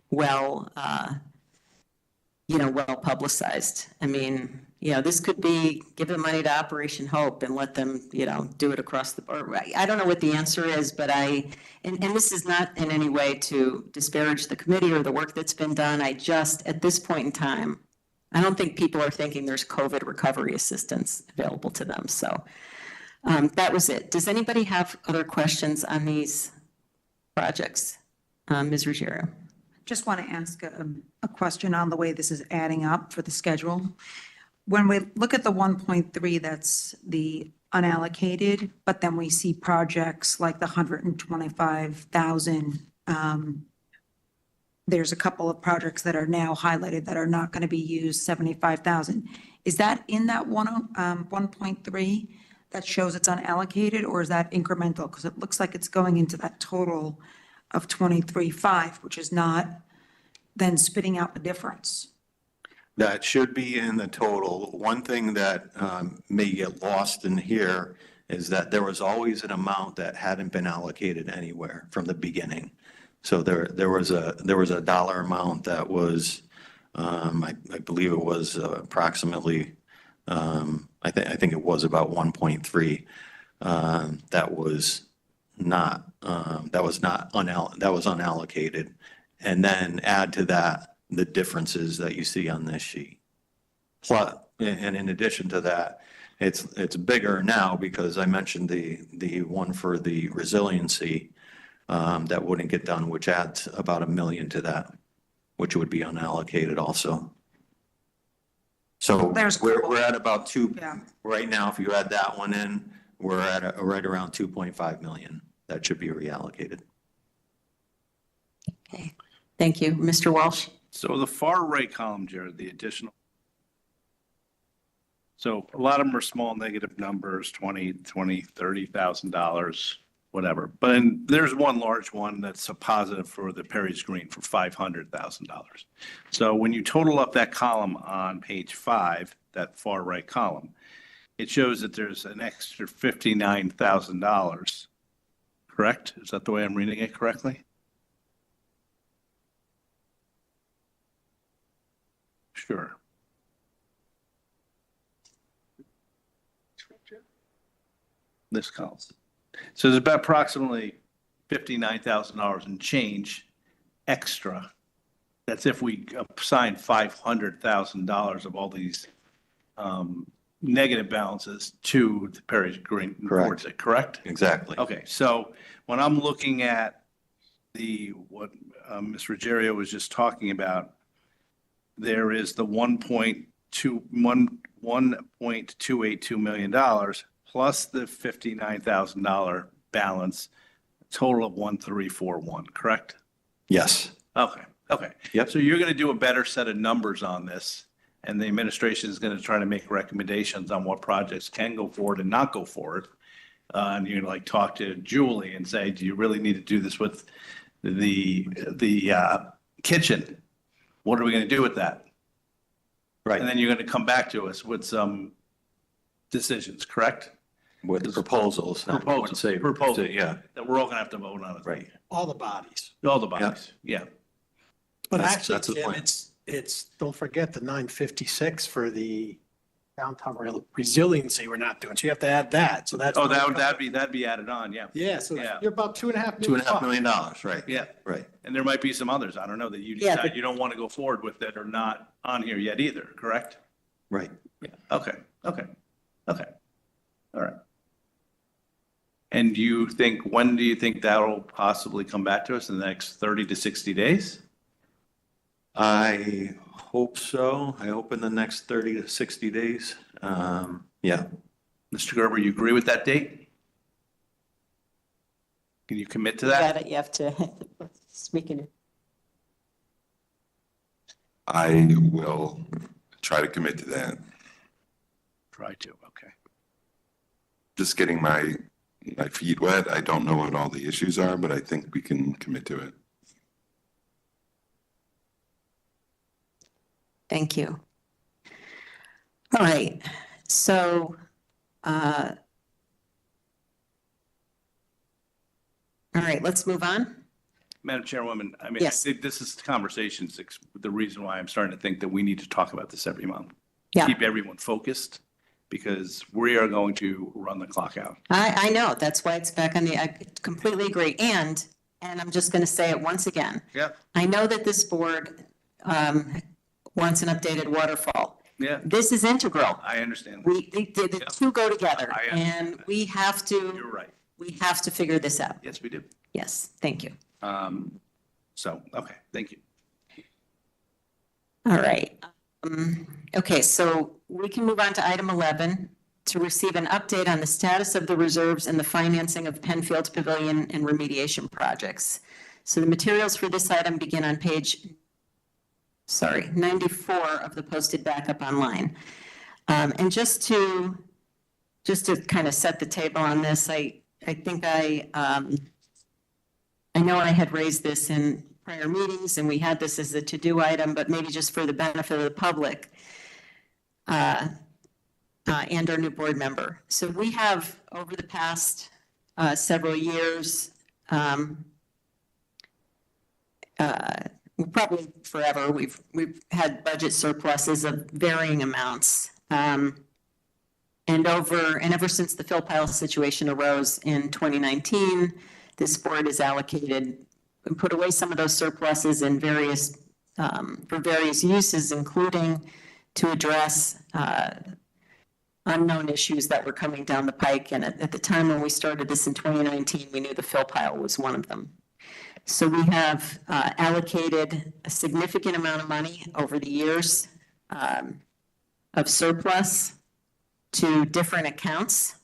well well publicized. I mean, this could be giving money to Operation Hope and let them, do it across the board. I don't know what the answer is, but and this is not in any way to disparage the committee or the work that's been done. I just, at this point in time, I don't think people are thinking there's COVID recovery assistance available to them. So that was it. Does anybody have other questions on these projects? Ms. Ruggiero? Just want to ask a question on the way this is adding up for the schedule. When we look at the 1.3, that's the unallocated, but then we see projects like the 125,000. There's a couple of projects that are now highlighted that are not going to be used, 75,000. Is that in that 1.3 that shows it's unallocated, or is that incremental? Because it looks like it's going into that total of 23.5, which is not then spitting out the difference. That should be in the total. One thing that may get lost in here is that there was always an amount that hadn't been allocated anywhere from the beginning. So there was a dollar amount that was, I believe it was approximately, I think it was about 1.3. That was unallocated. And then add to that the differences that you see on this sheet. Plus, and in addition to that, it's bigger now because I mentioned the one for the resiliency that wouldn't get done, which adds about $1 million to that, which would be unallocated also. So we're at about right now, if you add that one in, we're at right around 2.5 million. That should be reallocated. Okay, thank you. Mr. Walsh? So the far right column, Jared, the additional. So a lot of them are small negative numbers, $30,000, whatever. But then there's one large one that's a positive for the Perry's Green for $500,000. So when you total up that column on page 5, that far right column, it shows that there's an extra $59,000. Correct? Is that the way I'm reading it correctly? Sure. This column. So there's about approximately $59,000 in change extra. That's if we assign $500,000 of all these negative balances to the Perry's Green towards it, correct? Exactly. Okay, so when I'm looking at what Ms. Ruggiero was just talking about, there is the $1.282 million plus the $59,000 balance, total of 1,341, correct? Yes. Okay. Yep. So you're going to do a better set of numbers on this, and the administration is going to try to make recommendations on what projects can go forward and not go forward. And you're going to talk to Julie and say, do you really need to do this with the kitchen? What are we going to do with that? Right. And then you're going to come back to us with some decisions, correct? With the proposals. Yeah. That we're all going to have to vote on it. Right. All the bodies. All the bodies, yeah. But That's actually, the Tim, plan. it's, don't forget the 956 for the downtown resiliency we're not doing. So you have to add that. So that's. Oh, that'd be added on, yeah. Yeah, so Yeah. you're about $2.5 million. $2.5 million, right? Yeah. Right. And there might be some others, I don't know, that you Yeah, decide you don't want to go forward with that are not on here yet either, correct? Right. Yeah, okay. All right. And when do you think that'll possibly come back to us in the next 30 to 60 days? I hope so. I hope in the next 30 to 60 days. Yeah. Mr. Gerber, you agree with that date? Can you commit to You that? got it, you have to, speaking. I will try to commit to that. Try to, okay. Just getting my feet wet. I don't know what all the issues are, but I think we can commit to it. Thank you. All right, so, all right, let's move on. Madam Chairwoman, I mean, I Yes. think this is conversations, the reason why I'm starting to think that we need to talk about this every month. Yeah. Keep everyone focused, because we are going to run the clock out. I know, that's why it's back on I completely agree. And I'm just going to say it once again. Yeah. I know that this board wants an updated waterfall. Yeah, This is integral. I understand. The two go together, I and we have You're to, right. figure this out. Yes, we do. Yes, thank you. So, okay, thank you. All right. Okay, so we can move on to item 11, to receive an update on the status of the reserves and the financing of Penfield Pavilion and remediation projects. So the materials for this item begin on page 94 of the posted backup online. And just to kind of set the table on this, I think I know I had raised this in prior meetings and we had this as a to-do item, but maybe just for the benefit of the public and our new board member. So we have, over the past several years, probably forever, we've had budget surpluses of varying amounts. And ever since the Phil Pyle situation arose in 2019, this board has allocated and put away some of those surpluses in various for various uses, including to address unknown issues that were coming down the pike. And at the time when we started this in 2019, we knew the Phil Pyle was one of them. So we have allocated a significant amount of money over the years of surplus to different accounts,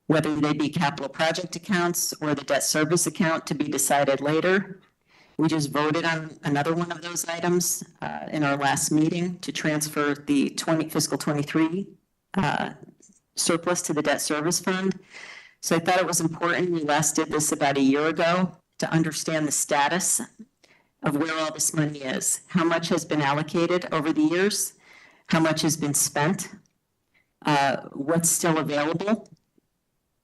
whether they be capital project accounts or the debt service account, to be decided later. We just voted on another one of those items in our last meeting to transfer the fiscal 23 surplus to the debt service fund. So I thought it was important, we last did this about a year ago, to understand the status of where all this money is. How much has been allocated over the years? How much has been spent? What's still available?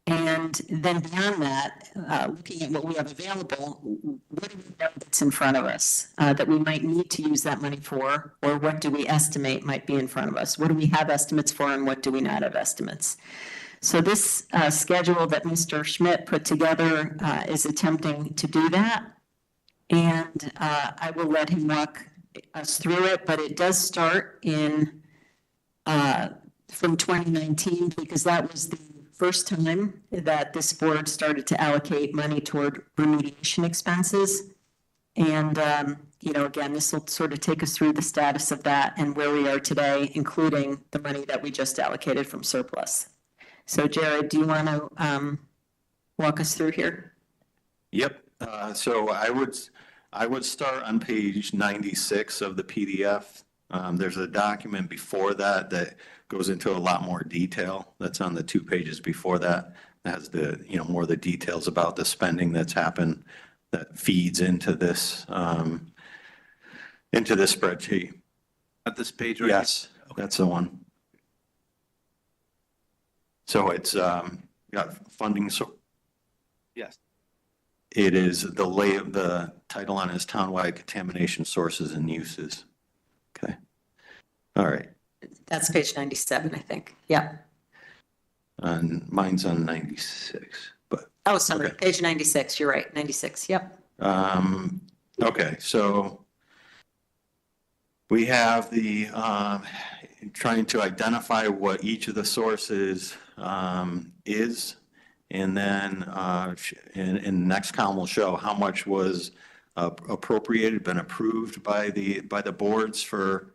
And then beyond that, looking at what we have available, what do we know that's in front of us that we might need to use that money for, or what do we estimate might be in front of us? What do we have estimates for and what do we not have estimates? So this schedule that Mr. Schmidt put together is attempting to do that. And I will let him walk us through it, but it does start in from 2019, because that was the first time that this board started to allocate money toward remediation expenses. And, again, this will sort of take us through the status of that and where we are today, including the money that we just allocated from surplus. So Jared, do you want to walk us through here? Yep. So I would start on page 96 of the PDF. There's a document before that goes into a lot more detail. That's on the 2 pages before that. That has the, more of the details about the spending that's happened that feeds into this spreadsheet. At this page right Yes, that's the one. So it's got funding. So Yes. it is the title on it is Townwide Contamination Sources and Uses. Okay. All right. That's page 97, I think. Yeah. And mine's on 96, but. Oh, sorry, Okay. page 96. You're right, 96. Yep. Okay, so we have the trying to identify what each of the sources is, and then in the next column will show how much was appropriated, been approved by the boards for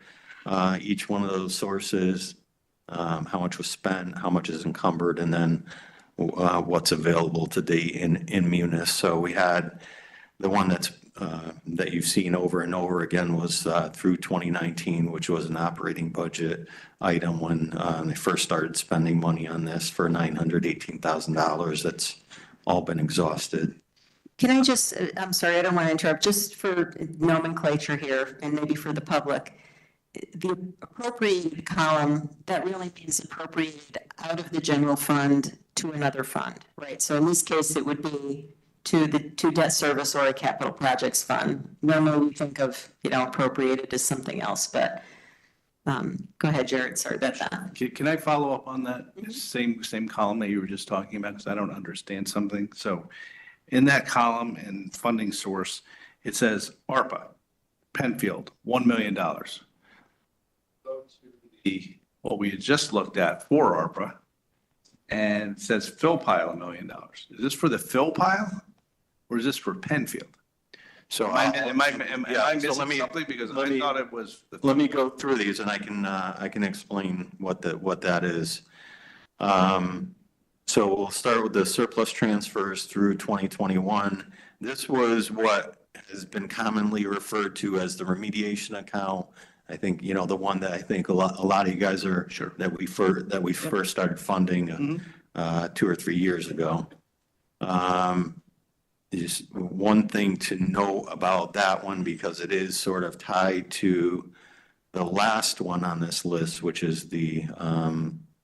each one of those sources, how much was spent, how much is encumbered, and then what's available to date in Munis. So we had the one that you've seen over and over again was through 2019, which was an operating budget item when they first started spending money on this for $918,000. That's all been exhausted. Can I just, I'm sorry, I don't want to interrupt, just for nomenclature here and maybe for the public. The appropriated column, that really means appropriated out of the general fund to another fund, right? So in this case, it would be to debt service or a capital projects fund. Normally we think of, appropriated as something else, but go ahead, Jared. Sorry about that. Can I follow up on that same column that you were just talking about? Because I don't understand something. So in that column and funding source, it says ARPA, Penfield, $1 million. Go to what we had just looked at for ARPA, and it says fill pile $1 million. Is this for the fill pile or is this for Penfield? So Am I so missing let me- something? Because let I me- thought it was. Let me go through these and I can explain what that is. So we'll start with the surplus transfers through 2021. This was what has been commonly referred to as the remediation account. I think, the one that I think a lot of you guys are Sure. that we first started funding 2 or 3 years ago. Just one thing to know about that one, because it is sort of tied to the last one on this list, which is the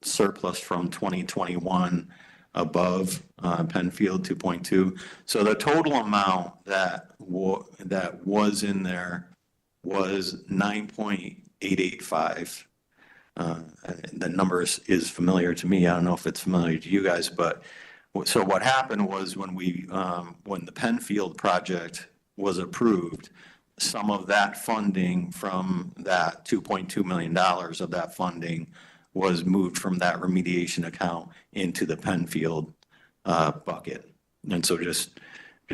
surplus from 2021 above Penfield 2.2. So the total amount that was in there was 9.885. The number is familiar to me. I don't know if it's familiar to you guys, but so what happened was when the Penfield project was approved, some of that funding from that $2.2 million of that funding was moved from that remediation account into the Penfield bucket. And so just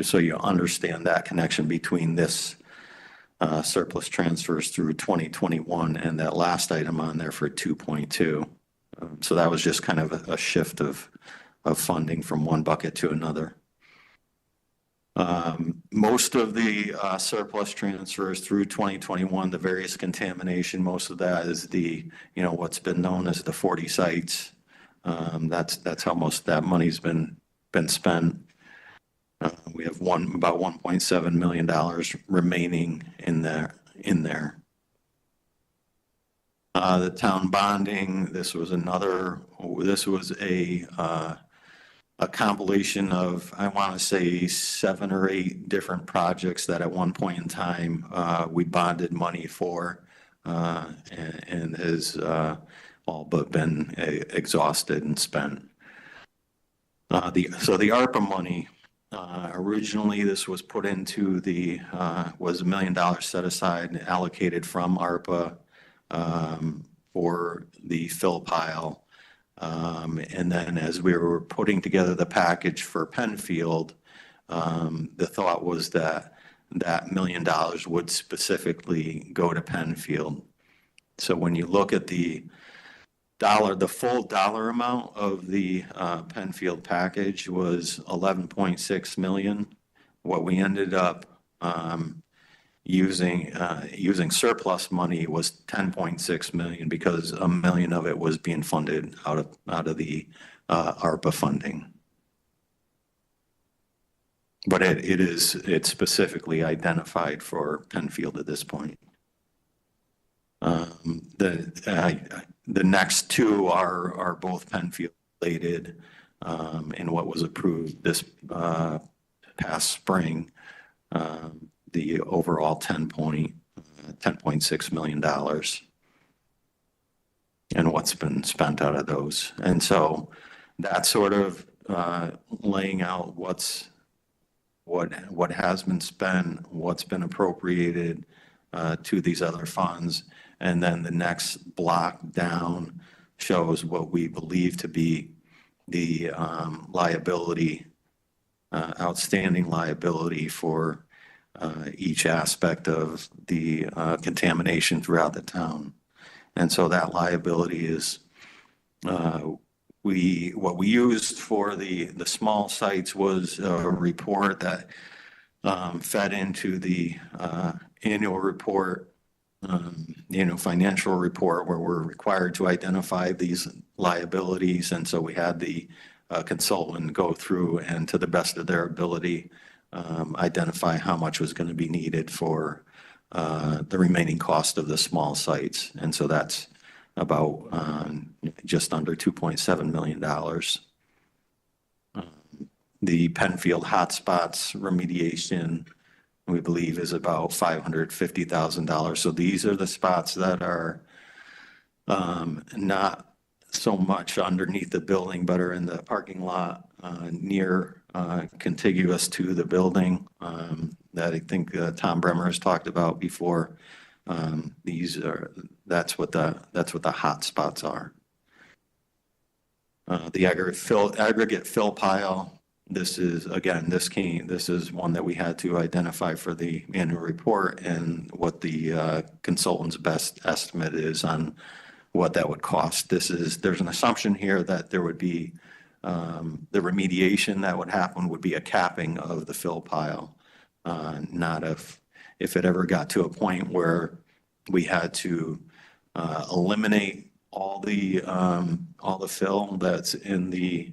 so you understand that connection between this surplus transfers through 2021 and that last item on there for 2.2. So that was just kind of a shift of funding from one bucket to another. Most of the surplus transfers through 2021, the various contamination, most of that is the, what's been known as the 40 sites. That's how most of that money's been spent. We have about $1.7 million remaining in there. The town bonding, this was a compilation of, I want to say 7 or 8 different projects that at one point in time we bonded money for and has all but been exhausted and spent. So the ARPA money, originally this was put into was $1 million set aside and allocated from ARPA for the fill pile. And then as we were putting together the package for Penfield, the thought was that $1 million would specifically go to Penfield. So when you look at the full dollar amount of the Penfield package was $11.6 million. What we ended up using surplus money was $10.6 million because $1 million of it was being funded out of the ARPA funding. But it's specifically identified for Penfield at this point. The next two are both Penfield related in what was approved this past spring. The overall $10.6 million and what's been spent out of those. And so that's sort of laying out what has been spent, what's been appropriated to these other funds. And then the next block down shows what we believe to be the liability, outstanding liability for each aspect of the contamination throughout the town. And so that liability is what we used for the small sites was a report that fed into the annual report, financial report where we're required to identify these liabilities. And so we had the consultant go through and to the best of their ability identify how much was going to be needed for the remaining cost of the small sites. And so that's about just under $2.7 million. The Penfield hotspots remediation, we believe, is about $550,000. So these are the spots that are not so much underneath the building, but are in the parking lot near contiguous to the building that I think Tom Bremer has talked about before. That's what the hot spots are. The aggregate fill pile, this is one that we had to identify for the annual report and what the consultant's best estimate is on what that would cost. There's an assumption here that there would be the remediation that would happen would be a capping of the fill pile, not if it ever got to a point where we had to eliminate all the fill that's in the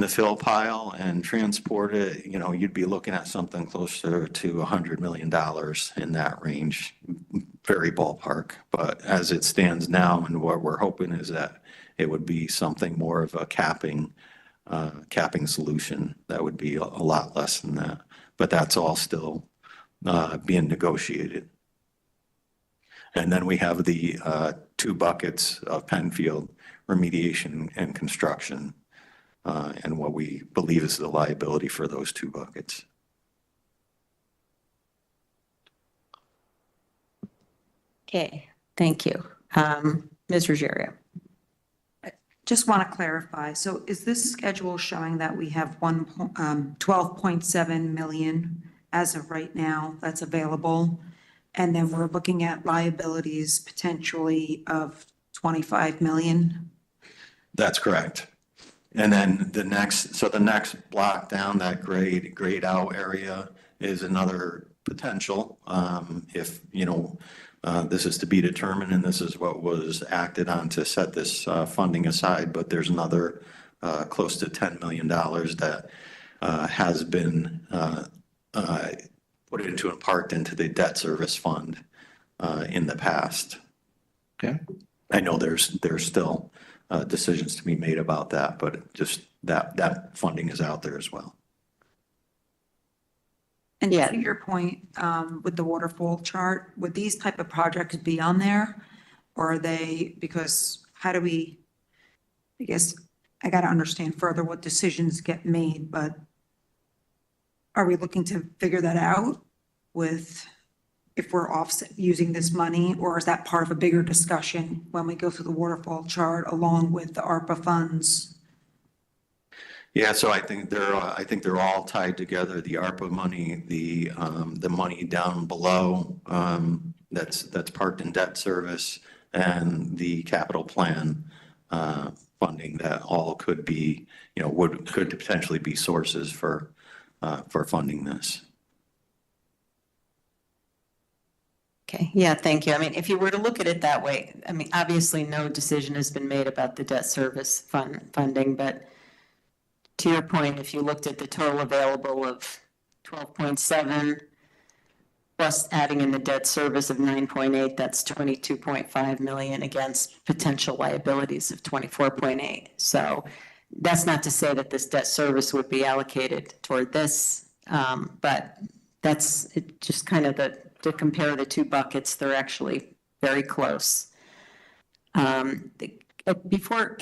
fill pile and transport it. You'd be looking at something closer to $100 million in that range, very ballpark. But as it stands now, and what we're hoping is that it would be something more of a capping solution that would be a lot less than that. But that's all still being negotiated. And then we have the 2 buckets of Penfield remediation and construction, and what we believe is the liability for those 2 buckets. Okay, thank you. Ms. Ruggiero. Just want to clarify, so is this schedule showing that we have 12.7 million as of right now that's available? And then we're looking at liabilities potentially of 25 million? That's correct. And then the next block down, that grayed out area, is another potential. If, this is to be determined, and this is what was acted on to set this funding aside, but there's another close to $10 million that has been put into and parked into the debt service fund in the past. Okay. I know there's still decisions to be made about that, but just that funding is out there as well. And to your point, with the waterfall chart, would these type of projects be on there? Or are they, because I guess I got to understand further what decisions get made, but are we looking to figure that out with, if we're offset using this money, or is that part of a bigger discussion when we go through the waterfall chart along with the ARPA funds? Yeah, so I think they're all tied together. The ARPA money, the money down below that's parked in debt service, and the capital plan funding, that all could be, could potentially be sources for funding this. Okay, yeah, thank you. I mean, if you were to look at it that way, I mean, obviously no decision has been made about the debt service funding, but to your point, if you looked at the total available of 12.7 plus adding in the debt service of 9.8, that's 22.5 million against potential liabilities of 24.8. So that's not to say that this debt service would be allocated toward this, but that's just kind of to compare the 2 buckets, they're actually very close. Can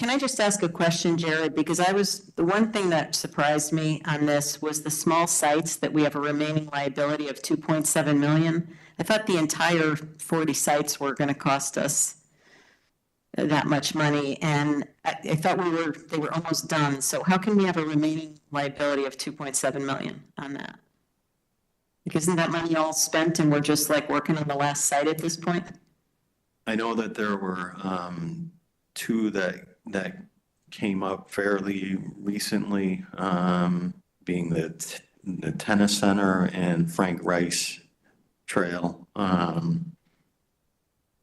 I just ask a question, Jared? Because the one thing that surprised me on this was the small sites that we have a remaining liability of 2.7 million. I thought the entire 40 sites were going to cost us that much money, and I thought they were almost done. So how can we have a remaining liability of 2.7 million on that? Because isn't that money all spent and we're just like working on the last site at this point? I know that there were 2 that came up fairly recently, being the tennis center and Frank Rice Trail,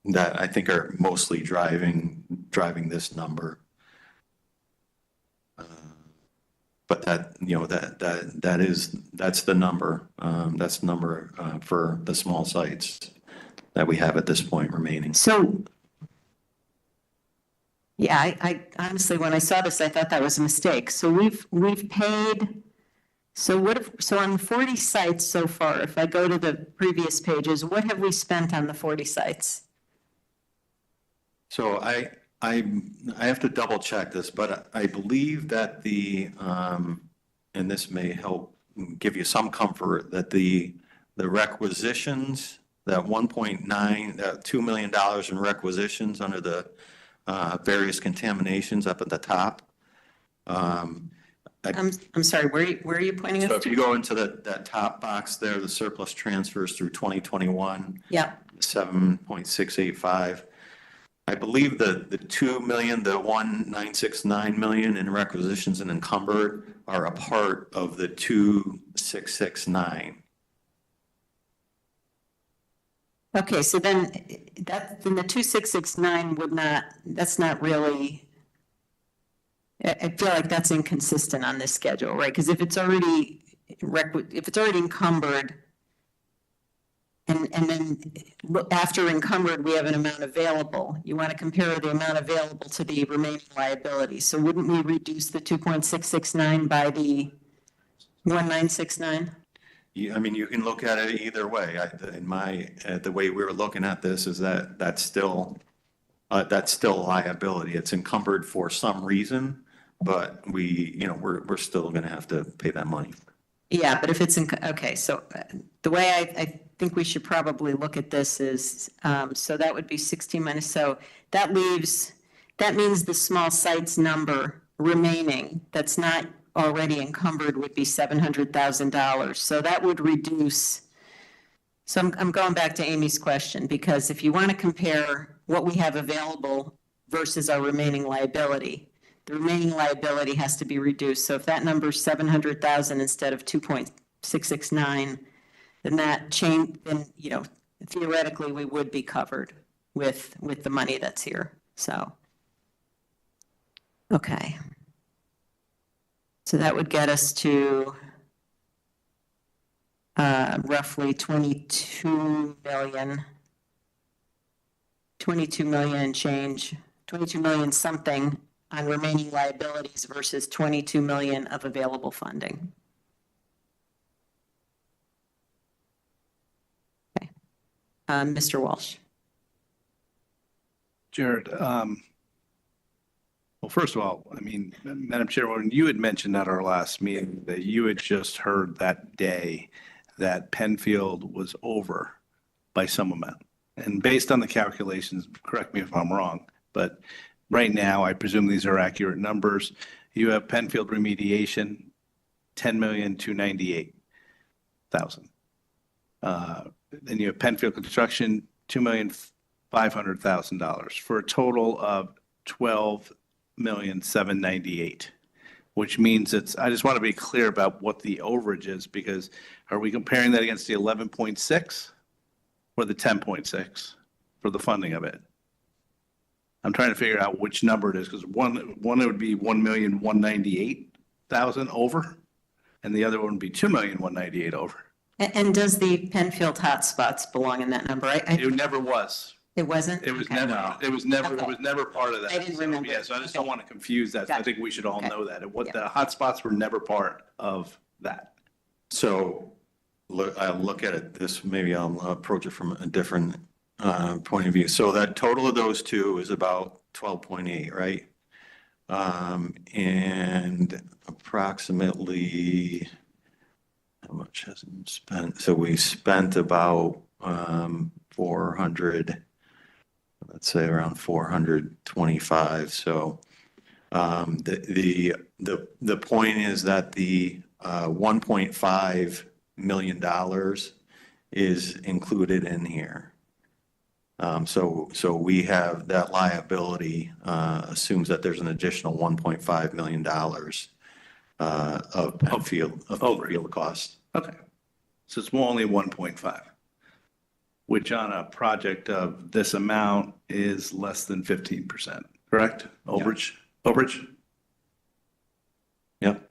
that I think are mostly driving this number. But that's the number. That's the number for the small sites that we have at this point remaining. So Yeah, I honestly, when I saw this, I thought that was a mistake. So we've paid, so so on 40 sites so far, if I go to the previous pages, what have we spent on the 40 sites? So I have to double check this, but I believe that and this may help give you some comfort, that the requisitions, that 1.9, that $2 million in requisitions under the various contaminations up at the top. I'm sorry, where are you pointing us So to? if you go into that top box there, the surplus transfers through 2021. Yeah. 7.685. I believe the 2 million, the 1,969 million in requisitions and encumbered are a part of the 2,669. Okay, so then then the 2,669 would not, that's not really, I feel like that's inconsistent on this schedule, right? Because if it's already encumbered, and then after encumbered, we have an amount available. You want to compare the amount available to the remaining liability. So wouldn't we reduce the 2.669 by the 1,969? I mean, you can look at it either way. The way we were looking at this is that's still liability. It's encumbered for some reason, but we're still going to have to pay that money. Yeah, but if it's okay, so the way I think we should probably look at this is, so that would be 16 minus, so that means the small sites number remaining that's not already encumbered would be $700,000. So that would reduce, so I'm going back to Amy's question, because if you want to compare what we have available versus our remaining liability, the remaining liability has to be reduced. So if that number is 700,000 instead of 2.669, then theoretically we would be covered with the money that's here. So, okay. So that would get us to roughly 22 million change, 22 million something on remaining liabilities versus 22 million of available funding. Okay. Mr. Walsh. Jared, well, first of all, I mean, Madam Chairwoman, you had mentioned at our last meeting that you had just heard that day that Penfield was over by some amount. And based on the calculations, correct me if I'm wrong, but right now, I presume these are accurate numbers. You have Penfield remediation, $10,298,000. Then you have Penfield construction, $2,500,000 for a total of $12,798,000, which means I just want to be clear about what the overage is, because are we comparing that against the 11.6 or the 10.6 for the funding of it? I'm trying to figure out which number it is, because one it would be 1,198,000 over, and the other one would be 2,198,000 over. And does the Penfield hotspots belong in that number? It never was. It wasn't? It was Okay. never, it was never, Okay. it was never part of that. I didn't remember. Yeah, so I just Okay. don't want to confuse that. I Gotcha. think we should all Okay. know that. The hotspots were never part of that. So I'll look at it maybe I'll approach it from a different point of view. So that total of those two is about 12.8, right? And approximately, how much has been spent? So we spent about 400, let's say around 425. So the point is that the $1.5 million is included in here. So we have that liability assumes that there's an additional $1.5 million of Penfield costs. Okay. So it's only 1.5, which on a project of this amount is less than 15%, correct? Overage? Yep.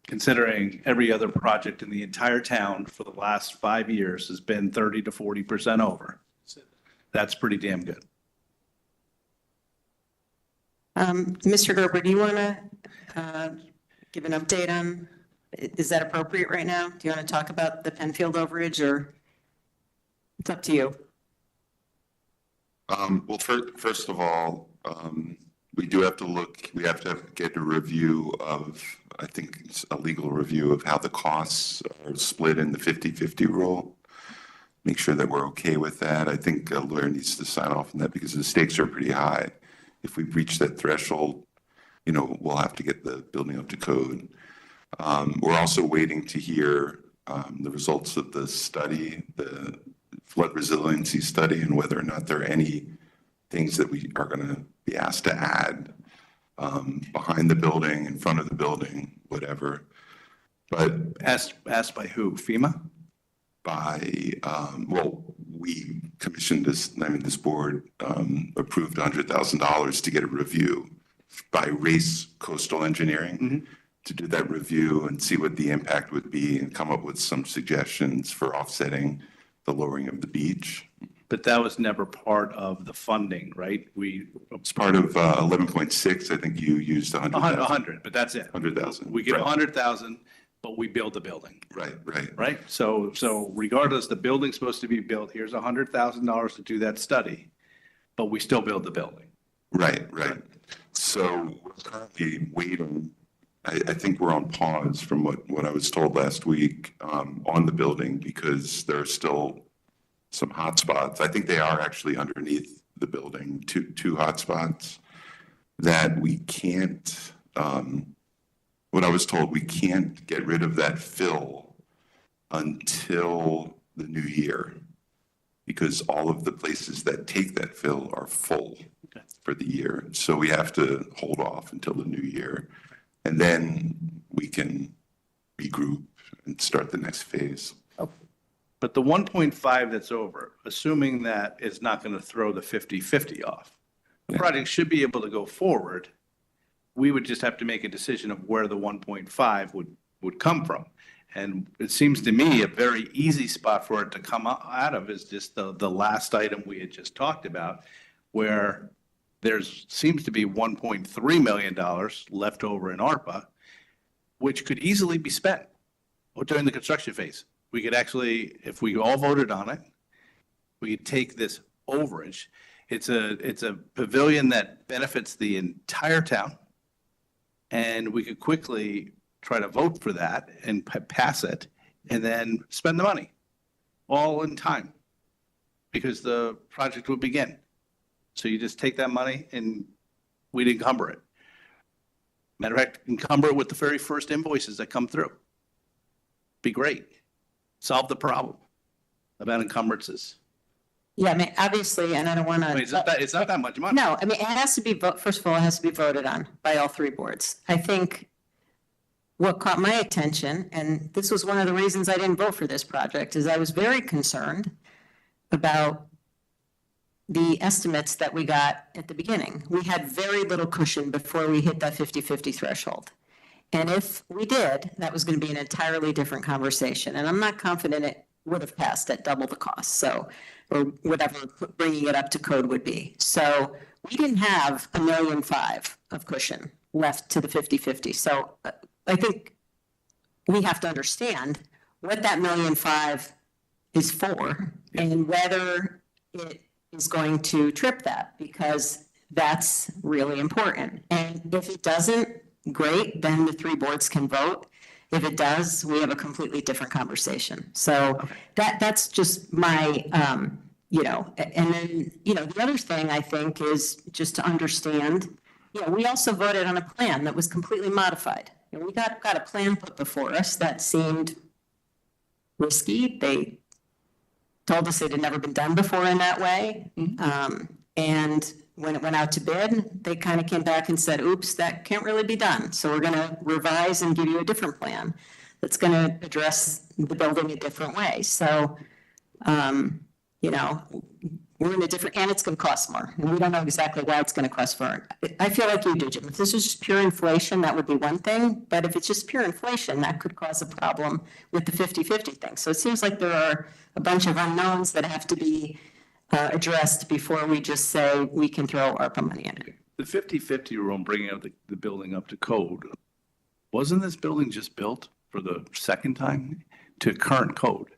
Considering every other project in the entire town for the last 5 years has been 30 to 40% over. That's pretty damn good. Mr. Gerber, do you want to give an update on, is that appropriate right now? Do you want to talk about the Penfield overage, or it's up to you? Well, first of all, we do have to look, we have to get a review of, I think it's a legal review of how the costs are split in the 50-50 rule. Make sure that we're okay with that. I think a lawyer needs to sign off on that because the stakes are pretty high. If we reach that threshold, you know, we'll have to get the building up to code. We're also waiting to hear the results of the study, the flood resiliency study, and whether or not there are any things that we are going to be asked to add behind the building, in front of the building, whatever. But Asked by who? FEMA? by, well, we commissioned this, I mean, this board approved $100,000 to get a review by Race Coastal Engineering to do that review and see what the impact would be and come up with some suggestions for offsetting the lowering of the beach. But that was never part of the funding, right? It's part of 11.6. I think you used 100,000. 100, but that's it. 100,000. We get Right. 100,000, but we build the building, Right, right. right? So regardless, the building's supposed to be built, here's $100,000 to do that study, but we still build the building. Right, right. So we're currently waiting. I think we're on pause from what I was told last week on the building because there are still some hot spots. I think they are actually underneath the building, two hot spots that we can't, what I was told, we can't get rid of that fill until the new year because all of the places that take that fill are full for the year. So we have to hold off until the new year. And then we can regroup and start the next phase. But the 1.5 that's over, assuming that it's not going to throw the 50-50 off, the project should be able to go forward. We would just have to make a decision of where the 1.5 would come from. And it seems to me a very easy spot for it to come out of is just the last item we had just talked about, where seems to be $1.3 million left over in ARPA, which could easily be spent during the construction phase. We could actually, if we all voted on it, we could take this overage. It's a pavilion that benefits the entire town. And we could quickly try to vote for that and pass it and then spend the money all in time because the project would begin. So you just take that money and we'd encumber it. Matter of fact, encumber it with the very first invoices that come through. Be great. Solve the problem about encumbrances. Yeah, I mean, obviously, and I don't want to. It's not that much money. No, I mean, it has to be, first of all, it has to be voted on by all three boards. I think what caught my attention, and this was one of the reasons I didn't vote for this project, is I was very concerned about the estimates that we got at the beginning. We had very little cushion before we hit that 50-50 threshold. And if we did, that was going to be an entirely different conversation. And I'm not confident it would have passed at double the cost. So, or whatever bringing it up to code would be. So we didn't have $1.5 million of cushion left to the 50-50. So I think we have to understand what that $1.5 million is for and whether it is going to trip that, because that's really important. And if it doesn't, great, then the three boards can vote. If it does, we have a completely different conversation. So that's just my, you know, and then, you know, the other thing I think is just to understand, you know, we also voted on a plan that was completely modified. You know, we got a plan put before us that seemed risky. They told us it had never been done before in that way. And when it went out to bid, they kind of came back and said, oops, that can't really be done. So we're going to revise and give you a different plan that's going to address the building a different way. So, you know, we're in a different, and it's going to cost more. And we don't know exactly why it's going to cost more. I feel like you do, Jim. If this is just pure inflation, that would be one thing. But if it's just pure inflation, that could cause a problem with the 50-50 thing. So it seems like there are a bunch of unknowns that have to be addressed before we just say we can throw ARPA money in it. The 50/50 rule, bringing up the building up to code, wasn't this building just built for the second time to current code?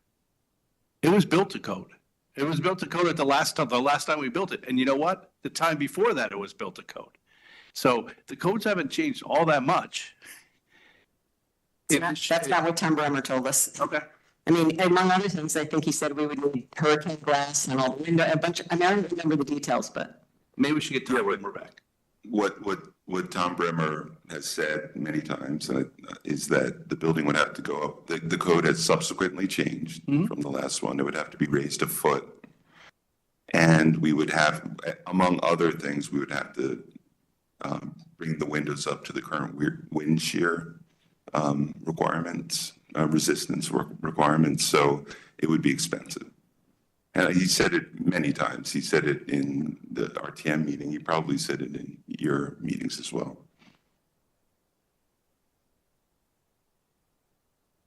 It was built to code. It was built to code at the last time we built it. And you know what? The time before that, it was built to code. So the codes haven't changed all that much. That's not what Tom Bremer told us. Okay. I mean, among other things, I think he said we would need hurricane glass and all the window, a bunch of, I mean, I don't remember the details, but. Maybe we should get Tom Bremer back. What Tom Bremer has said many times is that the building would have to go up. The code has subsequently changed from the last one. It would have to be raised a foot. And we would have, among other things, we would have to bring the windows up to the current wind shear requirements, resistance requirements. So it would be expensive. And he said it many times. He said it in the RTM meeting. He probably said it in your meetings as well.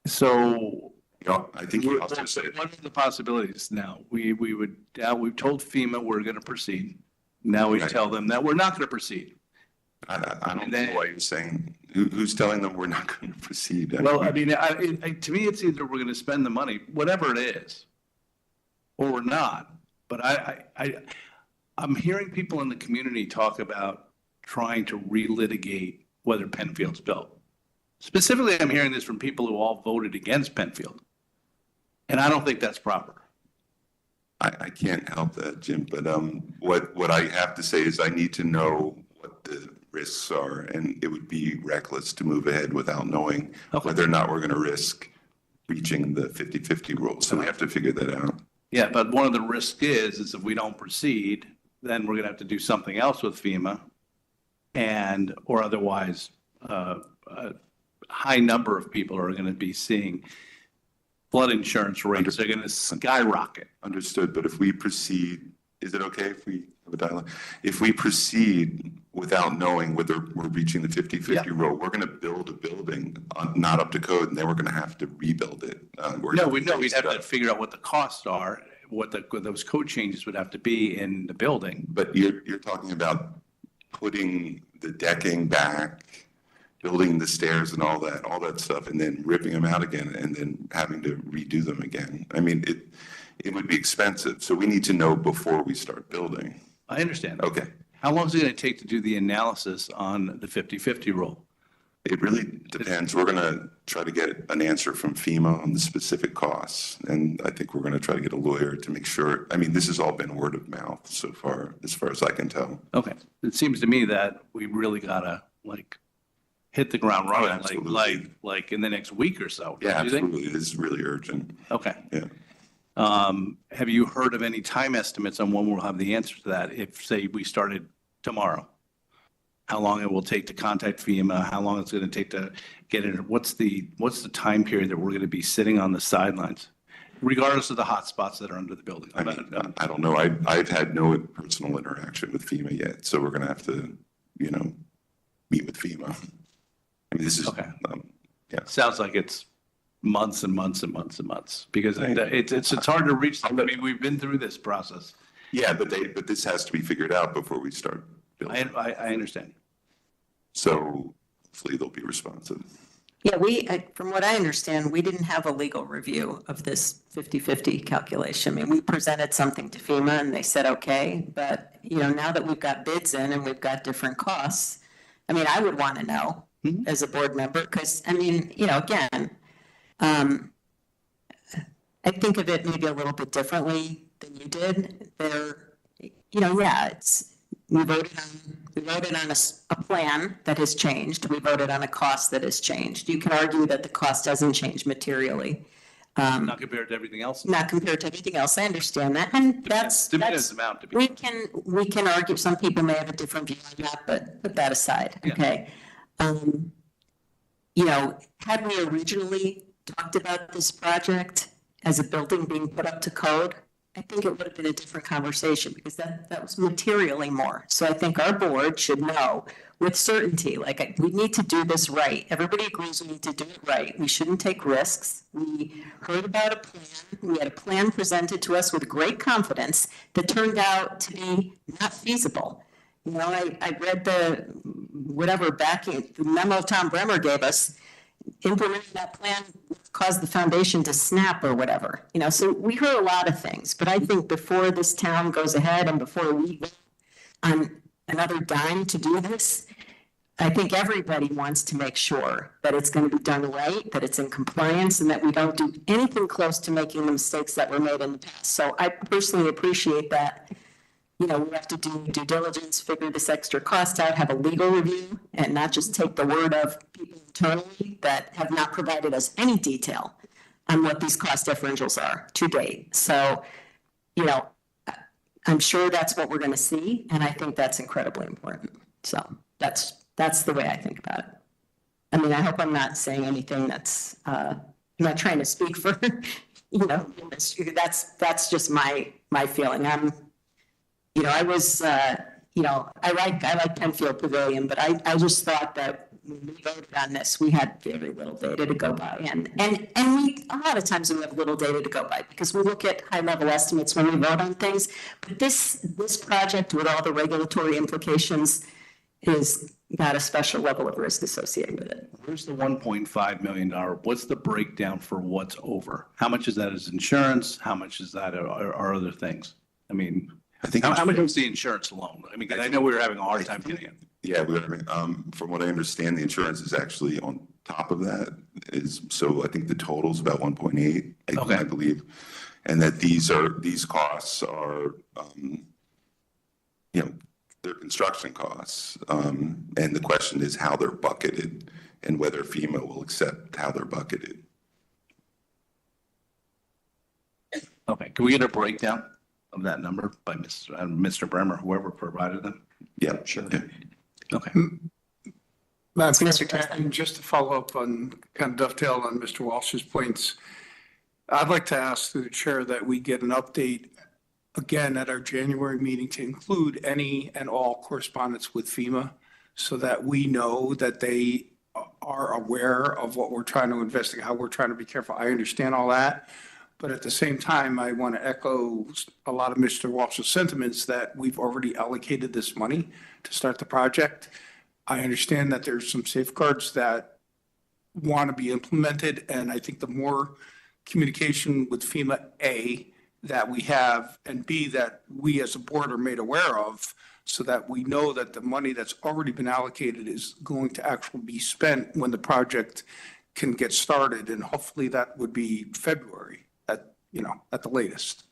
So, I think he also said. What are the possibilities now? We've told FEMA we're going to proceed. Now we tell them that we're not going to proceed. I don't know why you're saying, who's telling them we're not going to proceed? To me, it's either we're going to spend the money, whatever it is, or we're not. But I'm hearing people in the community talk about trying to relitigate whether Penfield's built. Specifically, I'm hearing this from people who all voted against Penfield. And I don't think that's proper. I can't help that, Jim, but what I have to say is I need to know what the risks are, and it would be reckless to move ahead without knowing whether or not we're going to risk reaching the 50/50 rule. So we have to figure that out. Yeah, but one of the risks is if we don't proceed, then we're going to have to do something else with FEMA, or otherwise a high number of people are going to be seeing flood insurance rates are going to skyrocket. Understood, but if we proceed, is it okay if we have a dialogue? If we proceed without knowing whether we're reaching the 50/50 rule, we're going to build a building not up to code, and then we're going to have to rebuild it. We'd have to figure out what the costs are, what those code changes would have to be in the building. But you're talking about putting the decking back, building the stairs and all that stuff, and then ripping them out again, and then having to redo them again. I mean, it would be expensive. So we need to know before we start building. I understand. Okay. How long is it going to take to do the analysis on the 50/50 rule? It really depends. We're going to try to get an answer from FEMA on the specific costs. And I think we're going to try to get a lawyer to make sure. I mean, this has all been word of mouth so far as I can tell. Okay. It seems to me that we really got to hit the ground running, like in the next week or so. Yeah, absolutely. It is really urgent. Okay. Yeah. Have you heard of any time estimates on when we'll have the answer to that? If, say, we started tomorrow, how long it will take to contact FEMA, how long it's going to take to get in? What's the time period that we're going to be sitting on the sidelines, regardless of the hot spots that are under the building? I don't know. I've had no personal interaction with FEMA yet, so we're going to have to, meet with FEMA. I mean, this is okay. Yeah. Sounds like it's months and months and months and months because it's hard to reach them. I mean, we've been through this process. Yeah, but this has to be figured out before we start building. I understand. So hopefully they'll be responsive. Yeah, from what I understand, we didn't have a legal review of this 50/50 calculation. I mean, we presented something to FEMA and they said, okay, but now that we've got bids in and we've got different costs, I mean, I would want to know as a board member, because I mean, again, I think of it maybe a little bit differently than you did. We voted on a plan that has changed. We voted on a cost that has changed. You can argue that the cost doesn't change materially. Not compared to everything else. Not compared to everything else. I understand that, and we can argue. Some people may have a different view on that, but put that aside. Yeah. Okay. Had we originally talked about this project as a building being put up to code, I think it would have been a different conversation because that was materially more. So I think our board should know with certainty, we need to do this right. Everybody agrees we need to do it right. We shouldn't take risks. We heard about a plan. We had a plan presented to us with great confidence that turned out to be not feasible. You know, I read the, whatever backing, the memo Tom Bremer gave us, implementing that plan caused the foundation to snap or whatever, you know, so we heard a lot of things, but I think before this town goes ahead and before we vote on another dime to do this, I think everybody wants to make sure that it's going to be done right, that it's in compliance, and that we don't do anything close to making the mistakes that were made in the past. So I personally appreciate that. You know, we have to do due diligence, figure this extra cost out, have a legal review, and not just take the word of people internally that have not provided us any detail on what these cost differentials are to date. So, you know, I'm sure that's what we're going to see, and I think that's incredibly important. So that's the way I think about it. I mean, I hope I'm not saying anything that's, I'm not trying to speak for, you know, that's just my feeling. You know, I was, you know, I like Penfield Pavilion, but I just thought that when we voted on this, we had very little data to go by. And we, a lot of times we have little data to go by because we look at high level estimates when we vote on things. But this project with all the regulatory implications is got a special level of risk associated with it. Where's the $1.5 million? What's the breakdown for what's over? How much is that as insurance? How much is that are other things? I mean, I think how much is the insurance alone? I mean, 'cause I know we were having a hard time getting it. Yeah, from what I understand, the insurance is actually on top of that. So I think the total is about 1.8, I believe, and that these costs are, you know, they're construction costs, and the question is how they're bucketed and whether FEMA will accept how they're bucketed. Okay, can we get a breakdown of that number by Mr. Bremer, whoever provided them? Yeah, sure. Yeah. Okay. Madam Chair, and just to follow up on, kind of dovetail on Mr. Walsh's points, I'd like to ask through the chair that we get an update again at our January meeting to include any and all correspondence with FEMA so that we know that they are aware of what we're trying to investigate, how we're trying to be careful. I understand all that. But at the same time, I want to echo a lot of Mr. Walsh's sentiments that we've already allocated this money to start the project. I understand that there's some safeguards that want to be implemented, and I think the more communication with FEMA, A, that we have, and B, that we as a board are made aware of, so that we know that the money that's already been allocated is going to actually be spent when the project can get started, and hopefully that would be February at the latest.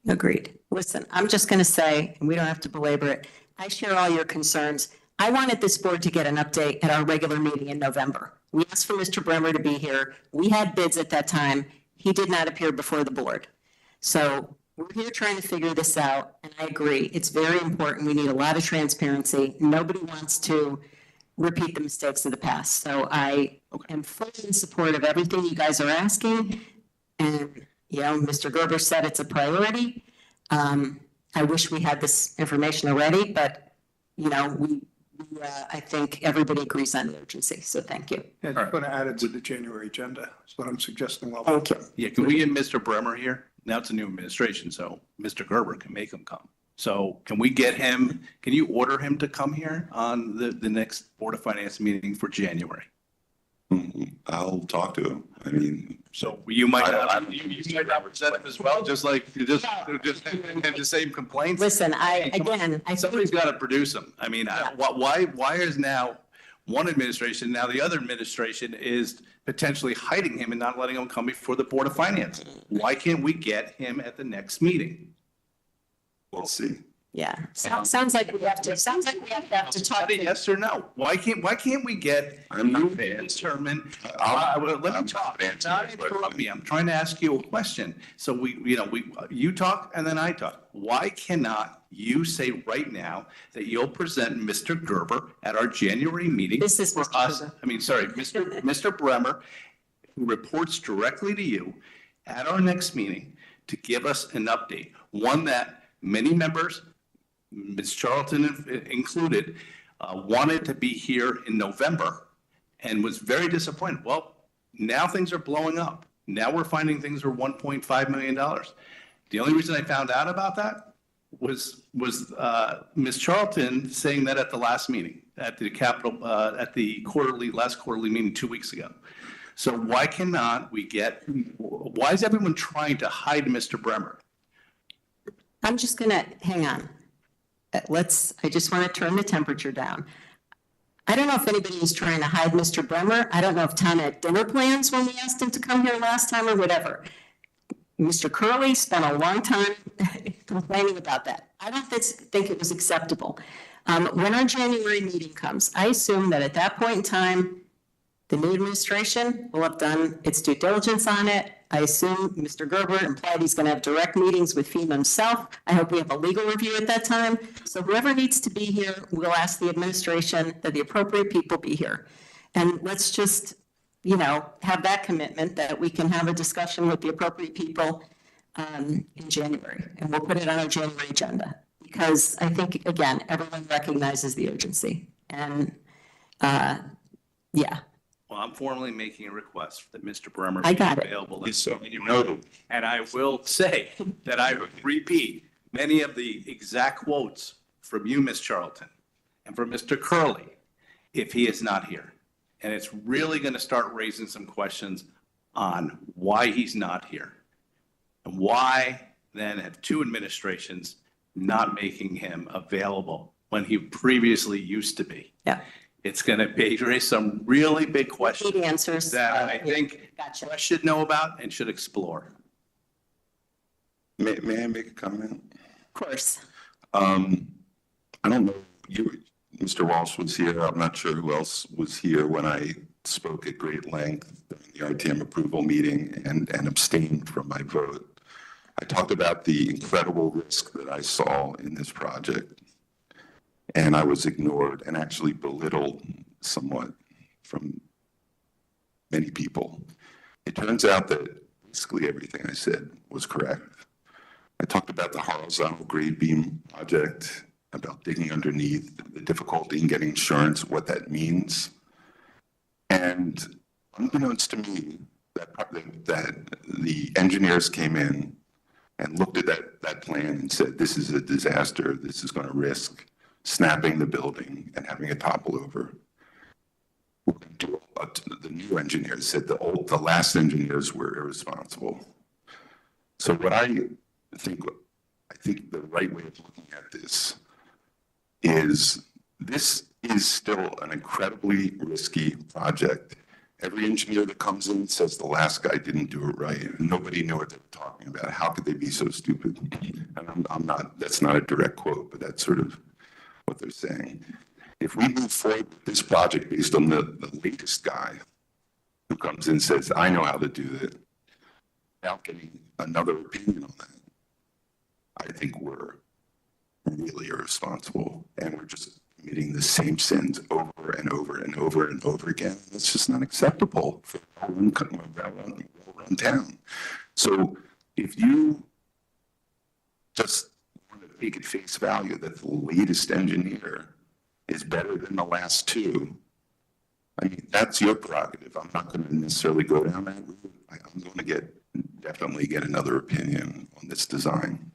Agreed. Listen, I'm just going to say, and we don't have to belabor it, I share all your concerns. I wanted this board to get an update at our regular meeting in November. We asked for Mr. Bremer to be here. We had bids at that time. He did not appear before the board. So we're here trying to figure this out, and I agree. It's very important. We need a lot of transparency. Nobody wants to repeat the mistakes of the past. So I am fully in support of everything you guys are asking. And, you know, Mr. Gerber said it's a priority. I wish we had this information already, but, you know, I think everybody agrees on the urgency. So thank you. And I'm going to add it to the January agenda. That's what I'm suggesting. Thank you. Yeah, can we get Mr. Bremer here? Now it's a new administration, so Mr. Gerber can make him come. So can we get him, can you order him to come here on the next Board of Finance meeting for January? I'll talk to him. I mean, so you might not, you might not present him as well, just like, just have the same complaints? Listen, Somebody's got to produce them. I mean, why is now one administration, now the other administration is potentially hiding him and not letting him come before the Board of Finance? Why can't we get him at the next meeting? We'll see. Yeah, sounds like we have to talk. Yes or no? Why can't we get you determine? Let me talk. Not interrupt me. I'm trying to ask you a question. So you talk and then I talk. Why cannot you say right now that you'll present Mr. Gerber at our January meeting? This is for us. I mean, sorry, Mr. Bremer, who reports directly to you at our next meeting to give us an update. One that many members, Ms. Charlton included, wanted to be here in November and was very disappointed. Well, now things are blowing up. Now we're finding things are $1.5 million. The only reason I found out about that was Ms. Charlton saying that at the last meeting, at the last quarterly meeting 2 weeks ago. So why is everyone trying to hide Mr. Bremer? I'm just gonna, hang on. I just want to turn the temperature down. I don't know if anybody is trying to hide Mr. Bremer. I don't know if Tom had dinner plans when we asked him to come here last time or whatever. Mr. Curley spent a long time complaining about that. I don't think it was acceptable. When our January meeting comes, I assume that at that point in time, the new administration will have done its due diligence on it. I assume Mr. Gerber implied he's going to have direct meetings with FEMA himself. I hope we have a legal review at that time. So whoever needs to be here, we'll ask the administration that the appropriate people be here. And let's just, have that commitment that we can have a discussion with the appropriate people in January. And we'll put it on our January agenda. Because I think, again, everyone recognizes the urgency. And, yeah. Well, I'm formally making a request that Mr. Bremer I be got it. available. So you know, And I will say that I repeat many of the exact quotes from you, Ms. Charlton, and from Mr. Curley, if he is not here. And it's really going to start raising some questions on why he's not here. And why then have two administrations not making him available when he previously used to be? Yeah. It's going to raise some really big questions Need answers. that I think Gotcha. us should know about and should explore. may I make a comment? Of course. I don't know, Mr. Walsh was here. I'm not sure who else was here when I spoke at great length during the RTM approval meeting and abstained from my vote. I talked about the incredible risk that I saw in this project. And I was ignored and actually belittled somewhat from many people. It turns out that basically everything I said was correct. I talked about the horizontal grade beam project, about digging underneath, the difficulty in getting insurance, what that means. And unbeknownst to me, that the engineers came in and looked at that plan and said, this is a disaster, this is going to risk snapping the building and having it topple over. The new engineers said the last engineers were irresponsible. So what I think the right way of looking at this is still an incredibly risky project. Every engineer that comes in says the last guy didn't do it right. Nobody knew what they were talking about. How could they be so stupid? And that's not a direct quote, but that's sort of what they're saying. If we move forward with this project based on the latest guy who comes in and says, I know how to do it, without getting another opinion on that, I think we're really irresponsible and we're just committing the same sins over and over and over and over again. It's just not acceptable for a well-run town. So if you just want to take at face value that the latest engineer is better than the last two, I mean, that's your prerogative. I'm not going to necessarily go down that route. I'm going to definitely get another opinion on this design.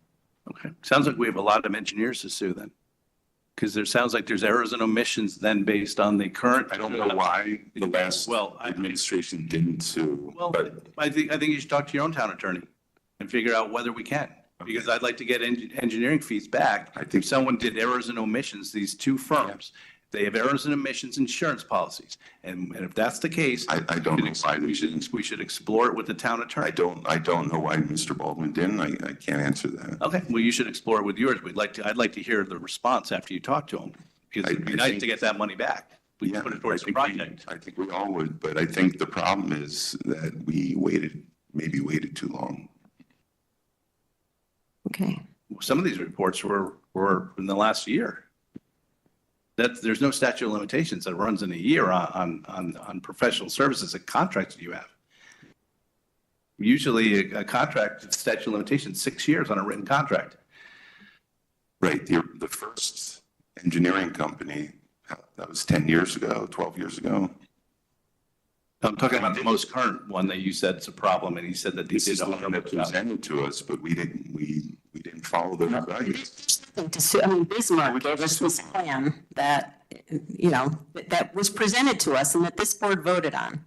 Okay. Sounds like we have a lot of engineers to sue then. Because there sounds like there's errors and omissions then based on the current. I don't know why the last administration didn't sue. Well, but I think you should talk to your own town attorney and figure out whether we can. Because I'd like to get engineering fees back. I think someone did errors and omissions, these two firms. They have errors and omissions insurance policies. And if that's the case, I don't know why we should explore it with the town attorney. I don't know why Mr. Baldwin didn't. I can't answer that. Okay, well, you should explore it with yours. I'd like to hear the response after you talk to him. Because it'd be nice to get that money back. We can put it towards the project. I think we all would, but I think the problem is that we maybe waited too long. Okay. Some of these reports were in the last year. There's no statute of limitations that runs in a year on professional services and contracts that you have. Usually a contract statute of limitations 6 years on a written contract. Right. The first engineering company, that was 10 years ago, 12 years ago. I'm talking about the most current one that you said it's a problem, and he said that this is the one that presented to us, but we didn't follow those values. I mean, Bismarck gave us this plan that, that was presented to us and that this board voted on.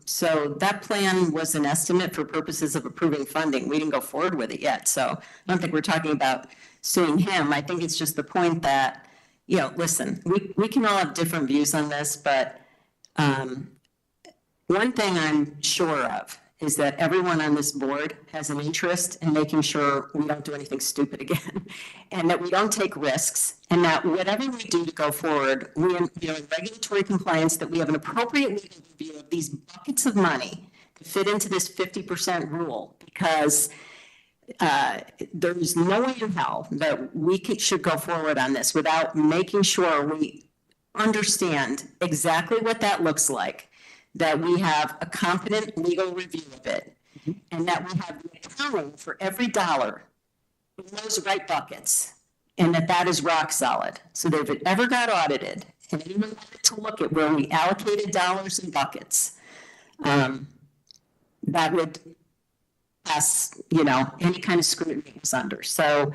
So that plan was an estimate for purposes of approving funding. We didn't go forward with it yet. So I don't think we're talking about suing him. I think it's just the point that, listen, we can all have different views on this, but one thing I'm sure of is that everyone on this board has an interest in making sure we don't do anything stupid again, and that we don't take risks, and that whatever we do to go forward, we are in regulatory compliance, that we have an appropriate legal review of these buckets of money to fit into this 50% rule, because there is no way in hell that we should go forward on this without making sure we understand exactly what that looks like, that we have a competent legal review of it, and that we have the accounting for every dollar in those right buckets, and that is rock solid. So that if it ever got audited, and anyone wanted to look at where we allocated dollars in buckets, that would pass, any kind of scrutiny it was under. So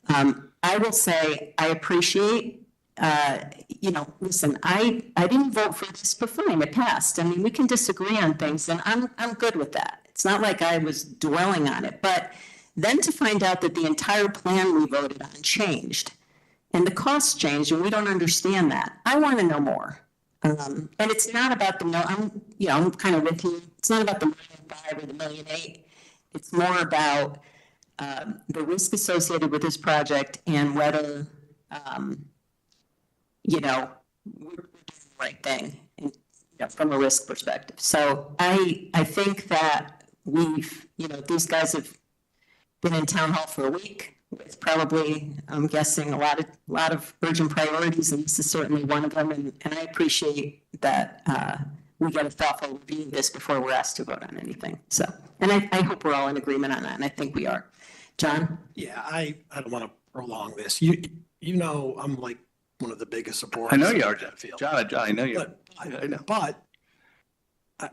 I will say I appreciate listen, I didn't vote for this, but fine, it passed. I mean, we can disagree on things, and I'm good with that. It's not like I was dwelling on it, but then to find out that the entire plan we voted on changed, and the costs changed, and we don't understand that. I want to know more. And it's not about I'm kind of with you. It's not about the $1.5 million or the $1.8 million. It's more about the risk associated with this project and whether we're doing the right thing from a risk perspective. So I think that these guys have been in town hall for a week with probably, I'm guessing, a lot of urgent priorities, and this is certainly one of them. And I appreciate that we get a thoughtful review of this before we're asked to vote on anything. So, and I hope we're all in agreement on that, and I think we are. John? Yeah, I don't want to prolong this. I'm like one of the biggest supporters. I know you are, John. I know you. I know. But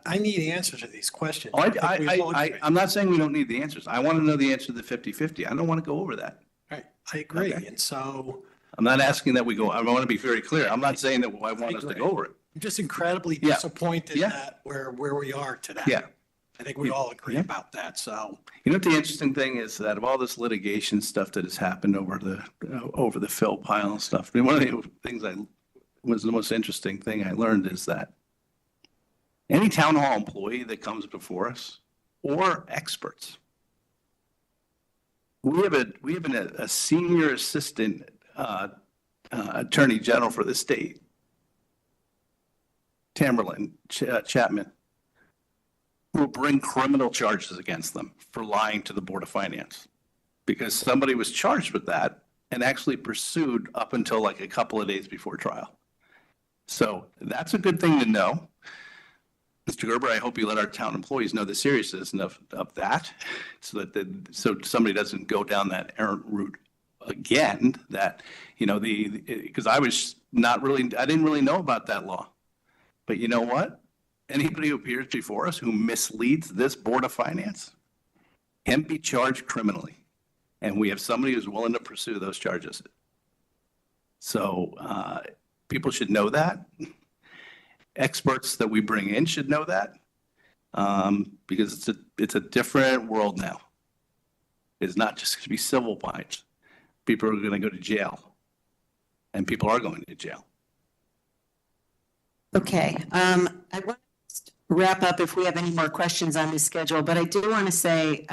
I need answers to these questions. I'm not saying we don't need the answers. I want to know the answer to the 50-50. I don't want to go over that. Right, I agree. Okay. And so I'm not asking that we go, I want to be very clear. I'm not saying that I want us to go over it. I'm just incredibly disappointed that where we are today. Yeah. I think we all agree about that. So, what the interesting thing is that of all this litigation stuff that has happened over the fill pile and stuff, one of the things was the most interesting thing I learned is that any town hall employee that comes before us or experts, we have a senior assistant attorney general for the state, Tamerlan Chapman, will bring criminal charges against them for lying to the Board of Finance, because somebody was charged with that and actually pursued up until like a couple of days before trial. So that's a good thing to know. Mr. Gerber, I hope you let our town employees know the seriousness of that, so that somebody doesn't go down that errant route again. That because I didn't really know about that law, but you know what? Anybody who appears before us who misleads this Board of Finance can be charged criminally. And we have somebody who's willing to pursue those charges. So people should know that. Experts that we bring in should know that, because it's a different world now. It's not just going to be civil fines. People are going to go to jail, and people are going to jail. Okay, I want to wrap up if we have any more questions on this schedule, but I do want to say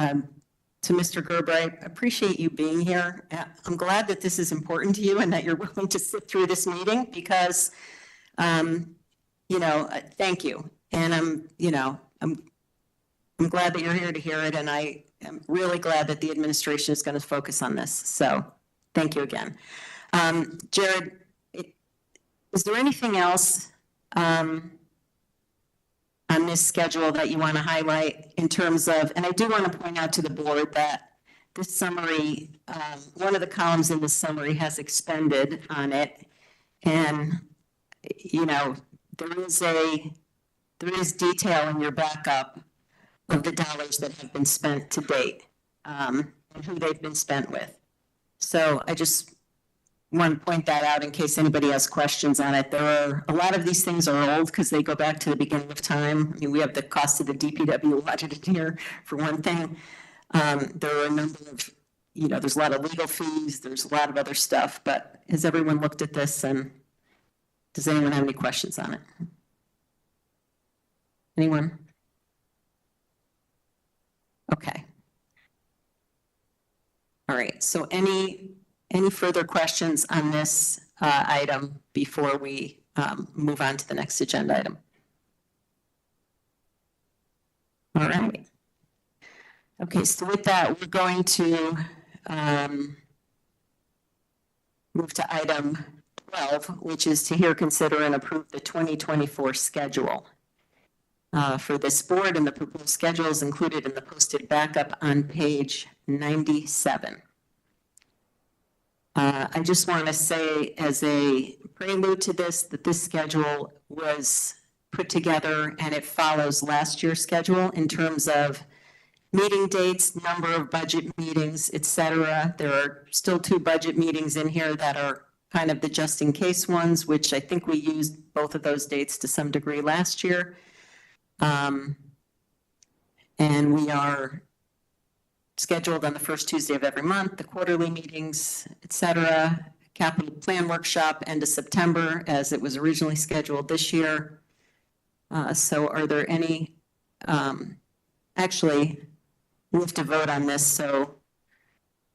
to Mr. Gerber, I appreciate you being here. I'm glad that this is important to you and that you're willing to sit through this meeting, because thank you. And I'm glad that you're here to hear it. And I am really glad that the administration is going to focus on this. So thank you again. Jared, is there anything else on this schedule that you want to highlight in terms of, and I do want to point out to the board that this summary, one of the columns in the summary has expended on it. And, there is detail in your backup of the dollars that have been spent to date, and who they've been spent with. So I just want to point that out in case anybody has questions on it. There are, a lot of these things are old because they go back to the beginning of time. I mean, we have the cost of the DPW budgeted here for one thing. There are a number of, there's a lot of legal fees, there's a lot of other stuff, but has everyone looked at this and does anyone have any questions on it? Anyone? Okay. All right, so any further questions on this item before we move on to the next agenda item? All right. Okay, so with that, we're going to move to item 12, which is to hear, consider, and approve the 2024 schedule for this board, and the proposed schedule is included in the posted backup on page 97. I just want to say as a prelude to this, that this schedule was put together and it follows last year's schedule in terms of meeting dates, number of budget meetings, et cetera. There are still 2 budget meetings in here that are kind of the just in case ones, which I think we used both of those dates to some degree last year. And we are scheduled on the first Tuesday of every month, the quarterly meetings, et cetera. Capital plan workshop end of September as it was originally scheduled this year. So are there any, actually, we have to vote on this. So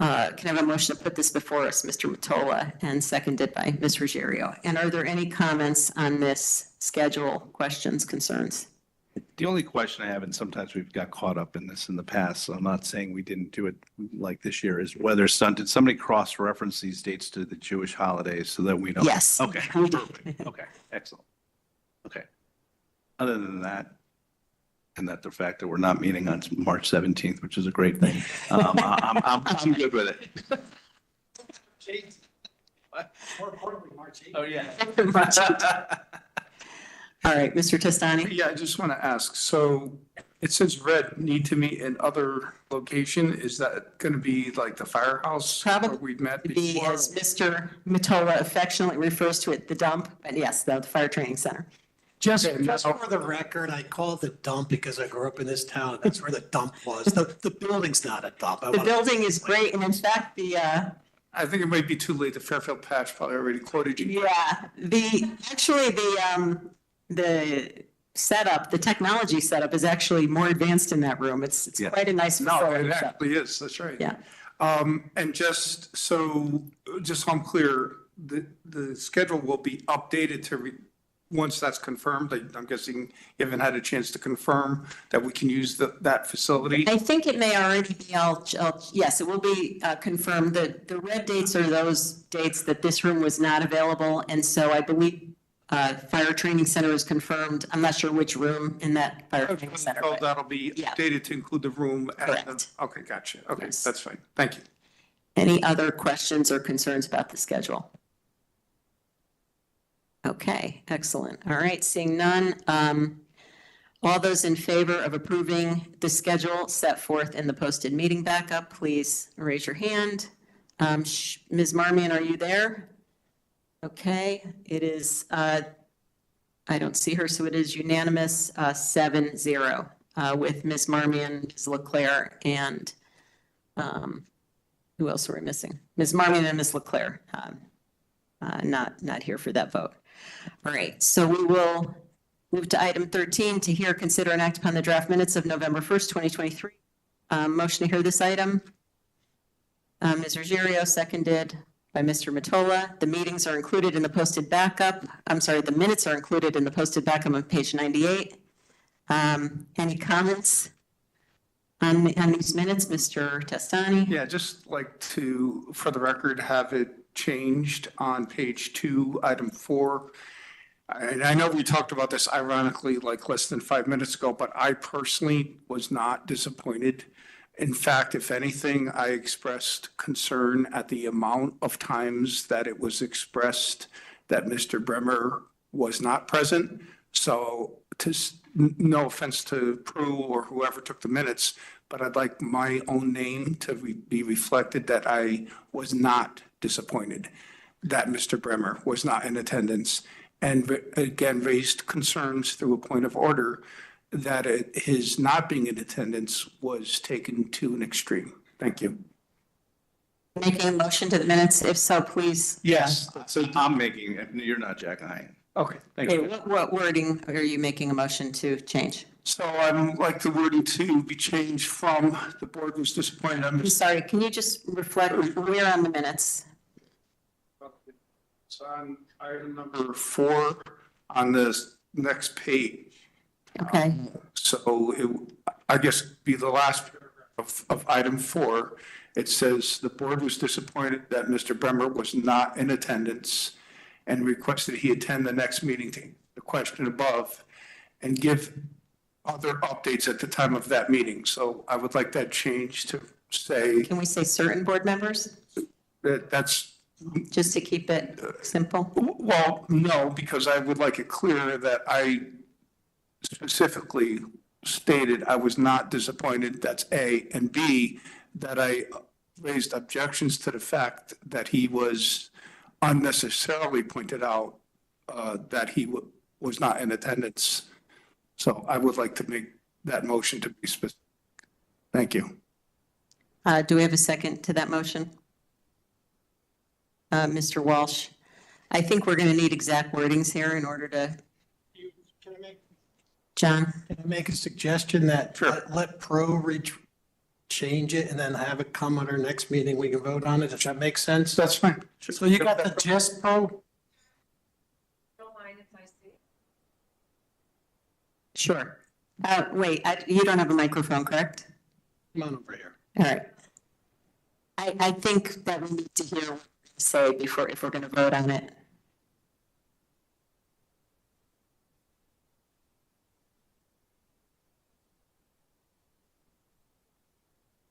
can I have a motion to put this before us, Mr. Mottola, and seconded by Ms. Ruggiero? And are there any comments on this schedule, questions, concerns? The only question I have, and sometimes we've got caught up in this in the past, so I'm not saying we didn't do it like this year, is whether did somebody cross-reference these dates to the Jewish holidays so that we know? Yes. Okay, perfect. Okay, excellent. Okay. Other than that, and that the fact that we're not meeting on March 17th, which is a great thing, I'm good with it. More importantly, March 8th. Oh, yeah. All right, Mr. Testani? Yeah, I just want to ask, so it says red need to meet in other location. Is that going to be like the firehouse? Probably where we've met be, before? as Mr. Mottola affectionately refers to it, the dump, but yes, the fire training center. Just for the record, I call it the dump because I grew up in this town. That's where the dump was. The building's not a dump. The building is great, and in fact, I think it might be too late. The Fairfield Patch probably already quoted you. yeah, the setup, the technology setup is actually more advanced in that room. It's Yeah. quite a nice No, facility. it so- actually is. That's right. Yeah. And just so I'm clear, the schedule will be updated to once that's confirmed. I'm guessing you haven't had a chance to confirm that we can use that facility. I think it may already be, yes, it will be confirmed. The red dates are those dates that this room was not available. And so I believe fire training center is confirmed. I'm not sure which room in that fire training center. So but- that'll be yeah. updated to include the room. Correct. Okay, gotcha. Okay, Yes. that's fine. Thank you. Any other questions or concerns about the schedule? Okay, excellent. All right, seeing none. All those in favor of approving the schedule set forth in the posted meeting backup, please raise your hand. Ms. Marmion, are you there? Okay, it is, I don't see her, so it is unanimous, 7-0, with Ms. Marmion, Ms. Leclerc, and who else are we missing? Ms. Marmion and Ms. Leclerc, not here for that vote. All right, so we will move to item 13 to hear, consider, and act upon the draft minutes of November 1st, 2023. Motion to hear this item. Ms. Ruggiero, seconded by Mr. Mottola. The meetings are included in the posted backup. The minutes are included in the posted backup on page 98. Any comments on these minutes, Mr. Testani? Yeah, just like to, for the record, have it changed on page 2, item 4. And I know we talked about this ironically like less than 5 minutes ago, but I personally was not disappointed. In fact, if anything, I expressed concern at the amount of times that it was expressed that Mr. Bremer was not present. So no offense to Prue or whoever took the minutes, but I'd like my own name to be reflected that I was not disappointed that Mr. Bremer was not in attendance, and again raised concerns through a point of order that his not being in attendance was taken to an extreme. Thank you. Making a motion to the minutes? If so, please. Yes. So I'm making it. You're not Jack and I. Okay, thank Okay, you. what wording are you making a motion to change? So I'd like the wording to be changed from the board was disappointed. I'm sorry, can you just reflect where on the minutes? It's on item number 4 on this next page. Okay, So I guess be the last paragraph of item 4. It says the board was disappointed that Mr. Bremer was not in attendance and requested he attend the next meeting to the question above and give other updates at the time of that meeting. So I would like that changed to say can we say certain board members, that's, just to keep it simple? well, no, because I would like it clear that I specifically stated I was not disappointed, that's A, and B, that I raised objections to the fact that he was unnecessarily pointed out that he was not in attendance. So I would like to make that motion to be specific. Thank you. Do we have a second to that motion? Mr. Walsh, I think we're going to need exact wordings here in order to. Can I make, John? can I make a suggestion that let Pro change it and then have it come at our next meeting? We can vote on it, if that makes sense. That's fine. So you got the gist, Pro? Don't mind if I see. Sure. Wait, you don't have a microphone, correct? Come on over here. All right. I think that we need to hear what you say before, if we're going to vote on it.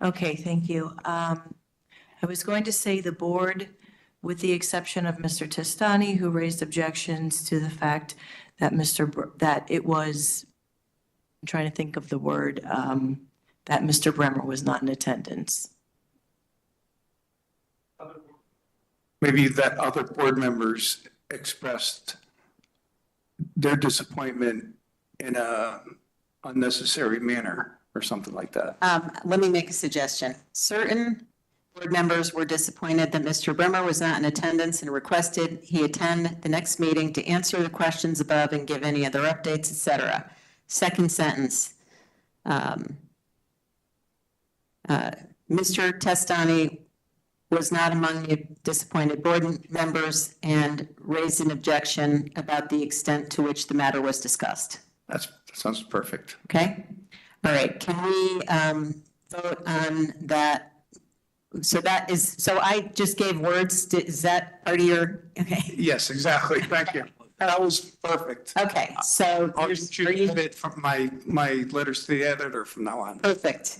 Okay, thank you. I was going to say the board, with the exception of Mr. Testani, who raised objections to the fact that that it was, I'm trying to think of the word, that Mr. Bremer was not in attendance. Maybe that other board members expressed their disappointment in a unnecessary manner or something like that. Let me make a suggestion. Certain board members were disappointed that Mr. Bremer was not in attendance and requested he attend the next meeting to answer the questions above and give any other updates, etc. Second sentence. Mr. Testani was not among the disappointed board members and raised an objection about the extent to which the matter was discussed. That sounds perfect. Okay? All right, can we vote on that? So I just gave words. Is that part of your, okay? Yes, exactly. Thank you. That was perfect. Okay, so I'll just choose it from my letters to the editor from now on. perfect.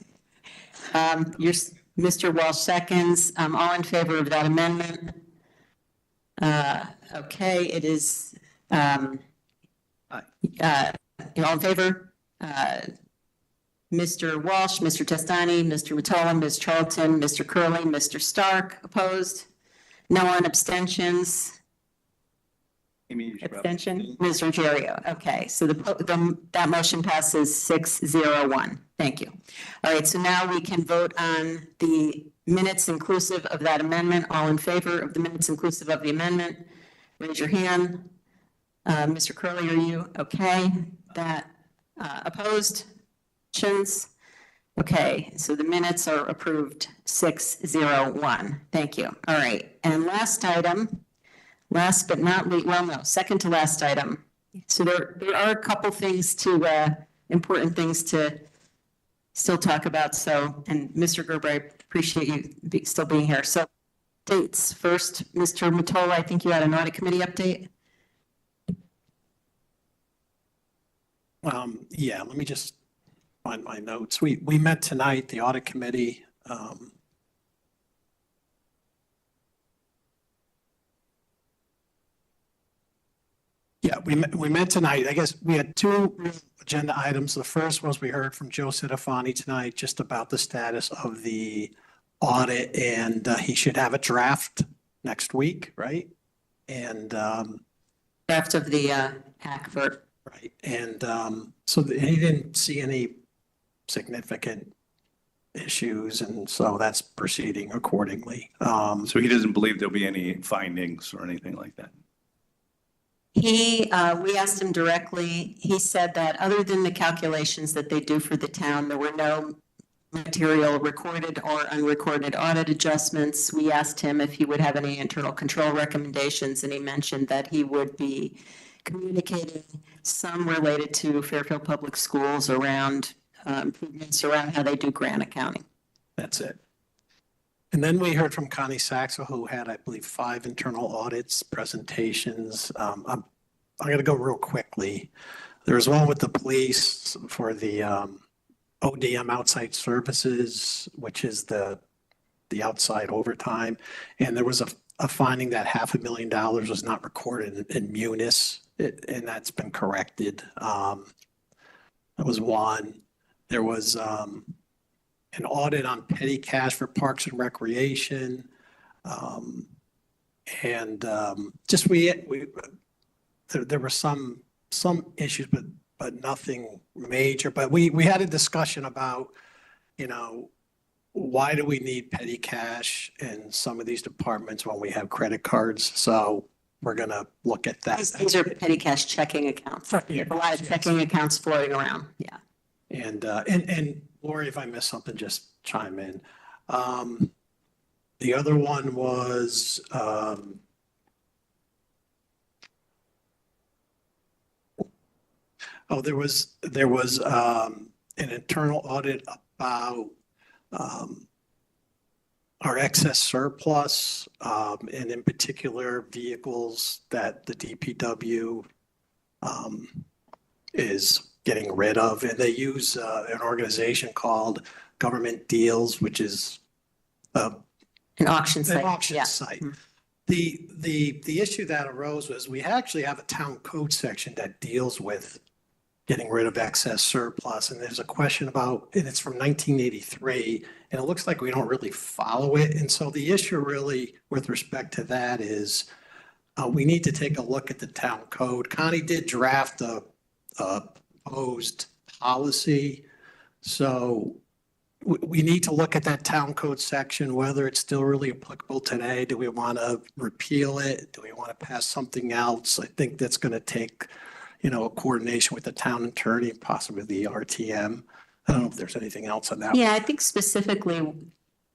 Mr. Walsh seconds. All in favor of that amendment? Okay, it is, all in favor? Mr. Walsh, Mr. Testani, Mr. Mottola, Ms. Charlton, Mr. Curley, Mr. Stark, opposed? No one, abstentions? Abstention? Ms. Ruggiero, okay, so that motion passes 6-0-1. Thank you. All right, so now we can vote on the minutes inclusive of that amendment. All in favor of the minutes inclusive of the amendment, raise your hand. Mr. Curley, are you okay? That opposed? Okay, so the minutes are approved 6-0-1. Thank you. All right, and last item, last but not least, well, no, second to last item. So there are a couple things important things to still talk about. So, and Mr. Gerber, I appreciate you still being here. So dates first, Mr. Mottola, I think you had an audit committee update. Yeah, let me just find my notes. We met tonight, the audit committee. Yeah, we met tonight. I guess we had two agenda items. The first was we heard from Joe Sidafani tonight just about the status of the audit, and he should have a draft next week, right? And Draft of the ACVERT. right, and so he didn't see any significant issues, and so that's proceeding accordingly. So he doesn't believe there'll be any findings or anything like that? We asked him directly. He said that other than the calculations that they do for the town, there were no material recorded or unrecorded audit adjustments. We asked him if he would have any internal control recommendations, and he mentioned that he would be communicating some related to Fairfield Public Schools around improvements around how they do grant accounting. That's it. And then we heard from Connie Saxo, who had, I believe, 5 internal audits, presentations. I'm going to go real quickly. There was one with the police for the ODM outside services, which is the outside overtime. And there was a finding that $500,000 was not recorded in Munis, and that's been corrected. That was one. There was an audit on petty cash for Parks and Recreation. Just there were some issues, but nothing major. But we had a discussion about, why do we need petty cash in some of these departments when we have credit cards? So we're going to look at that. These are petty cash checking accounts. We have a lot of checking accounts floating around. Yeah. And Lori, if I missed something, just chime in. The other one was, there was an internal audit about our excess surplus, and in particular vehicles that the DPW is getting rid of, and they use an organization called Government Deals, which is an auction site. An auction site. The issue that arose was we actually have a town code section that deals with getting rid of excess surplus, and there's a question about, and it's from 1983, and it looks like we don't really follow it. And so the issue really with respect to that is we need to take a look at the town code. Connie did draft a proposed policy. So we need to look at that town code section, whether it's still really applicable today. Do we want to repeal it? Do we want to pass something else? I think that's going to take, a coordination with the town attorney, possibly the RTM. I don't know if there's anything else on that. Yeah, I think specifically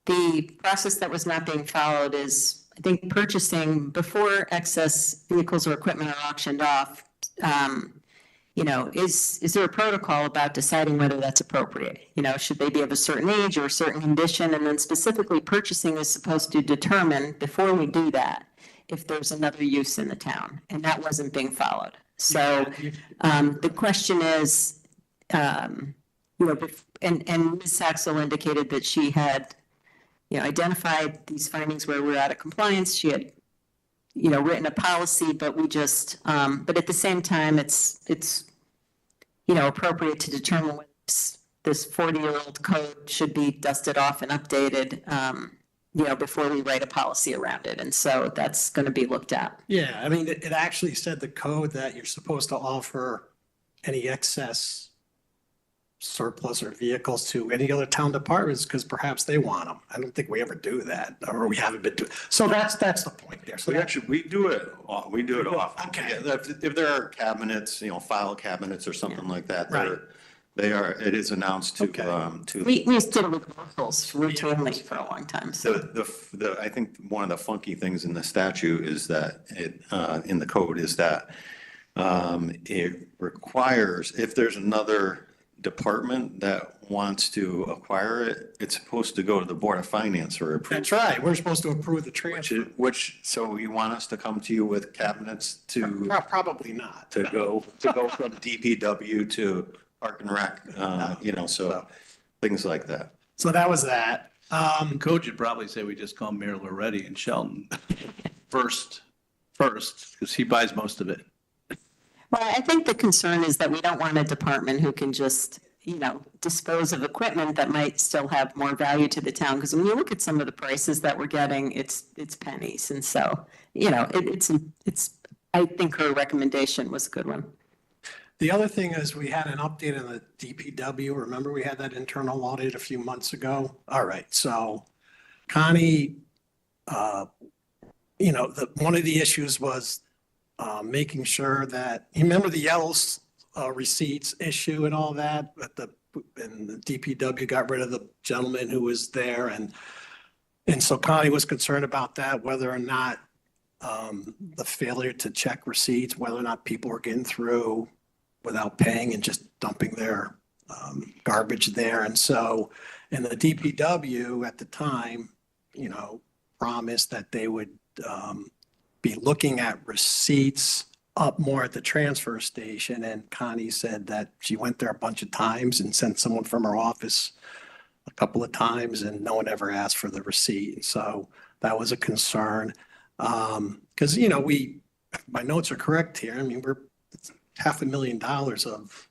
the process that was not being followed is, I think, purchasing before excess vehicles or equipment are auctioned off. Is there a protocol about deciding whether that's appropriate? Should they be of a certain age or a certain condition? And then specifically purchasing is supposed to determine before we do that if there's another use in the town, and that wasn't being followed. So the question is, and Ms. Saxel indicated that she had, identified these findings where we're out of compliance. She had, written a policy, but we just, but at the same time, it's appropriate to determine whether this 40-year-old code should be dusted off and updated, before we write a policy around it. And so that's going to be looked at. Yeah, I mean, it actually said the code that you're supposed to offer any excess surplus or vehicles to any other town departments because perhaps they want them. I don't think we ever do that, or we haven't been doing. So that's the point there. So We do it often. Okay. Yeah, if there are cabinets, file cabinets or something like that, Right. it is announced to, Okay. We used to with vehicles routinely for a long time. So I think one of the funky things in the statute is that in the code is that it requires, if there's another department that wants to acquire it, it's supposed to go to the Board of Finance for approval. That's right. We're supposed to approve the transfer. So you want us to come to you with cabinets to Probably not. to go from DPW to Park and Rec, so things like that. So that was that. The code should probably say we just call Mayor Loretti and Shelton first, because he buys most of it. Well, I think the concern is that we don't want a department who can just, dispose of equipment that might still have more value to the town. Because when you look at some of the prices that we're getting, it's pennies. And so, I think her recommendation was a good one. The other thing is we had an update on the DPW. Remember, we had that internal audit a few months ago? All right, so Connie, one of the issues was making sure that, you remember the yellow receipts issue and all that, and the DPW got rid of the gentleman who was there, and so Connie was concerned about that, whether or not the failure to check receipts, whether or not people were getting through without paying and just dumping their garbage there. And so, and the DPW at the time, promised that they would be looking at receipts up more at the transfer station. And Connie said that she went there a bunch of times and sent someone from her office a couple of times, and no one ever asked for the receipt. And so that was a concern. Because, my notes are correct here. I mean, we're $500,000 of,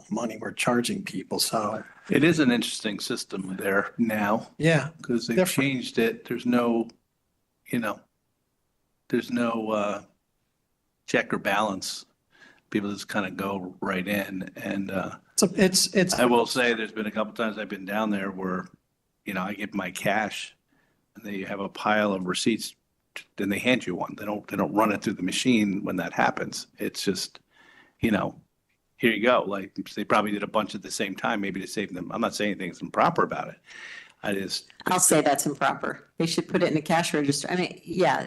money we're charging people. So It is an interesting system there now. Yeah. Because they've changed it. There's no, check or balance. People just kind of go right in. And it's I will say there's been a couple times I've been down there where, I give my cash and they have a pile of receipts. Then they hand you one. They don't run it through the machine when that happens. It's just, here you go. Like they probably did a bunch at the same time, maybe to save them. I'm not saying anything's improper about it. I'll say that's improper. They should put it in the cash register. I mean, yeah.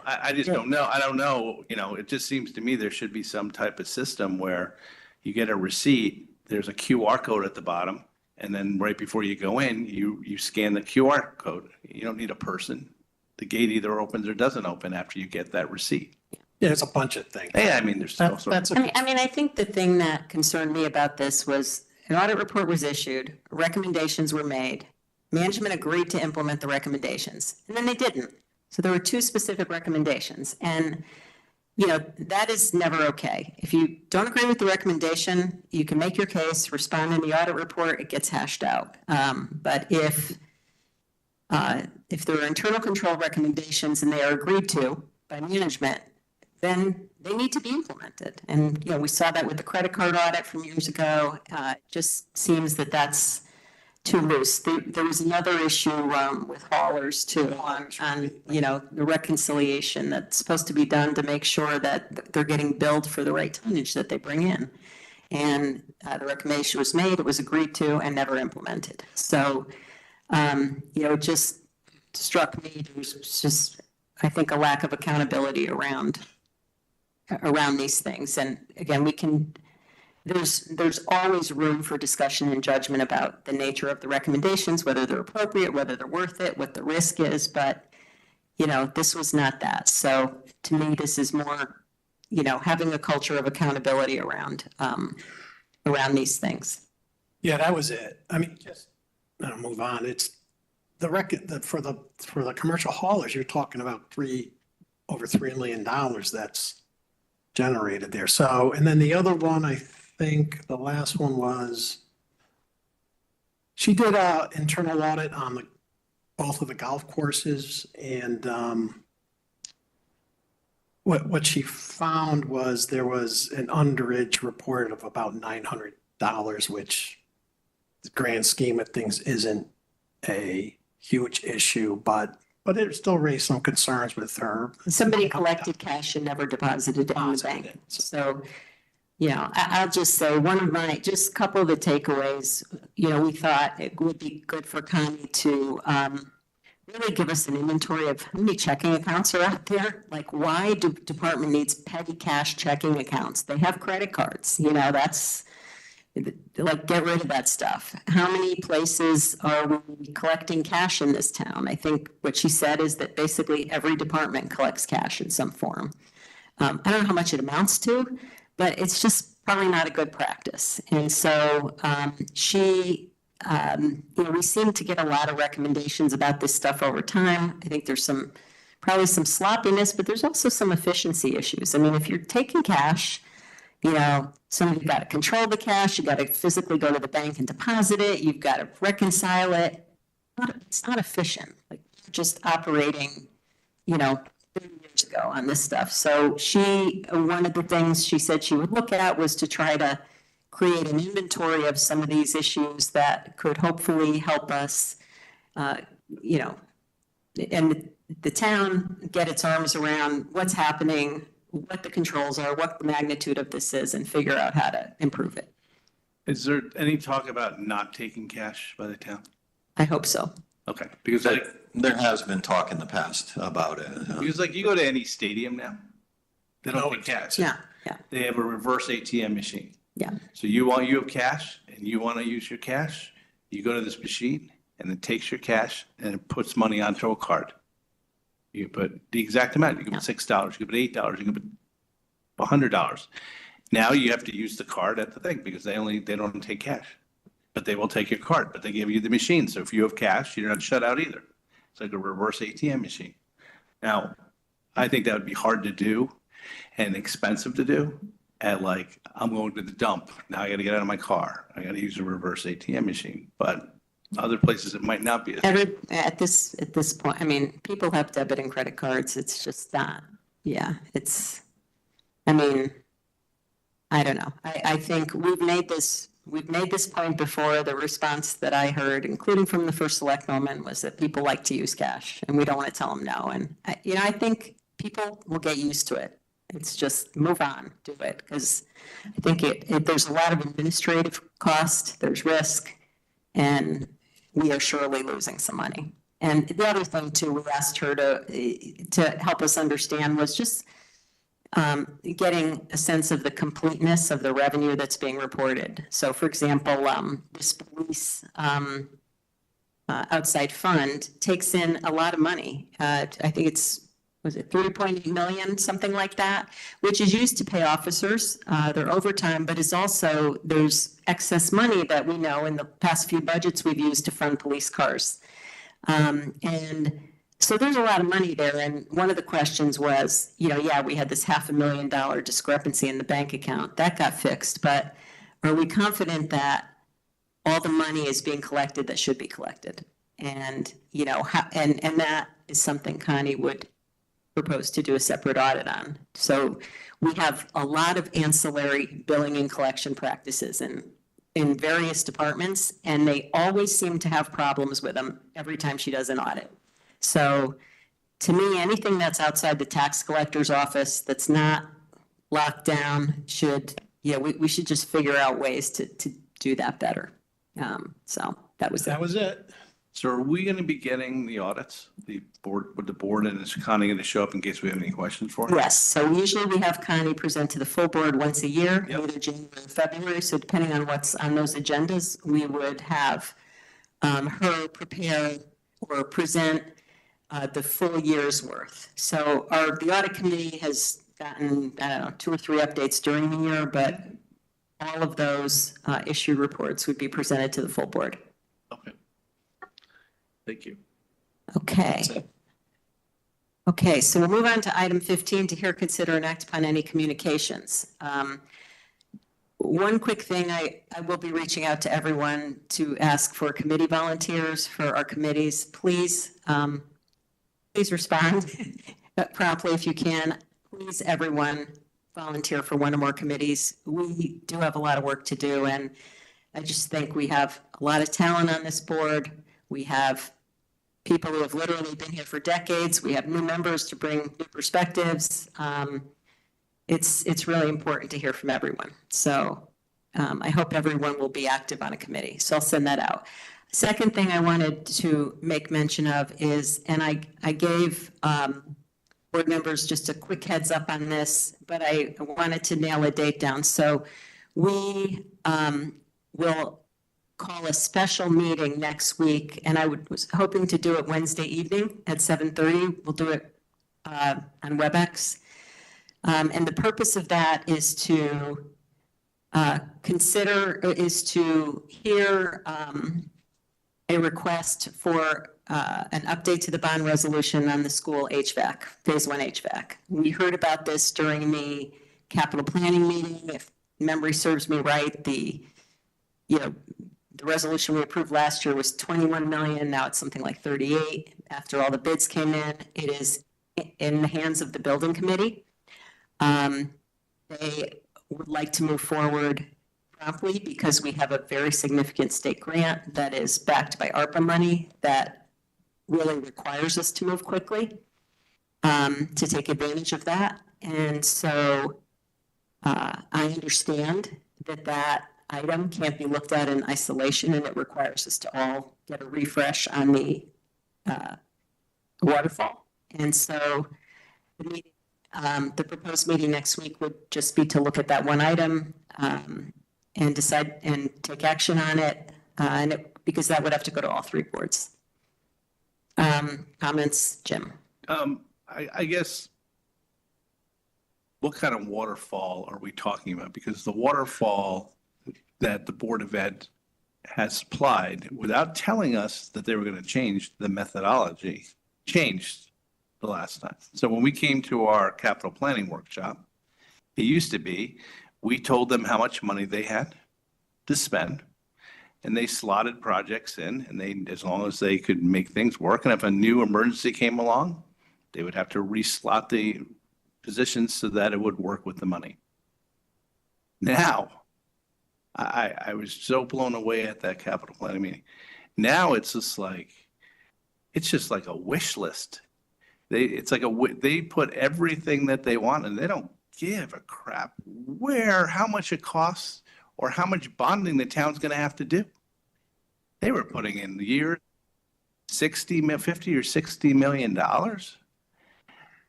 I just don't know. I don't know. It just seems to me there should be some type of system where you get a receipt, there's a QR code at the bottom, and then right before you go in, you scan the QR code. You don't need a person. The gate either opens or doesn't open after you get that receipt. Yeah, it's a bunch of things. Yeah, I mean, there's all sorts. I think the thing that concerned me about this was an audit report was issued, recommendations were made. Management agreed to implement the recommendations, and then they didn't. So there were two specific recommendations, and that is never okay. If you don't agree with the recommendation, you can make your case, respond in the audit report, it gets hashed out. But if there are internal control recommendations and they are agreed to by management, then they need to be implemented. And, we saw that with the credit card audit from years ago. It just seems that that's too loose. There was another issue with haulers too on the reconciliation that's supposed to be done to make sure that they're getting billed for the right tonnage that they bring in. And the recommendation was made, it was agreed to, and never implemented. So, it just struck me, there's just, I think, a lack of accountability around these things. And again, there's always room for discussion and judgment about the nature of the recommendations, whether they're appropriate, whether they're worth it, what the risk is. But, this was not that. So to me, this is more, having a culture of accountability around these things. Yeah, that was it. I mean, just, I'll move on. It's the record for the commercial haulers, you're talking about over $3 million that's generated there. So, and then the other one, I think the last one was, she did a internal audit on both of the golf courses, and what she found was there was an underage report of about $900, which the grand scheme of things isn't a huge issue, but it still raised some concerns with her. Somebody collected cash and never deposited it in the bank. So, I'll just say just a couple of the takeaways, we thought it would be good for Connie to really give us an inventory of how many checking accounts are out there. Like, why do department needs petty cash checking accounts? They have credit cards, that's, like, get rid of that stuff. How many places are we collecting cash in this town? I think what she said is that basically every department collects cash in some form. I don't know how much it amounts to, but it's just probably not a good practice. And so we seem to get a lot of recommendations about this stuff over time. I think there's some probably some sloppiness, but there's also some efficiency issues. I mean, if you're taking cash, you know, somebody's got to control the cash, you got to physically go to the bank and deposit it, you've got to reconcile it. It's not efficient, like just operating, you know, 30 years ago on this stuff. So one of the things she said she would look at was to try to create an inventory of some of these issues that could hopefully help us, you know, and the town get its arms around what's happening, what the controls are, what the magnitude of this is, and figure out how to improve it. Is there any talk about not taking cash by the town? I hope so. Okay, because like, There has been talk in the past about it. because like you go to any stadium now, they don't take cash. Yeah, They have a reverse ATM machine. yeah. So you have cash and you want to use your cash, you go to this machine and it takes your cash and it puts money onto a card. You put the exact amount. You can put $6, you can put $8, you can put $100. Now you have to use the card at the thing because they don't take cash. But they will take your card, but they give you the machine. So if you have cash, you're not shut out either. It's like a reverse ATM machine. Now, I think that would be hard to do and expensive to do. At like, I'm going to the dump. Now I got to get out of my car. I got to use a reverse ATM machine. But other places it might not be. At this point, I mean, people have debit and credit cards. It's just that, yeah, I mean, I don't know. I think we've made this point before. The response that I heard, including from the first select moment, was that people like to use cash and we don't want to tell them no. And, you know, I think people will get used to it. It's just move on, do it. Because I think there's a lot of administrative cost, there's risk, and we are surely losing some money. And the other thing too, we asked her to help us understand was just getting a sense of the completeness of the revenue that's being reported. So for example, this police outside fund takes in a lot of money. I think was it 3.8 million, something like that, which is used to pay officers, their overtime, but is also, there's excess money that we know in the past few budgets we've used to fund police cars. And so there's a lot of money there. And one of the questions was, you know, yeah, we had this $500,000 discrepancy in the bank account. That got fixed, but are we confident that all the money is being collected that should be collected? And, you know, and that is something Connie would propose to do a separate audit on. So we have a lot of ancillary billing and collection practices in various departments, and they always seem to have problems with them every time she does an audit. So to me, anything that's outside the tax collector's office that's not locked down we should just figure out ways to do that better. So that was it. So are we going to be getting the audits, the board and is Connie going to show up in case we have any questions for her? Yes, so usually we have Connie present to the full board once a year, either January or February. So depending on what's on those agendas, we would have her prepare or present the full year's worth. So the audit committee has gotten, 2 or 3 updates during the year, but all of those issued reports would be presented to the full board. Okay. Thank you. Okay. Okay, so we'll move on to item 15, to hear, consider, and act upon any communications. One quick thing, I will be reaching out to everyone to ask for committee volunteers for our committees. Please respond promptly if you can. Please, everyone, volunteer for one or more committees. We do have a lot of work to do, and I just think we have a lot of talent on this board. We have people who have literally been here for decades. We have new members to bring new perspectives. It's really important to hear from everyone. So I hope everyone will be active on a committee. So I'll send that out. Second thing I wanted to make mention of is, and I gave board members just a quick heads up on this, but I wanted to nail a date down. So we will call a special meeting next week, and I was hoping to do it Wednesday evening at 7:30. We'll do it on WebEx. And the purpose of that is to hear a request for an update to the bond resolution on the school HVAC, phase one HVAC. We heard about this during the capital planning meeting. If memory serves me right, the resolution we approved last year was 21 million. Now it's something like 38. After all the bids came in, it is in the hands of the building committee. They would like to move forward promptly because we have a very significant state grant that is backed by ARPA money that really requires us to move quickly to take advantage of that. And so I understand that item can't be looked at in isolation, and it requires us to all get a refresh on the waterfall. And so the meeting, the proposed meeting next week would just be to look at that one item and decide and take action on it, because that would have to go to all three boards. Comments, Jim? I guess, what kind of waterfall are we talking about? Because the waterfall that the Board of Ed has supplied, without telling us that they were going to change the methodology, changed the last time. So when we came to our capital planning workshop, it used to be, we told them how much money they had to spend, and they slotted projects in, and they, as long as they could make things work, and if a new emergency came along, they would have to reslot the positions so that it would work with the money. Now, I was so blown away at that capital planning meeting. Now it's just like a wish list. They put everything that they want, and they don't give a crap how much it costs or how much bonding the town's going to have to do. They were putting in the year $50 or $60 million.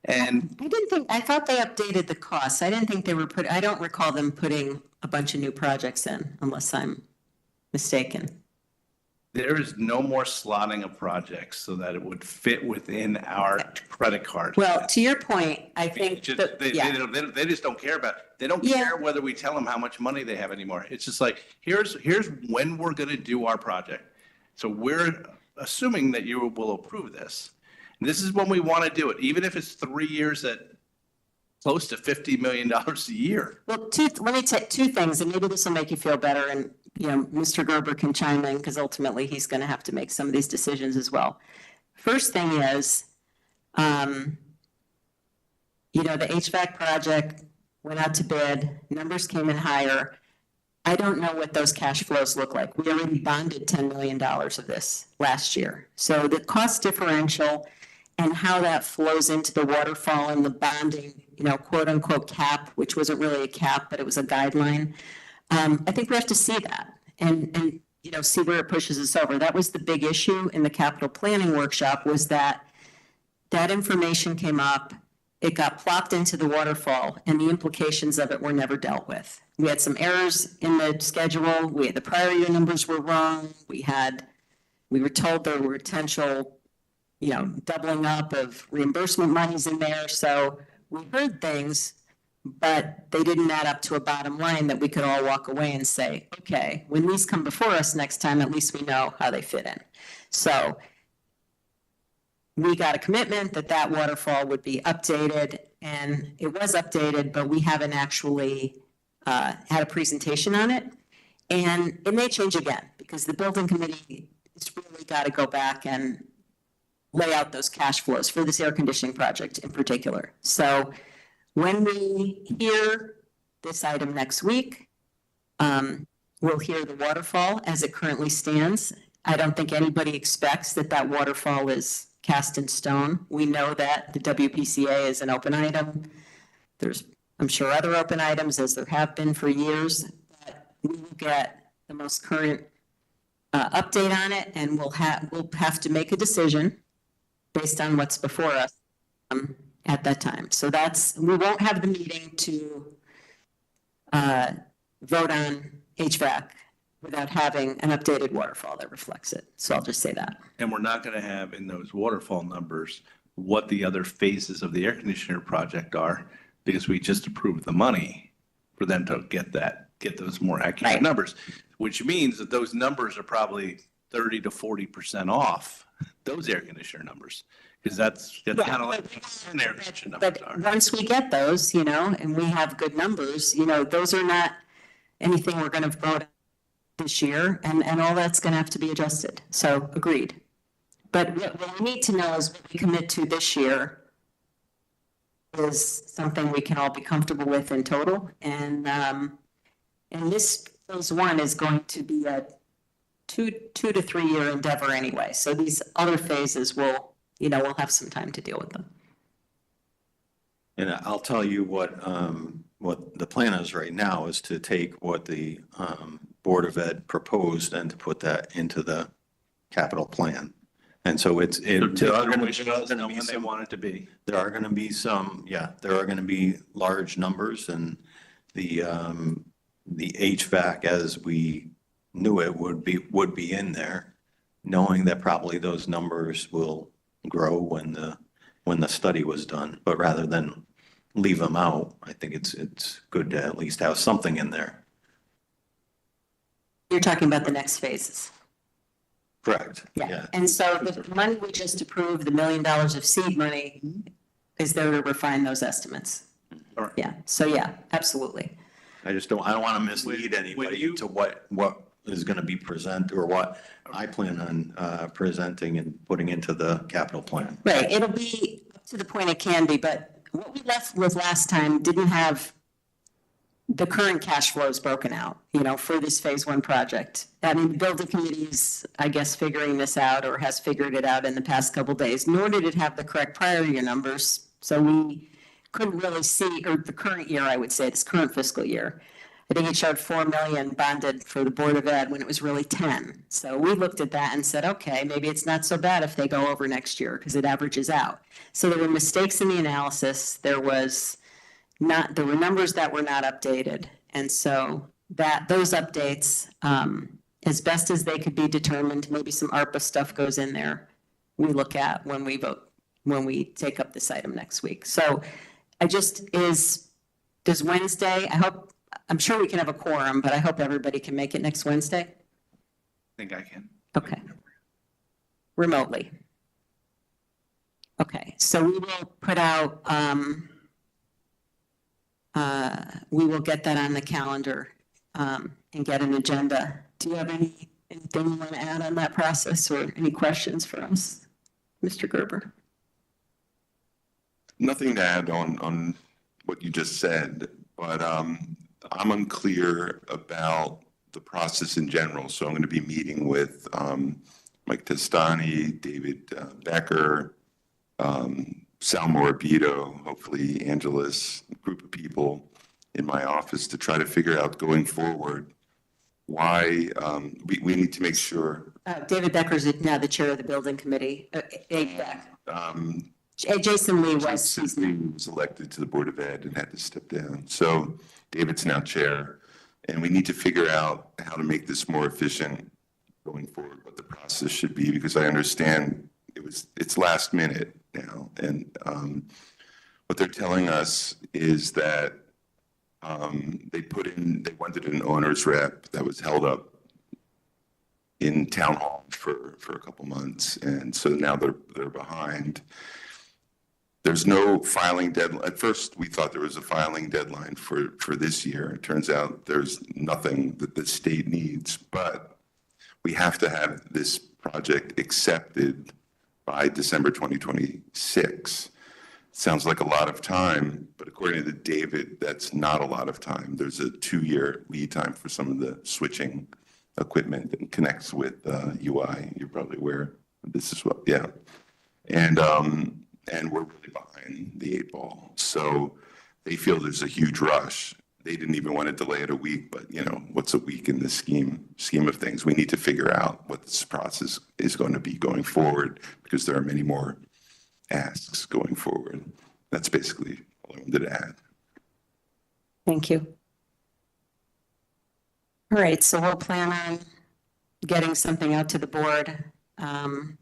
And I thought they updated the costs. I didn't think they were I don't recall them putting a bunch of new projects in, unless I'm mistaken. there is no more slotting of projects so that it would fit within our credit card. Well, to your point, I think They just don't care about it. They don't care whether we tell them how much money they have anymore. It's just like, here's when we're going to do our project. So we're assuming that you will approve this. And this is when we want to do it, even if it's 3 years at close to $50 million a year. Well, let me take two things, and maybe this will make you feel better. And, Mr. Gerber can chime in because ultimately he's going to have to make some of these decisions as well. First thing is, the HVAC project went out to bid, numbers came in higher. I don't know what those cash flows look like. We already bonded $10 million of this last year. So the cost differential and how that flows into the waterfall and the bonding, quote unquote cap, which wasn't really a cap, but it was a guideline. I think we have to see that and see where it pushes us over. That was the big issue in the capital planning workshop, was that information came up, it got plopped into the waterfall, and the implications of it were never dealt with. We had some errors in the schedule. The prior year numbers were wrong. We were told there were potential, doubling up of reimbursement monies in there. So we heard things, but they didn't add up to a bottom line that we could all walk away and say, okay, when these come before us next time, at least we know how they fit in. So we got a commitment that waterfall would be updated, and it was updated, but we haven't actually had a presentation on it. And it may change again because the building committee has really got to go back and lay out those cash flows for this air conditioning project in particular. So when we hear this item next week, we'll hear the waterfall as it currently stands. I don't think anybody expects that waterfall is cast in stone. We know that the WPCA is an open item. There's, I'm sure, other open items, as there have been for years, but we will get the most current update on it, and we'll have to make a decision based on what's before us at that time. So we won't have the meeting to vote on HVAC without having an updated waterfall that reflects it. So I'll just say that. And we're not going to have in those waterfall numbers what the other phases of the air conditioner project are, because we just approved the money for them to get those more accurate numbers, which means that those numbers are probably 30 to 40% off those air conditioner numbers. Because that's kind of like an air conditioner numbers But are. once we get those, you know, and we have good numbers, you know, those are not anything we're going to vote this year, and all that's going to have to be adjusted. So agreed. But what we need to know is what we commit to this year is something we can all be comfortable with in total. And this phase one is going to be a two to 3 year endeavor anyway. So these other phases will, you know, we'll have some time to deal with them. And I'll tell you what the plan is right now is to take what the Board of Ed proposed and to put that into the capital plan. And so there are going to be When they want it to be. There are going to be some, there are going to be large numbers, and the HVAC as we knew it would be in there, knowing that probably those numbers will grow when the study was done. But rather than leave them out, I think it's good to at least have something in there. You're talking about the next phases. Correct. Yeah. And so the money we just approved, the $1 million of seed money, is there to refine those estimates. All right. Yeah. So yeah, absolutely. I don't want to mislead anybody to what is going to be presented or what I plan on presenting and putting into the capital plan. Right. It'll be up to the point it can be, but what we left with last time didn't have the current cash flows broken out, you know, for this phase one project. I mean, the building committee is, I guess, figuring this out or has figured it out in the past couple of days, nor did it have the correct prior year numbers. So we couldn't really see, or the current year, I would say, this current fiscal year. I think it showed 4 million bonded for the Board of Ed when it was really 10. So we looked at that and said, okay, maybe it's not so bad if they go over next year because it averages out. So there were mistakes in the analysis. There were numbers that were not updated. And so those updates, as best as they could be determined, maybe some ARPA stuff goes in there, we look at when we vote, when we take up this item next week. So does Wednesday, I'm sure we can have a quorum, but I hope everybody can make it next Wednesday. I think I can. Okay. Remotely. Okay, so we will put out, we will get that on the calendar and get an agenda. Do you have anything you want to add on that process or any questions for us, Mr. Gerber? Nothing to add on what you just said, but I'm unclear about the process in general. So I'm going to be meeting with Mike Testani, David Becker, Sal Morabito, hopefully Angeles, a group of people in my office to try to figure out going forward why we need to make sure. David Becker's now the chair of the building committee. Jason Lee was elected to the Board of Ed and had to step down. So David's now chair, and we need to figure out how to make this more efficient going forward, what the process should be, because I understand it's last minute now. And what they're telling us is that they wanted an owner's rep that was held up in town hall for a couple months. And so now they're behind. There's no filing deadline. At first, we thought there was a filing deadline for this year. It turns out there's nothing that the state needs, but we have to have this project accepted by December 2026. Sounds like a lot of time, but according to David, that's not a lot of time. There's a 2-year lead time for some of the switching equipment that connects with UI. You're probably aware of this as well. Yeah. And we're really behind the 8 ball. So they feel there's a huge rush. They didn't even want to delay it a week, but you know, what's a week in the scheme of things? We need to figure out what this process is going to be going forward, because there are many more asks going forward. That's basically all I wanted to add. Thank you. All right, so we'll plan on getting something out to the board on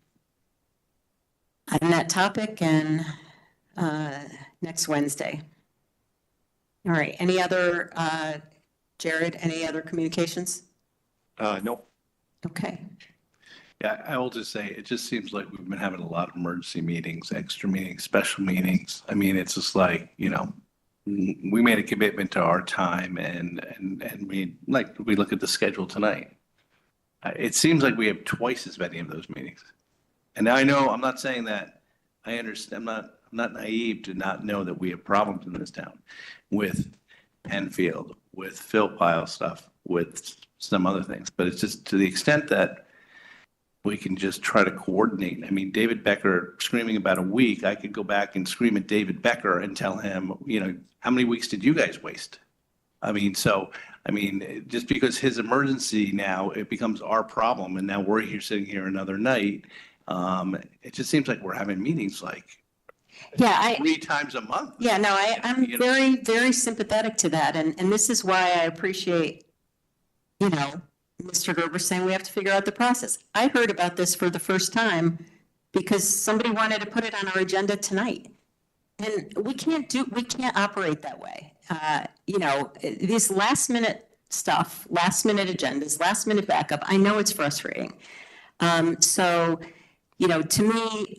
that topic and next Wednesday. All right, any other, Jared, any other communications? No. Okay. Yeah, I will just say, it just seems like we've been having a lot of emergency meetings, extra meetings, special meetings. I mean, it's just like, we made a commitment to our time and we look at the schedule tonight. It seems like we have twice as many of those meetings. And I know, I'm not saying that, I understand, I'm not naive to not know that we have problems in this town with Penfield, with Phil Pyle stuff, with some other things, but it's just to the extent that we can just try to coordinate. I mean, David Becker screaming about a week, I could go back and scream at David Becker and tell him, how many weeks did you guys waste? Just because his emergency now, it becomes our problem, and now we're here sitting here another night. It just seems like we're having meetings like Yeah, 3 times a month. Yeah, no, I'm very, very sympathetic to that. And this is why I appreciate, Mr. Gerber saying we have to figure out the process. I heard about this for the first time because somebody wanted to put it on our agenda tonight. And we can't operate that way. This last minute stuff, last minute agendas, last minute backup, I know it's frustrating. To me,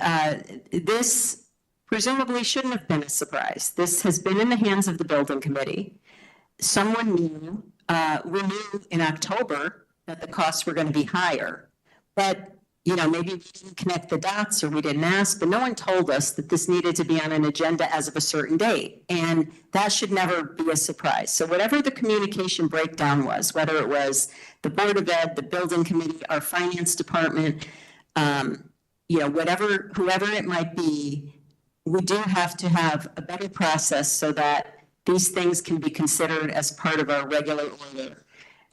this presumably shouldn't have been a surprise. This has been in the hands of the building committee. Someone knew, we knew in October that the costs were going to be higher, but maybe we didn't connect the dots or we didn't ask, but no one told us that this needed to be on an agenda as of a certain date. And that should never be a surprise. So whatever the communication breakdown was, whether it was the Board of Ed, the building committee, our finance department, whoever it might be, we do have to have a better process so that these things can be considered as part of our regular order.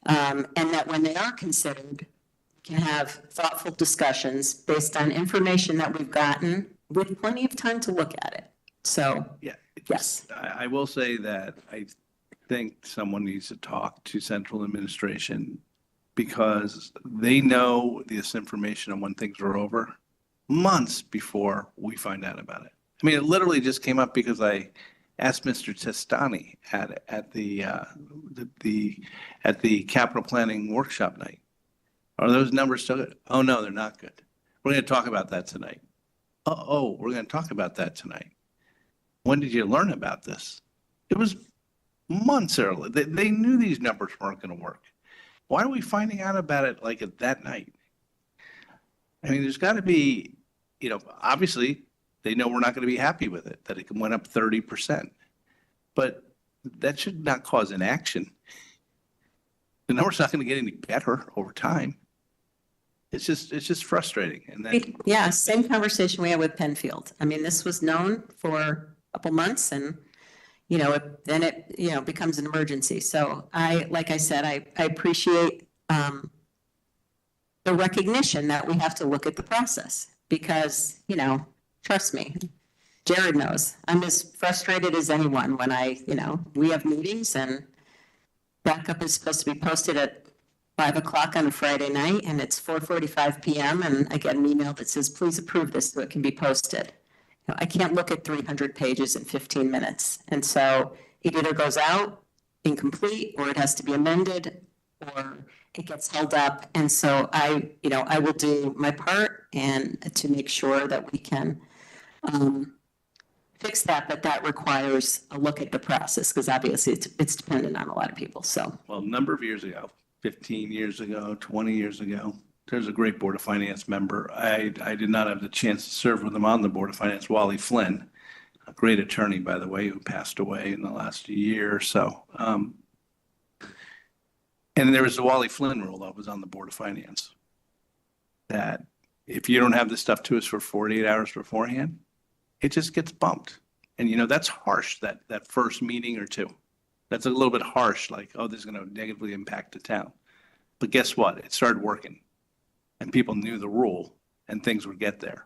And that when they are considered, we can have thoughtful discussions based on information that we've gotten with plenty of time to look at it. So, Yeah. yes. I will say that I think someone needs to talk to central administration because they know this information on when things are over months before we find out about it. I mean, it literally just came up because I asked Mr. Testani at the capital planning workshop night. Are those numbers still good? Oh, no, they're not good. We're going to talk about that tonight. We're going to talk about that tonight. When did you learn about this? It was months early. They knew these numbers weren't going to work. Why are we finding out about it like at that night? I mean, there's got to be, obviously they know we're not going to be happy with it, that it went up 30%. But that should not cause inaction. The number's not going to get any better over time. It's just frustrating. And then, yeah, same conversation we had with Penfield. I mean, this was known for a couple months and, then it becomes an emergency. So like I said, I appreciate the recognition that we have to look at the process because, trust me, Jared knows. I'm as frustrated as anyone when we have meetings and backup is supposed to be posted at 5 o'clock on a Friday night and it's 4:45 p.m. and I get an email that says, please approve this so it can be posted. I can't look at 300 pages in 15 minutes. And so it either goes out incomplete or it has to be amended or it gets held up. And so I will do my part and to make sure that we can fix that, but that requires a look at the process because obviously it's dependent on a lot of people. So, well, a number of years ago, 15 years ago, 20 years ago, there's a great Board of Finance member. I did not have the chance to serve with him on the Board of Finance, Wally Flynn, a great attorney, by the way, who passed away in the last year or so. And there was the Wally Flynn rule that was on the Board of Finance that if you don't have this stuff to us for 48 hours beforehand, it just gets bumped. And, that's harsh, that first meeting or two. That's a little bit harsh, like, oh, this is going to negatively impact the town. But guess what? It started working. And people knew the rule and things would get there.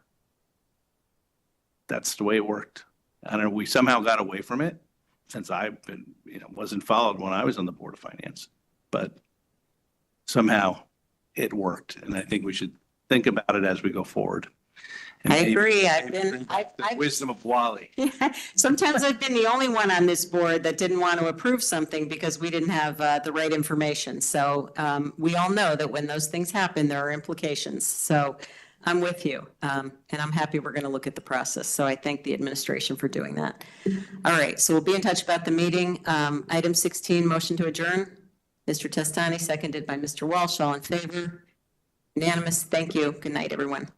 That's the way it worked. I don't know, we somehow got away from it since I've been, wasn't followed when I was on the Board of Finance. But somehow it worked. And I think we should think about it as we go forward. I agree. The wisdom of Wally. Sometimes I've been the only one on this board that didn't want to approve something because we didn't have the right information. So we all know that when those things happen, there are implications. So I'm with you. And I'm happy we're going to look at the process. So I thank the administration for doing that. All right. So we'll be in touch about the meeting. Item 16, motion to adjourn. Mr. Testani, seconded by Mr. Walsh. All in favor? Unanimous. Thank you. Good night, everyone.